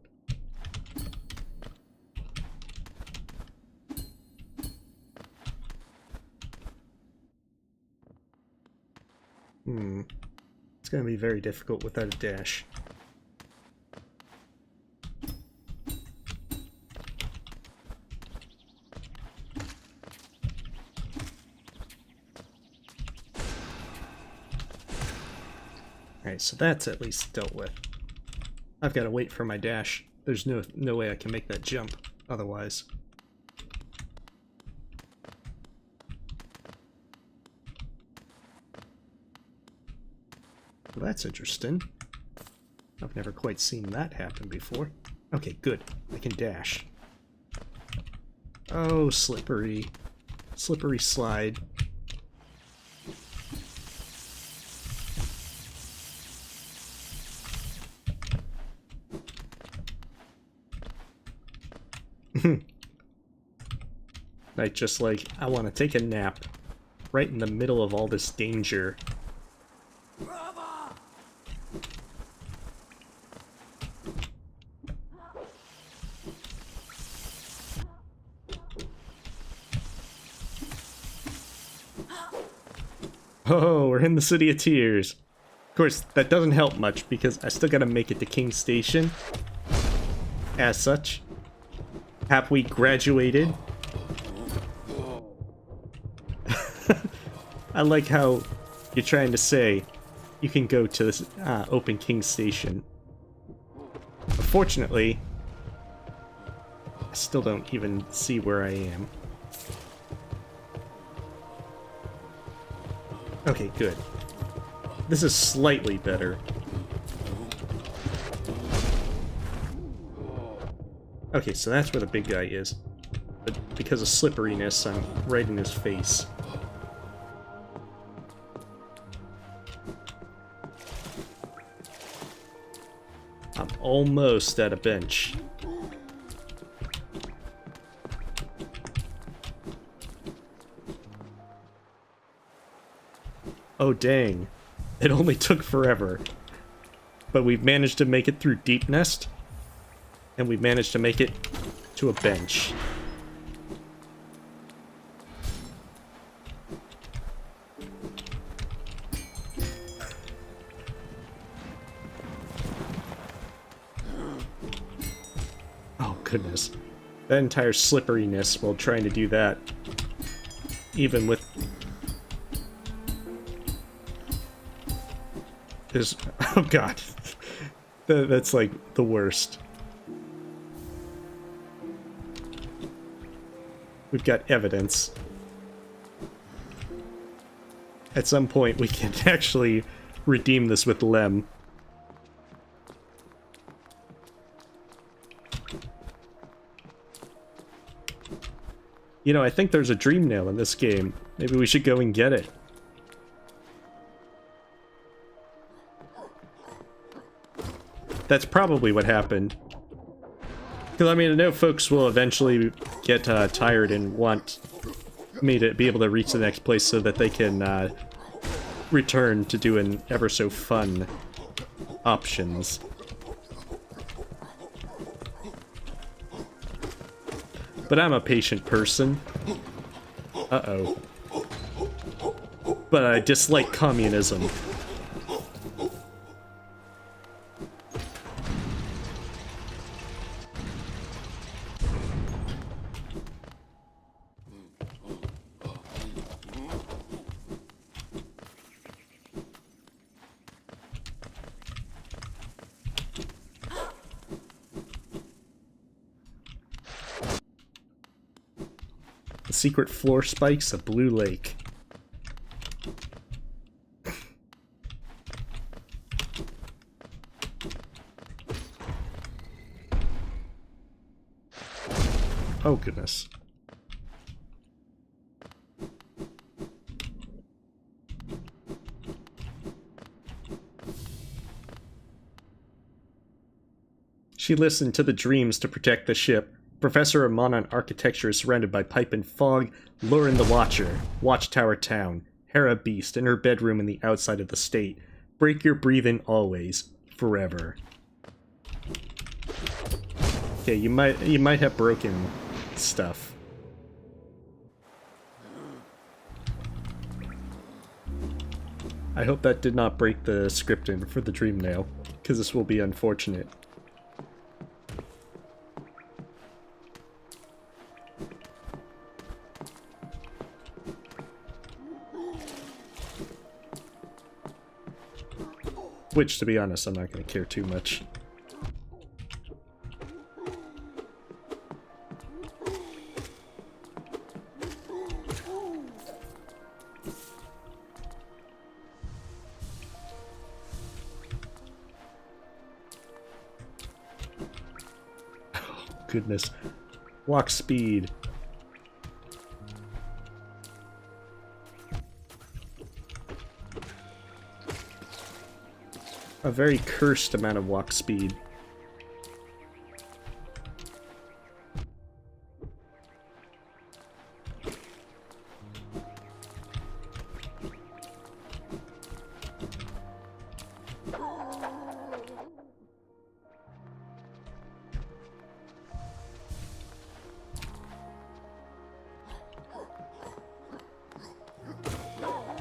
It's gonna be very difficult without a dash. Alright, so that's at least dealt with. I've got to wait for my dash. There's no way I can make that jump otherwise. Well, that's interesting. I've never quite seen that happen before. Okay, good. I can dash. Oh, slippery. Slippery slide. Knight just like, I want to take a nap right in the middle of all this danger. Oh, we're in the City of Tears. Of course, that doesn't help much because I still gotta make it to King's Station. As such, have we graduated? I like how you're trying to say you can go to this open King's Station. Unfortunately, I still don't even see where I am. Okay, good. This is slightly better. Okay, so that's where the big guy is. But because of slipperiness, I'm right in his face. I'm almost at a bench. Oh dang, it only took forever. But we've managed to make it through Deep Nest, and we've managed to make it to a bench. Oh goodness. That entire slipperiness while trying to do that, even with oh god, that's like the worst. We've got evidence. At some point we can actually redeem this with Lem. You know, I think there's a dream nail in this game. Maybe we should go and get it. That's probably what happened. Because, I mean, I know folks will eventually get tired and want me to be able to reach the next place so that they can return to doing ever so fun options. But I'm a patient person. Uh-oh. But I dislike communism. The secret floor spikes of Blue Lake. Oh goodness. She listened to the dreams to protect the ship. Professor Amon on architecture is surrounded by pipe and fog. Lauren the Watcher, Watchtower Town, Hera Beast in her bedroom in the outside of the state. Break your breathing always, forever. Okay, you might have broken stuff. I hope that did not break the scripting for the dream nail, because this will be unfortunate. Which, to be honest, I'm not going to care too much. Oh, goodness. Walk speed. A very cursed amount of walk speed.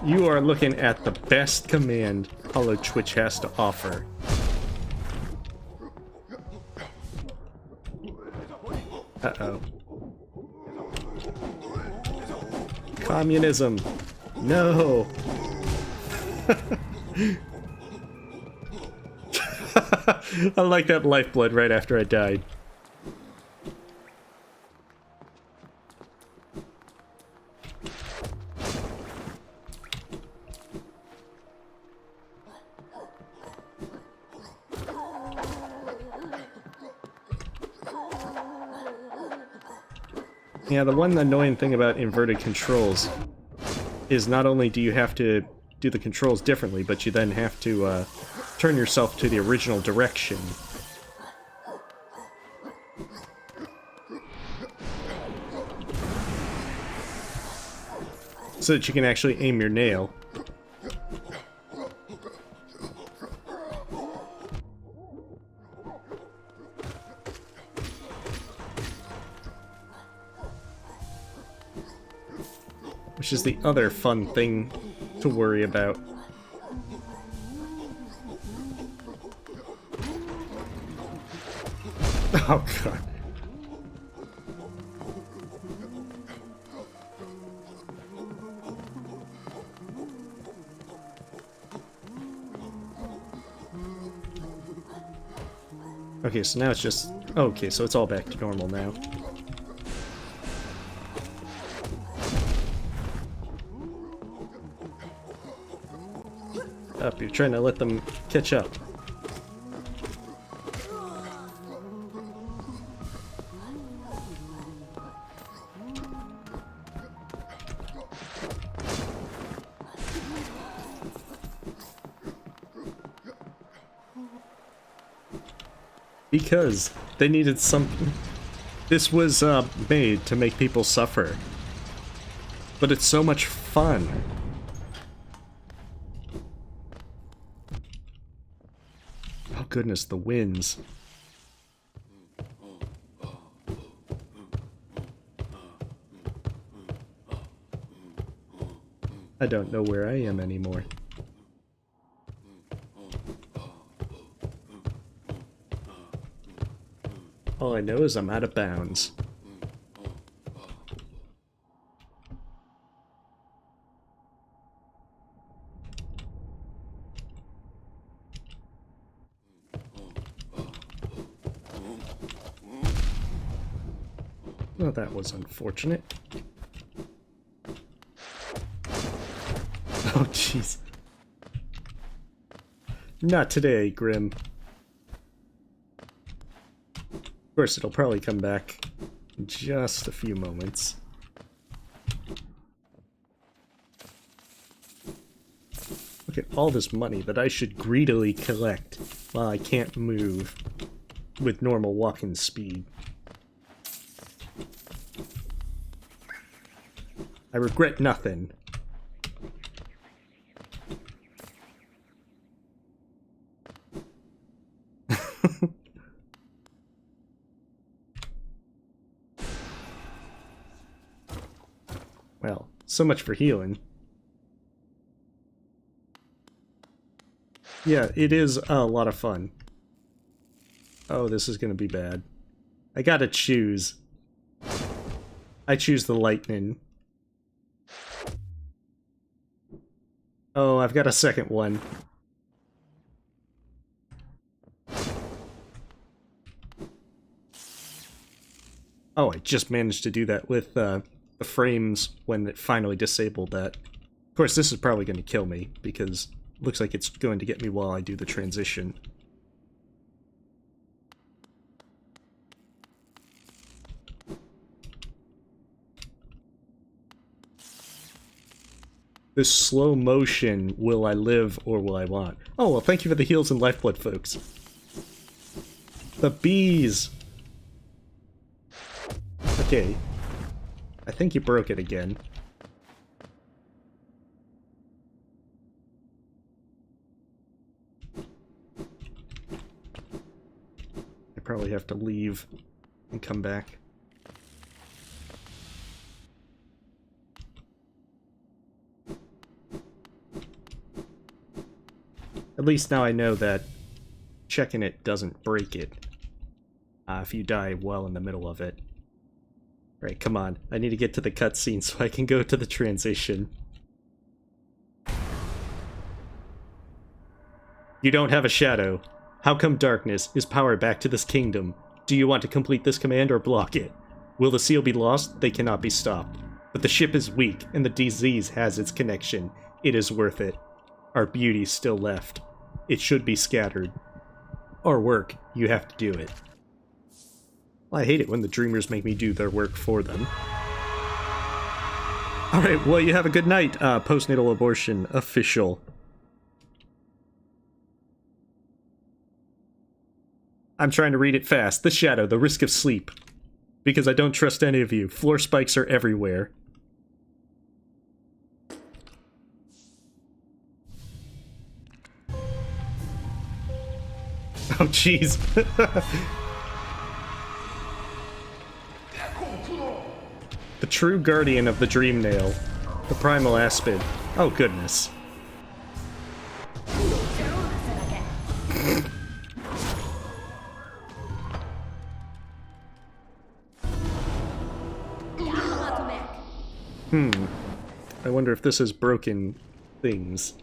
You are looking at the best command Hollow Twitch has to offer. Uh-oh. Communism. No. I like that lifeblood right after I died. Yeah, the one annoying thing about inverted controls is not only do you have to do the controls differently, but you then have to turn yourself to the original direction. So that you can actually aim your nail. Which is the other fun thing to worry about. Oh god. Okay, so now it's just... Okay, so it's all back to normal now. Up, you're trying to let them catch up. Because they needed something. This was made to make people suffer. But it's so much fun. Oh goodness, the winds. I don't know where I am anymore. All I know is I'm out of bounds. Well, that was unfortunate. Oh, jeez. Not today, Grim. Of course, it'll probably come back in just a few moments. Look at all this money that I should greedily collect while I can't move with normal walking speed. I regret nothing. Well, so much for healing. Yeah, it is a lot of fun. Oh, this is gonna be bad. I gotta choose. I choose the lightning. Oh, I've got a second one. Oh, I just managed to do that with the frames when it finally disabled that. Of course, this is probably going to kill me, because it looks like it's going to get me while I do the transition. This slow motion, will I live or will I want? Oh, well, thank you for the heals and lifeblood, folks. The bees! Okay. I think you broke it again. I probably have to leave and come back. At least now I know that checking it doesn't break it. If you die well in the middle of it. Right, come on. I need to get to the cutscene so I can go to the transition. You don't have a shadow. How come darkness is power back to this kingdom? Do you want to complete this command or block it? Will the seal be lost? They cannot be stopped. But the ship is weak, and the disease has its connection. It is worth it. Our beauty's still left. It should be scattered. Our work, you have to do it. Well, I hate it when the dreamers make me do their work for them. Alright, well, you have a good night, postnatal abortion official. I'm trying to read it fast. The shadow, the risk of sleep. Because I don't trust any of you. Floor spikes are everywhere. Oh, jeez. The true guardian of the dream nail. The primal aspen. Oh, goodness. I wonder if this has broken things.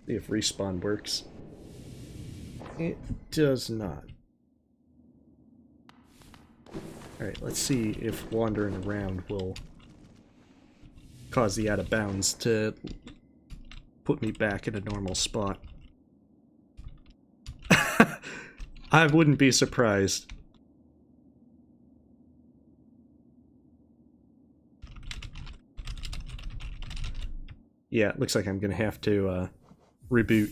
See if respawn works. It does not. Alright, let's see if wandering around will cause the out of bounds to put me back in a normal spot. I wouldn't be surprised. Yeah, it looks like I'm gonna have to reboot.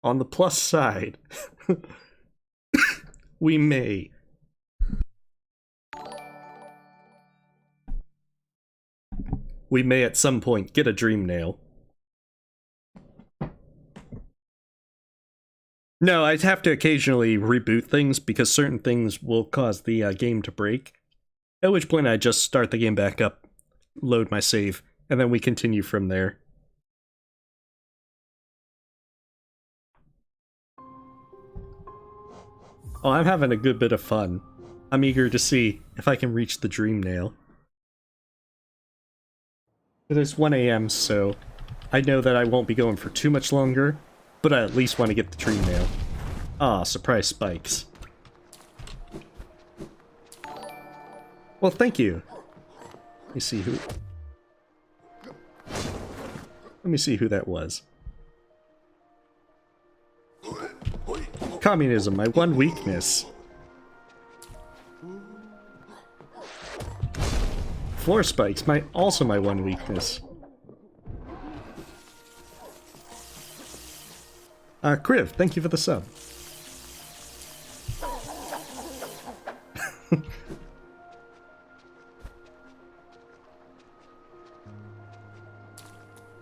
On the plus side, we may. We may at some point get a dream nail. No, I'd have to occasionally reboot things because certain things will cause the game to break. At which point I just start the game back up, load my save, and then we continue from there. Oh, I'm having a good bit of fun. I'm eager to see if I can reach the dream nail. It's 1 AM, so I know that I won't be going for too much longer, but I at least want to get the dream nail. Ah, surprise spikes. Well, thank you. Let me see who... Let me see who that was. Communism, my one weakness. Floor spikes, also my one weakness. Kriv, thank you for the sub.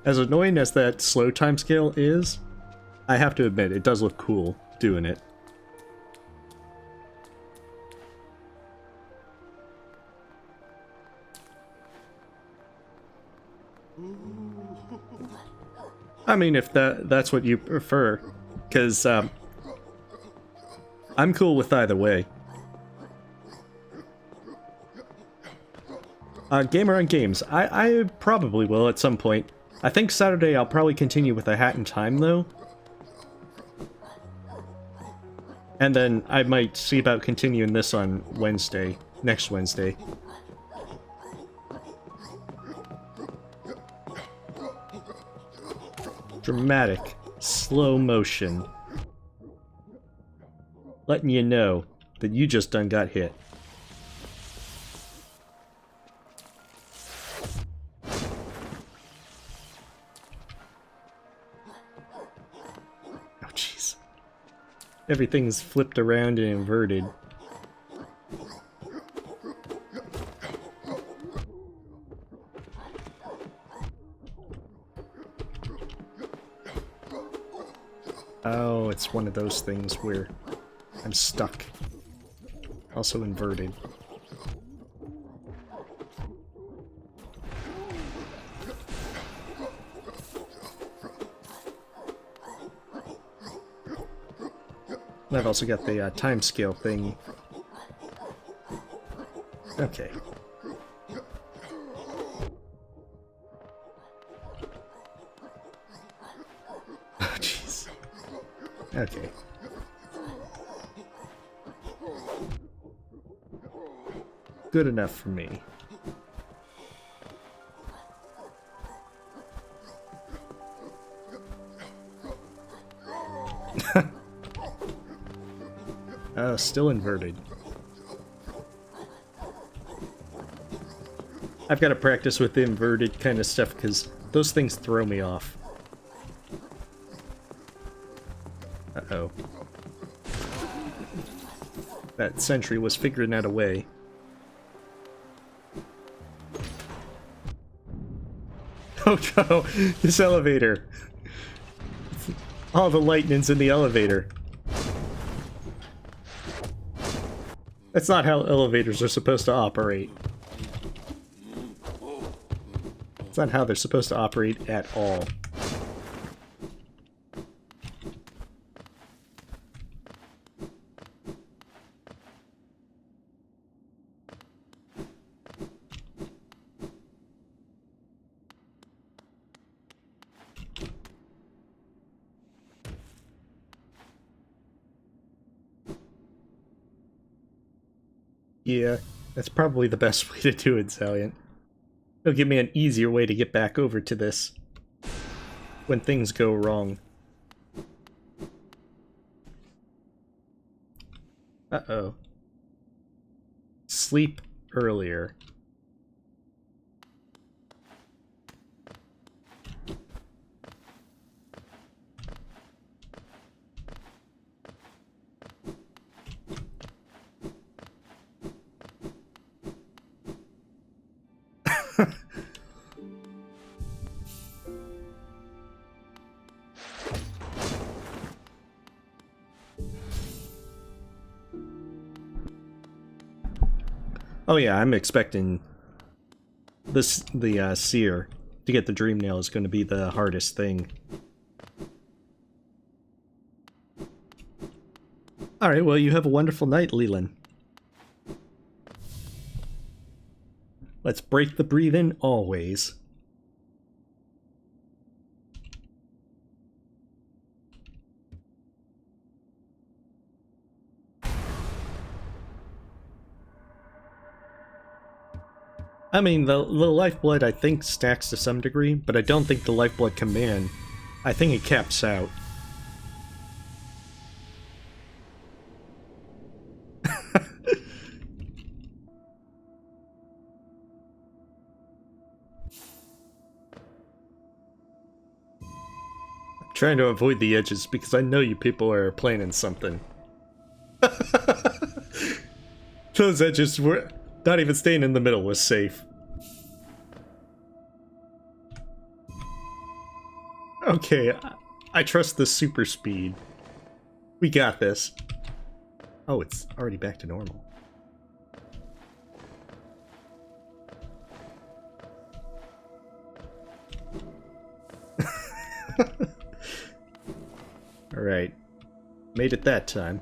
As annoying as that slow timescale is, I have to admit, it does look cool doing it. I mean, if that's what you prefer, because I'm cool with either way. Gamer on Games, I probably will at some point. I think Saturday I'll probably continue with A Hat in Time, though. And then I might see about continuing this on Wednesday, next Wednesday. Dramatic, slow motion. Letting you know that you just done got hit. Oh, jeez. Everything's flipped around and inverted. Oh, it's one of those things where I'm stuck. Also inverted. And I've also got the time scale thing. Okay. Oh, jeez. Okay. Good enough for me. Still inverted. I've got to practice with the inverted kind of stuff because those things throw me off. Uh-oh. That sentry was figuring out a way. Oh no! This elevator! All the lightning's in the elevator. That's not how elevators are supposed to operate. It's not how they're supposed to operate at all. Yeah, that's probably the best way to do it, Zaliant. It'll give me an easier way to get back over to this when things go wrong. Uh-oh. Sleep earlier. Oh yeah, I'm expecting the seer to get the dream nail is going to be the hardest thing. Alright, well you have a wonderful night, Leland. Let's break the breathe-in always. I mean, the lifeblood I think stacks to some degree, but I don't think the lifeblood command, I think it caps out. I'm trying to avoid the edges because I know you people are planning something. Those edges were... Not even staying in the middle was safe. Okay, I trust the super speed. We got this. Oh, it's already back to normal. Alright. Made it that time.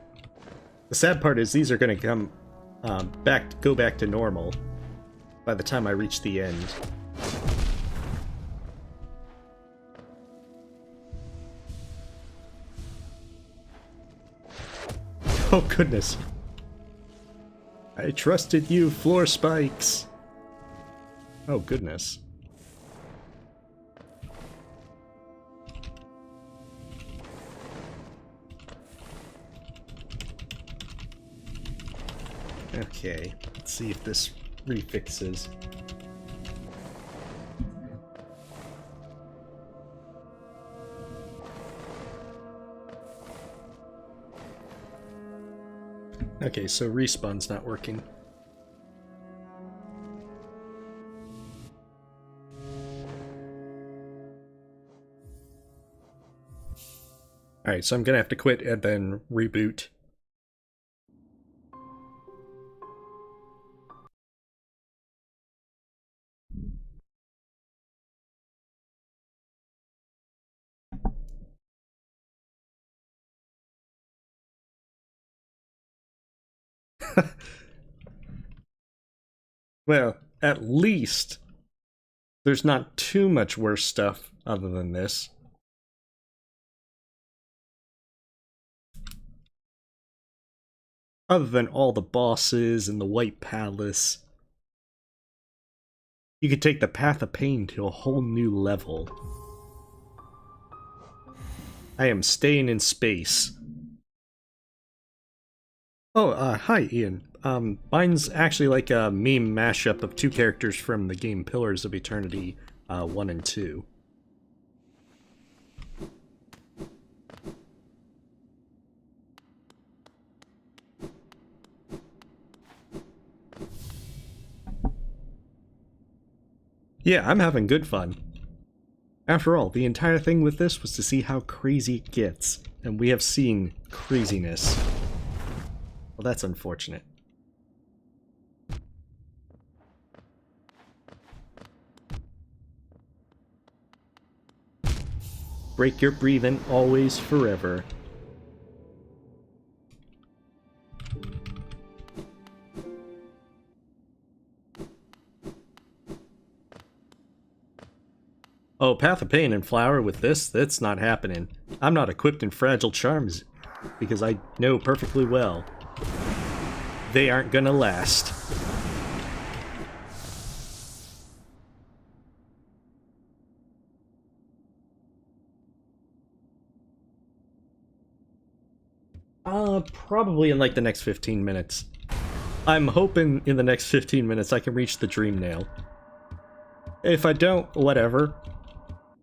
The sad part is these are gonna come... go back to normal by the time I reach the end. Oh goodness. I trusted you, floor spikes. Oh goodness. Okay, let's see if this refixes. Okay, so respawn's not working. Alright, so I'm gonna have to quit and then reboot. Well, at least there's not too much worse stuff other than this. Other than all the bosses and the White Palace. You could take the Path of Pain to a whole new level. I am staying in space. Oh, hi Ian. Mine's actually like a meme mashup of two characters from the game Pillars of Eternity 1 and 2. Yeah, I'm having good fun. After all, the entire thing with this was to see how crazy it gets, and we have seen craziness. Well, that's unfortunate. Break your breathing always, forever. Oh, Path of Pain and Flower with this? That's not happening. I'm not equipped in Fragile Charms, because I know perfectly well they aren't gonna last. Probably in like the next 15 minutes. I'm hoping in the next 15 minutes I can reach the Dream Nail. If I don't, whatever.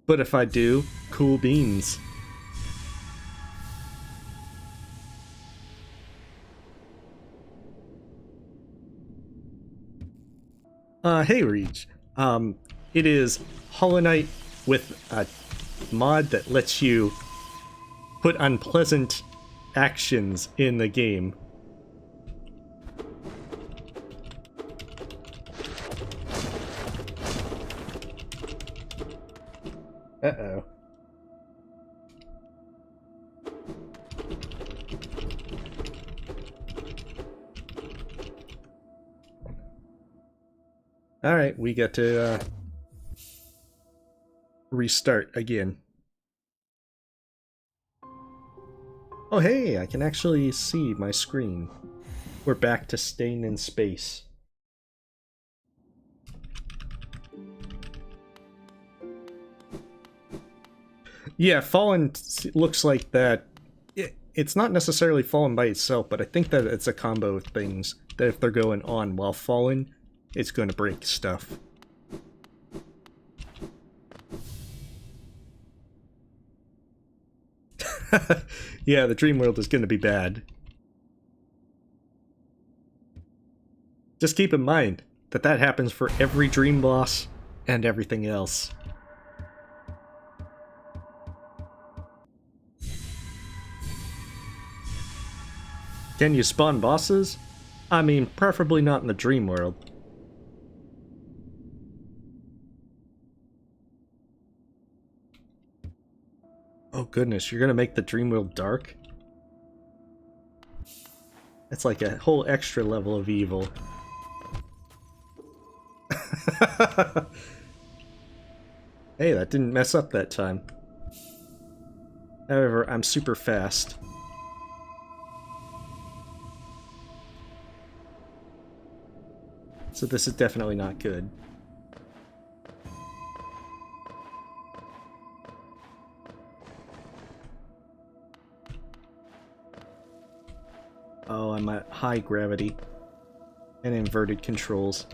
But if I do, cool beans. Hey Reach. It is Hollow Knight with a mod that lets you put unpleasant actions in the game. Uh-oh. Alright, we get to restart again. Oh hey, I can actually see my screen. We're back to staying in space. Yeah, Fallen looks like that. It's not necessarily Fallen by itself, but I think that it's a combo of things that if they're going on while Fallen, it's going to break stuff. Yeah, the dream world is going to be bad. Just keep in mind that that happens for every dream boss and everything else. Can you spawn bosses? I mean, preferably not in the dream world. Oh goodness, you're gonna make the dream world dark? That's like a whole extra level of evil. Hey, that didn't mess up that time. However, I'm super fast. So this is definitely not good. Oh, I'm at high gravity and inverted controls.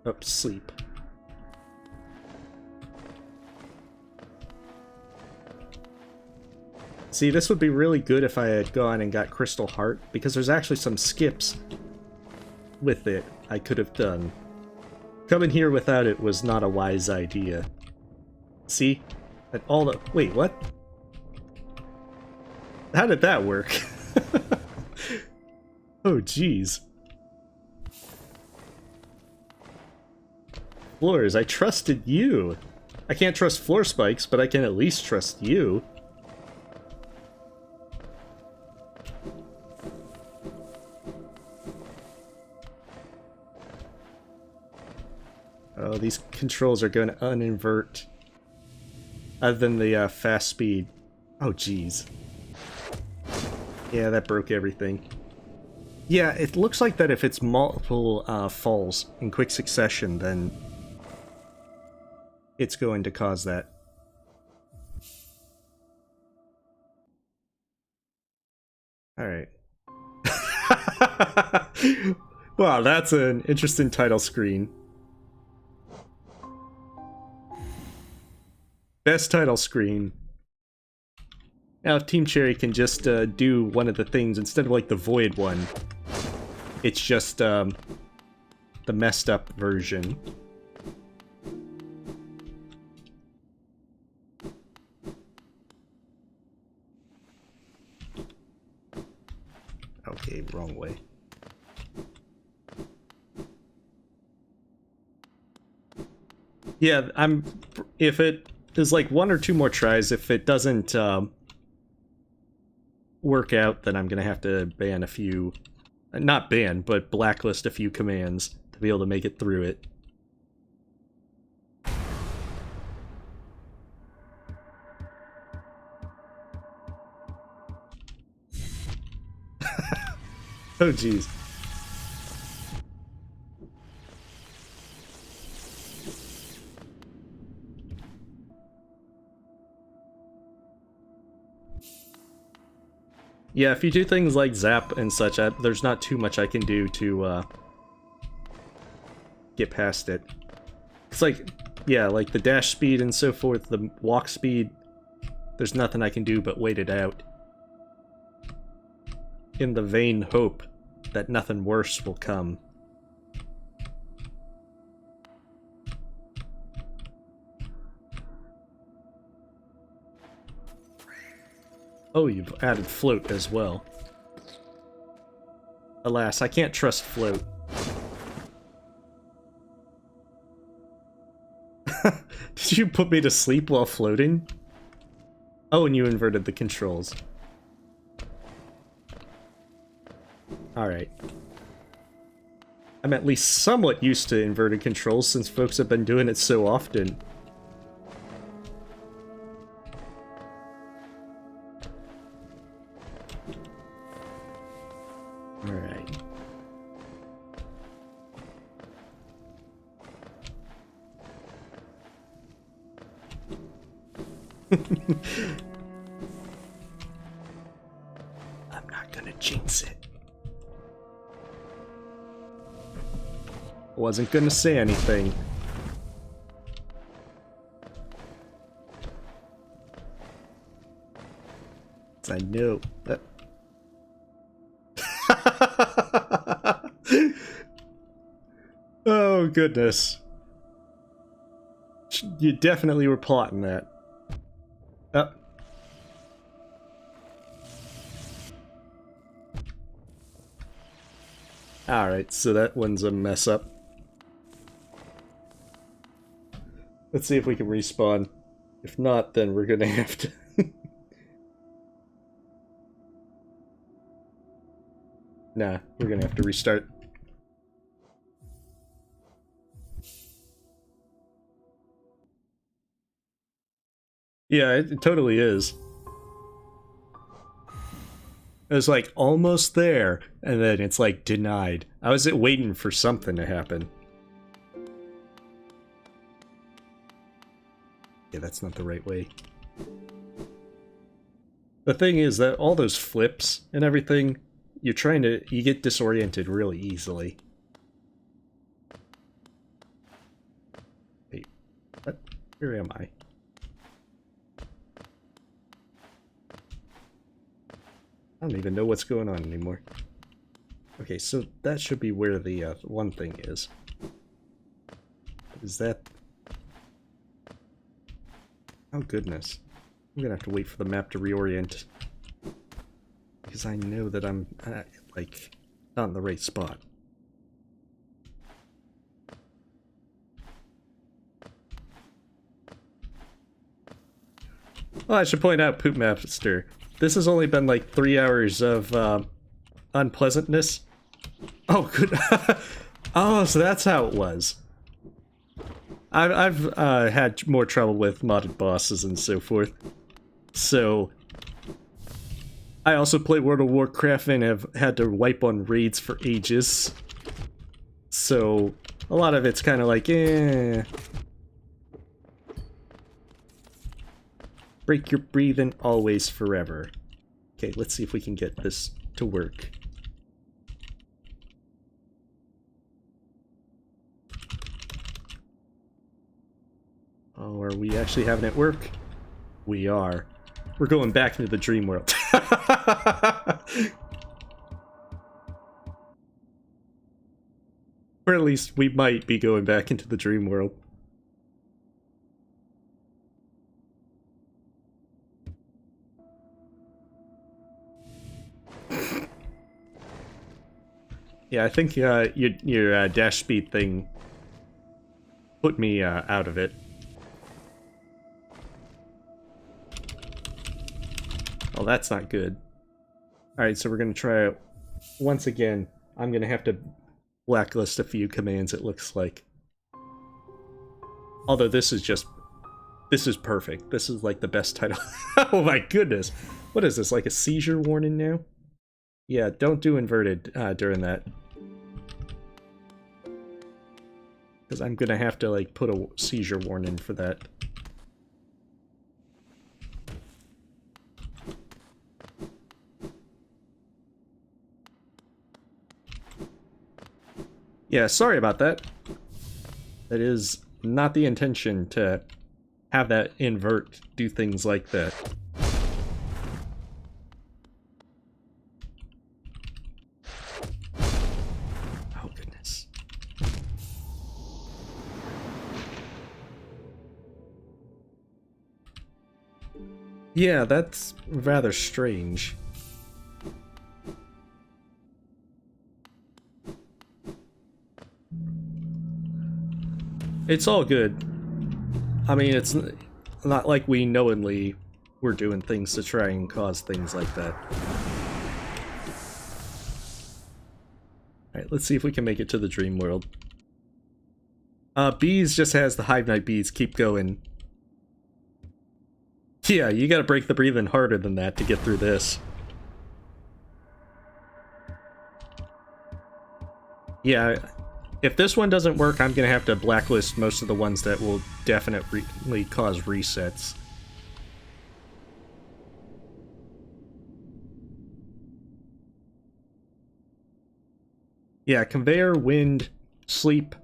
Oh, sleep. See, this would be really good if I had gone and got Crystal Heart, because there's actually some skips with it I could have done. Coming here without it was not a wise idea. See? At all the... Wait, what? How did that work? Oh, jeez. Floors, I trusted you. I can't trust floor spikes, but I can at least trust you. Oh, these controls are going to uninvert. Other than the fast speed. Oh, jeez. Yeah, that broke everything. Yeah, it looks like that if it's multiple falls in quick succession, then it's going to cause that. Alright. Wow, that's an interesting title screen. Best title screen. Now if Team Cherry can just do one of the things instead of like the void one, it's just the messed up version. Okay, wrong way. Yeah, if it is like one or two more tries, if it doesn't work out, then I'm gonna have to ban a few, not ban, but blacklist a few commands to be able to make it through it. Oh jeez. Yeah, if you do things like zap and such, there's not too much I can do to get past it. It's like, yeah, like the dash speed and so forth, the walk speed, there's nothing I can do but wait it out. In the vain hope that nothing worse will come. Oh, you've added float as well. Alas, I can't trust float. Did you put me to sleep while floating? Oh, and you inverted the controls. Alright. I'm at least somewhat used to inverted controls since folks have been doing it so often. Alright. I'm not gonna jinx it. Wasn't gonna say anything. I know that. Oh, goodness. You definitely were plotting that. Alright, so that one's a mess up. Let's see if we can respawn. If not, then we're gonna have to... Nah, we're gonna have to restart. Yeah, it totally is. It was like almost there, and then it's like denied. I was waiting for something to happen. Yeah, that's not the right way. The thing is that all those flips and everything, you get disoriented really easily. Wait, what? Where am I? I don't even know what's going on anymore. Okay, so that should be where the one thing is. Is that... Oh goodness. I'm gonna have to wait for the map to reorient. Because I know that I'm, like, not in the right spot. Oh, I should point out, Poop Master, this has only been like 3 hours of unpleasantness. Oh, good. Oh, so that's how it was. I've had more trouble with modded bosses and so forth. So, I also play World of Warcraft and have had to wipe on raids for ages. So, a lot of it's kind of like, eh. Break your breathing always forever. Okay, let's see if we can get this to work. Oh, are we actually having it work? We are. We're going back into the dream world. Or at least we might be going back into the dream world. Yeah, I think your dash speed thing put me out of it. Oh, that's not good. Alright, so we're gonna try it once again. I'm gonna have to blacklist a few commands, it looks like. Although this is perfect. This is like the best title. Oh my goodness. What is this, like a seizure warning now? Yeah, don't do inverted during that. Because I'm gonna have to like put a seizure warning for that. Yeah, sorry about that. That is not the intention to have that invert do things like that. Oh, goodness. Yeah, that's rather strange. It's all good. I mean, it's not like we knowingly were doing things to try and cause things like that. Alright, let's see if we can make it to the dream world. Bees just has the Hive Knight bees. Keep going. Yeah, you gotta break the breathing harder than that to get through this. Yeah, if this one doesn't work, I'm gonna have to blacklist most of the ones that will definitely cause resets. Yeah, conveyor, wind, sleep,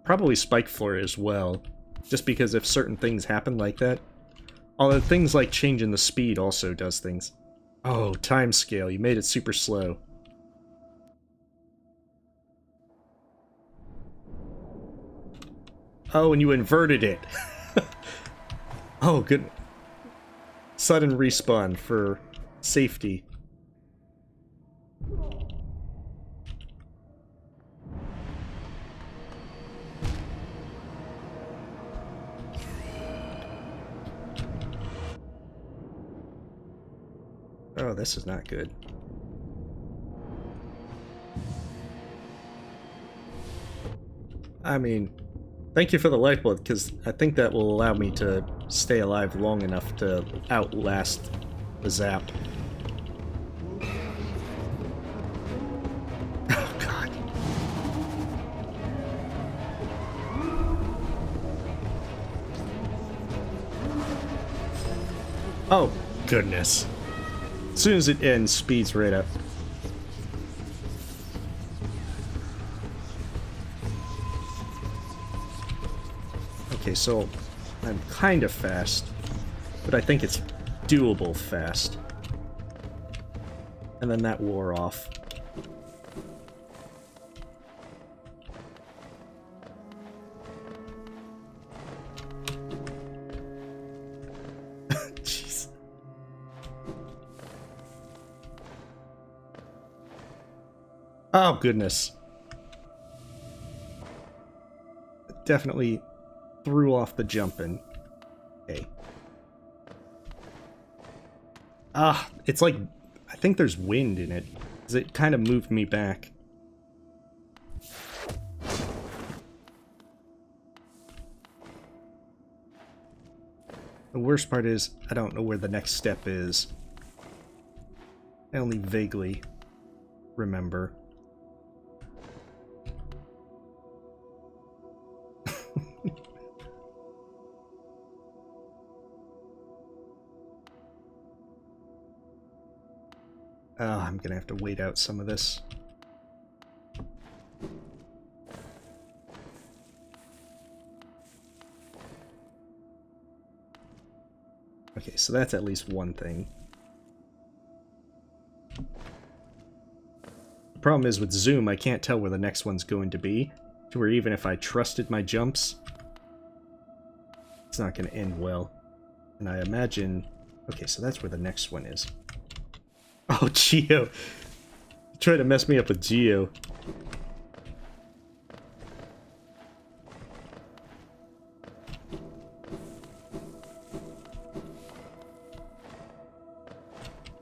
probably spike floor as well. Just because if certain things happen like that. Although things like changing the speed also does things. Oh, time scale, you made it super slow. Oh, and you inverted it. Oh, good. Sudden respawn for safety. Oh, this is not good. I mean, thank you for the lifeblood, because I think that will allow me to stay alive long enough to outlast the zap. Oh, God. Oh, goodness. As soon as it ends, speeds right up. Okay, so I'm kind of fast, but I think it's doable fast. And then that wore off. Oh, goodness. Definitely threw off the jumping. Okay. Ah, it's like, I think there's wind in it, because it kind of moved me back. The worst part is, I don't know where the next step is. I only vaguely remember. Oh, I'm gonna have to wait out some of this. Okay, so that's at least one thing. The problem is with Zoom, I can't tell where the next one's going to be, to where even if I trusted my jumps, it's not going to end well. And I imagine... Okay, so that's where the next one is. Oh, Geo! Try to mess me up with Geo.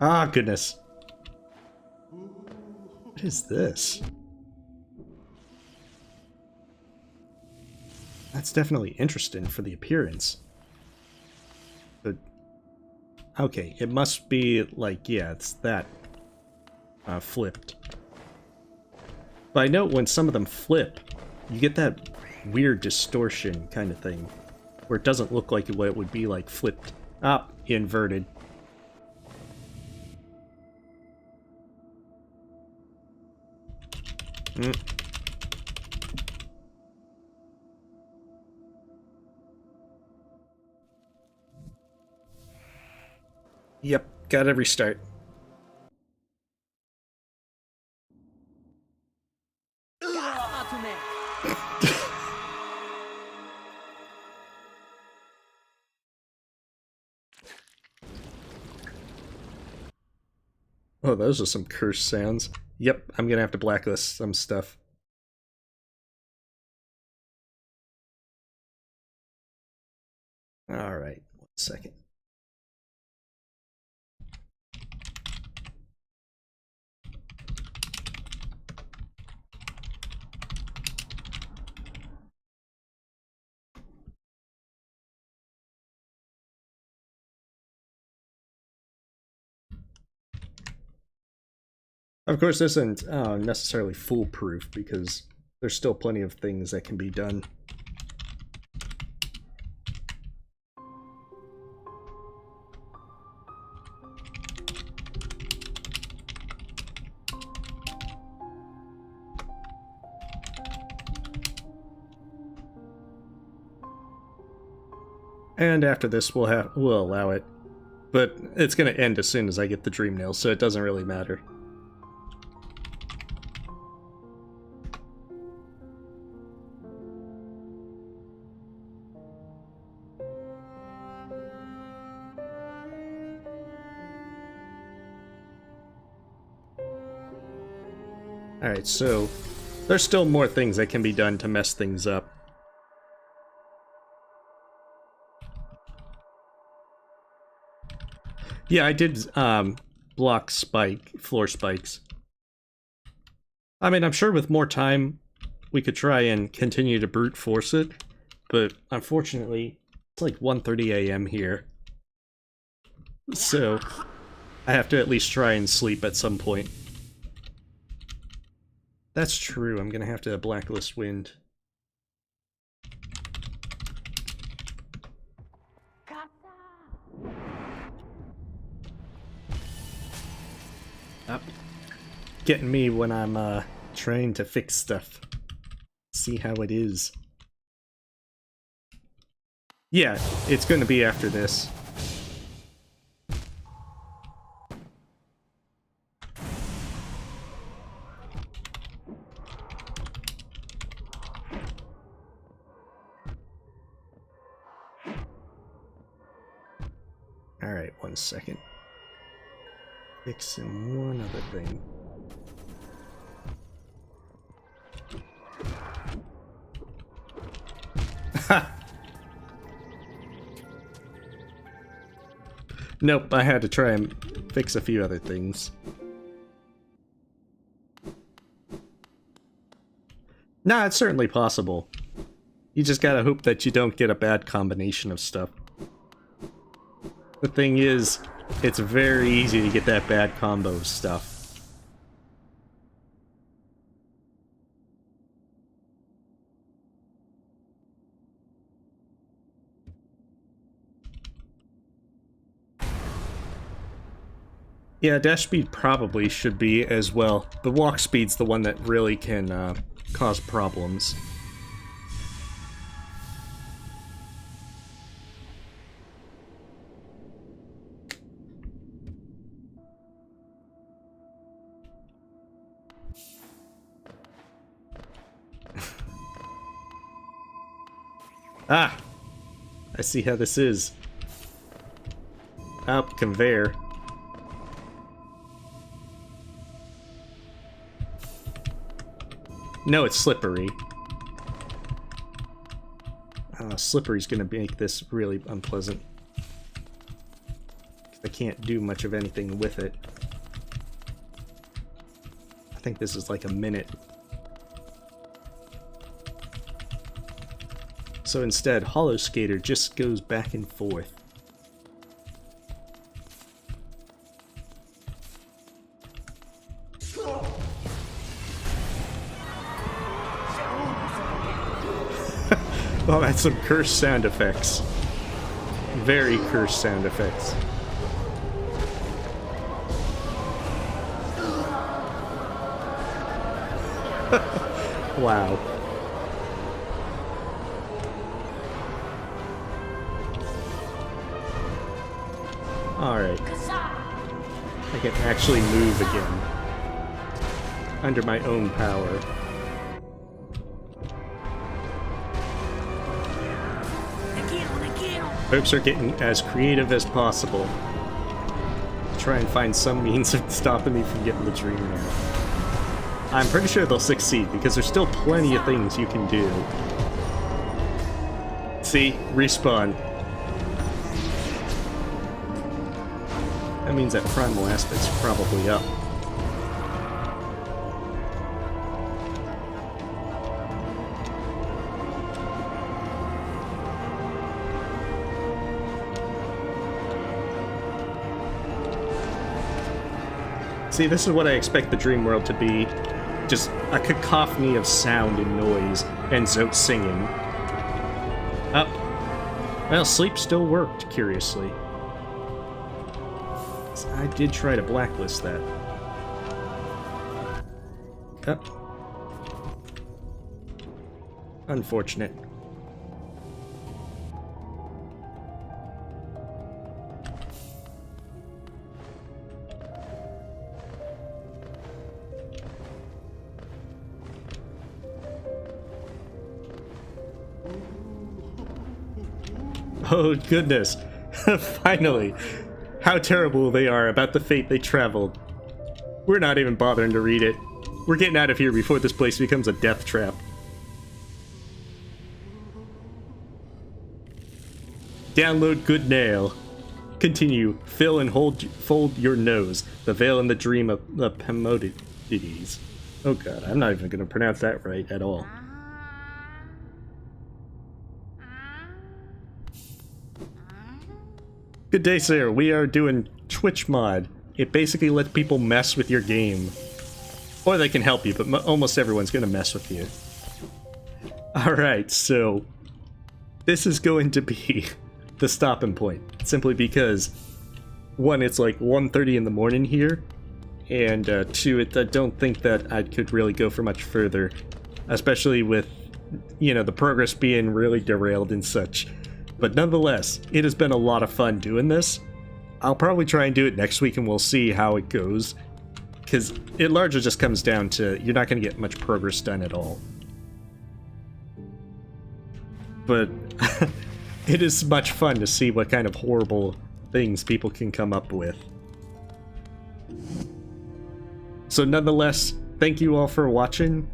Ah, goodness. What is this? That's definitely interesting for the appearance. But... Okay, it must be like, yeah, it's that flipped. But I know when some of them flip, you get that weird distortion kind of thing, where it doesn't look like what it would be like flipped. Ah, inverted. Yep, gotta restart. Oh, those are some curse sounds. Yep, I'm gonna have to blacklist some stuff. Alright, 1 second. Of course, this isn't necessarily foolproof, because there's still plenty of things that can be done. And after this, we'll allow it. But it's gonna end as soon as I get the dream nail, so it doesn't really matter. Alright, so there's still more things that can be done to mess things up. Yeah, I did block floor spikes. I mean, I'm sure with more time we could try and continue to brute force it, but unfortunately it's like 1:30 a.m. here. So I have to at least try and sleep at some point. That's true, I'm gonna have to blacklist wind. Getting me when I'm trying to fix stuff. See how it is. Yeah, it's gonna be after this. Alright, 1 second. Fixing one other thing. Nope, I had to try and fix a few other things. Nah, it's certainly possible. You just gotta hope that you don't get a bad combination of stuff. The thing is, it's very easy to get that bad combo of stuff. Yeah, dash speed probably should be as well. The walk speed's the one that really can cause problems. Ah! I see how this is. Up, conveyor. No, it's slippery. Slippery's gonna make this really unpleasant. I can't do much of anything with it. I think this is like a minute. So instead, Hollow Skater just goes back and forth. Oh, that's some cursed sound effects. Very cursed sound effects. Wow. Alright. I can actually move again. Under my own power. Folks are getting as creative as possible. Try and find some means of stopping me from getting the dream now. I'm pretty sure they'll succeed, because there's still plenty of things you can do. See? Respawn. That means that primal aspect's probably up. See, this is what I expect the dream world to be. Just a cacophony of sound and noise, and Zote singing. Up. Well, sleep still worked, curiously. I did try to blacklist that. Up. Unfortunate. Oh goodness, finally! How terrible they are about the fate they traveled. We're not even bothering to read it. We're getting out of here before this place becomes a death trap. Download Good Nail. Continue. Fill and fold your nose. The veil and the dream of the Pemodides. Oh god, I'm not even going to pronounce that right at all. Good day, sir. We are doing Twitch mod. It basically lets people mess with your game. Or they can help you, but almost everyone's gonna mess with you. Alright, so... this is going to be the stopping point. Simply because... one, it's like 1:30 in the morning here. And two, I don't think that I could really go for much further. Especially with, you know, the progress being really derailed and such. But nonetheless, it has been a lot of fun doing this. I'll probably try and do it next week and we'll see how it goes. Because it largely just comes down to you're not going to get much progress done at all. But it is much fun to see what kind of horrible things people can come up with. So nonetheless, thank you all for watching.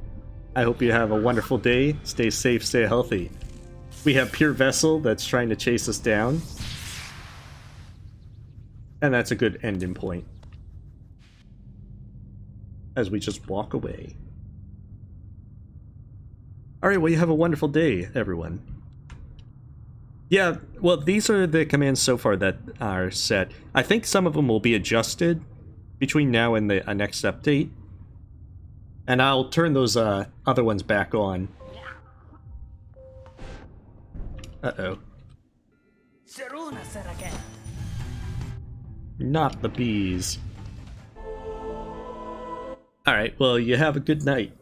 I hope you have a wonderful day. Stay safe, stay healthy. We have Pure Vessel that's trying to chase us down. And that's a good ending point. As we just walk away. Alright, well, you have a wonderful day, everyone. Yeah, well, these are the commands so far that are set. I think some of them will be adjusted between now and the next update. And I'll turn those other ones back on. Uh-oh. Not the bees. Alright, well, you have a good night.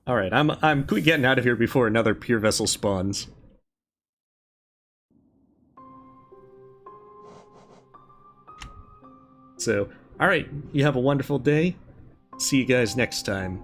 Alright, I'm getting out of here before another pure vessel spawns. So, alright, you have a wonderful day. See you guys next time.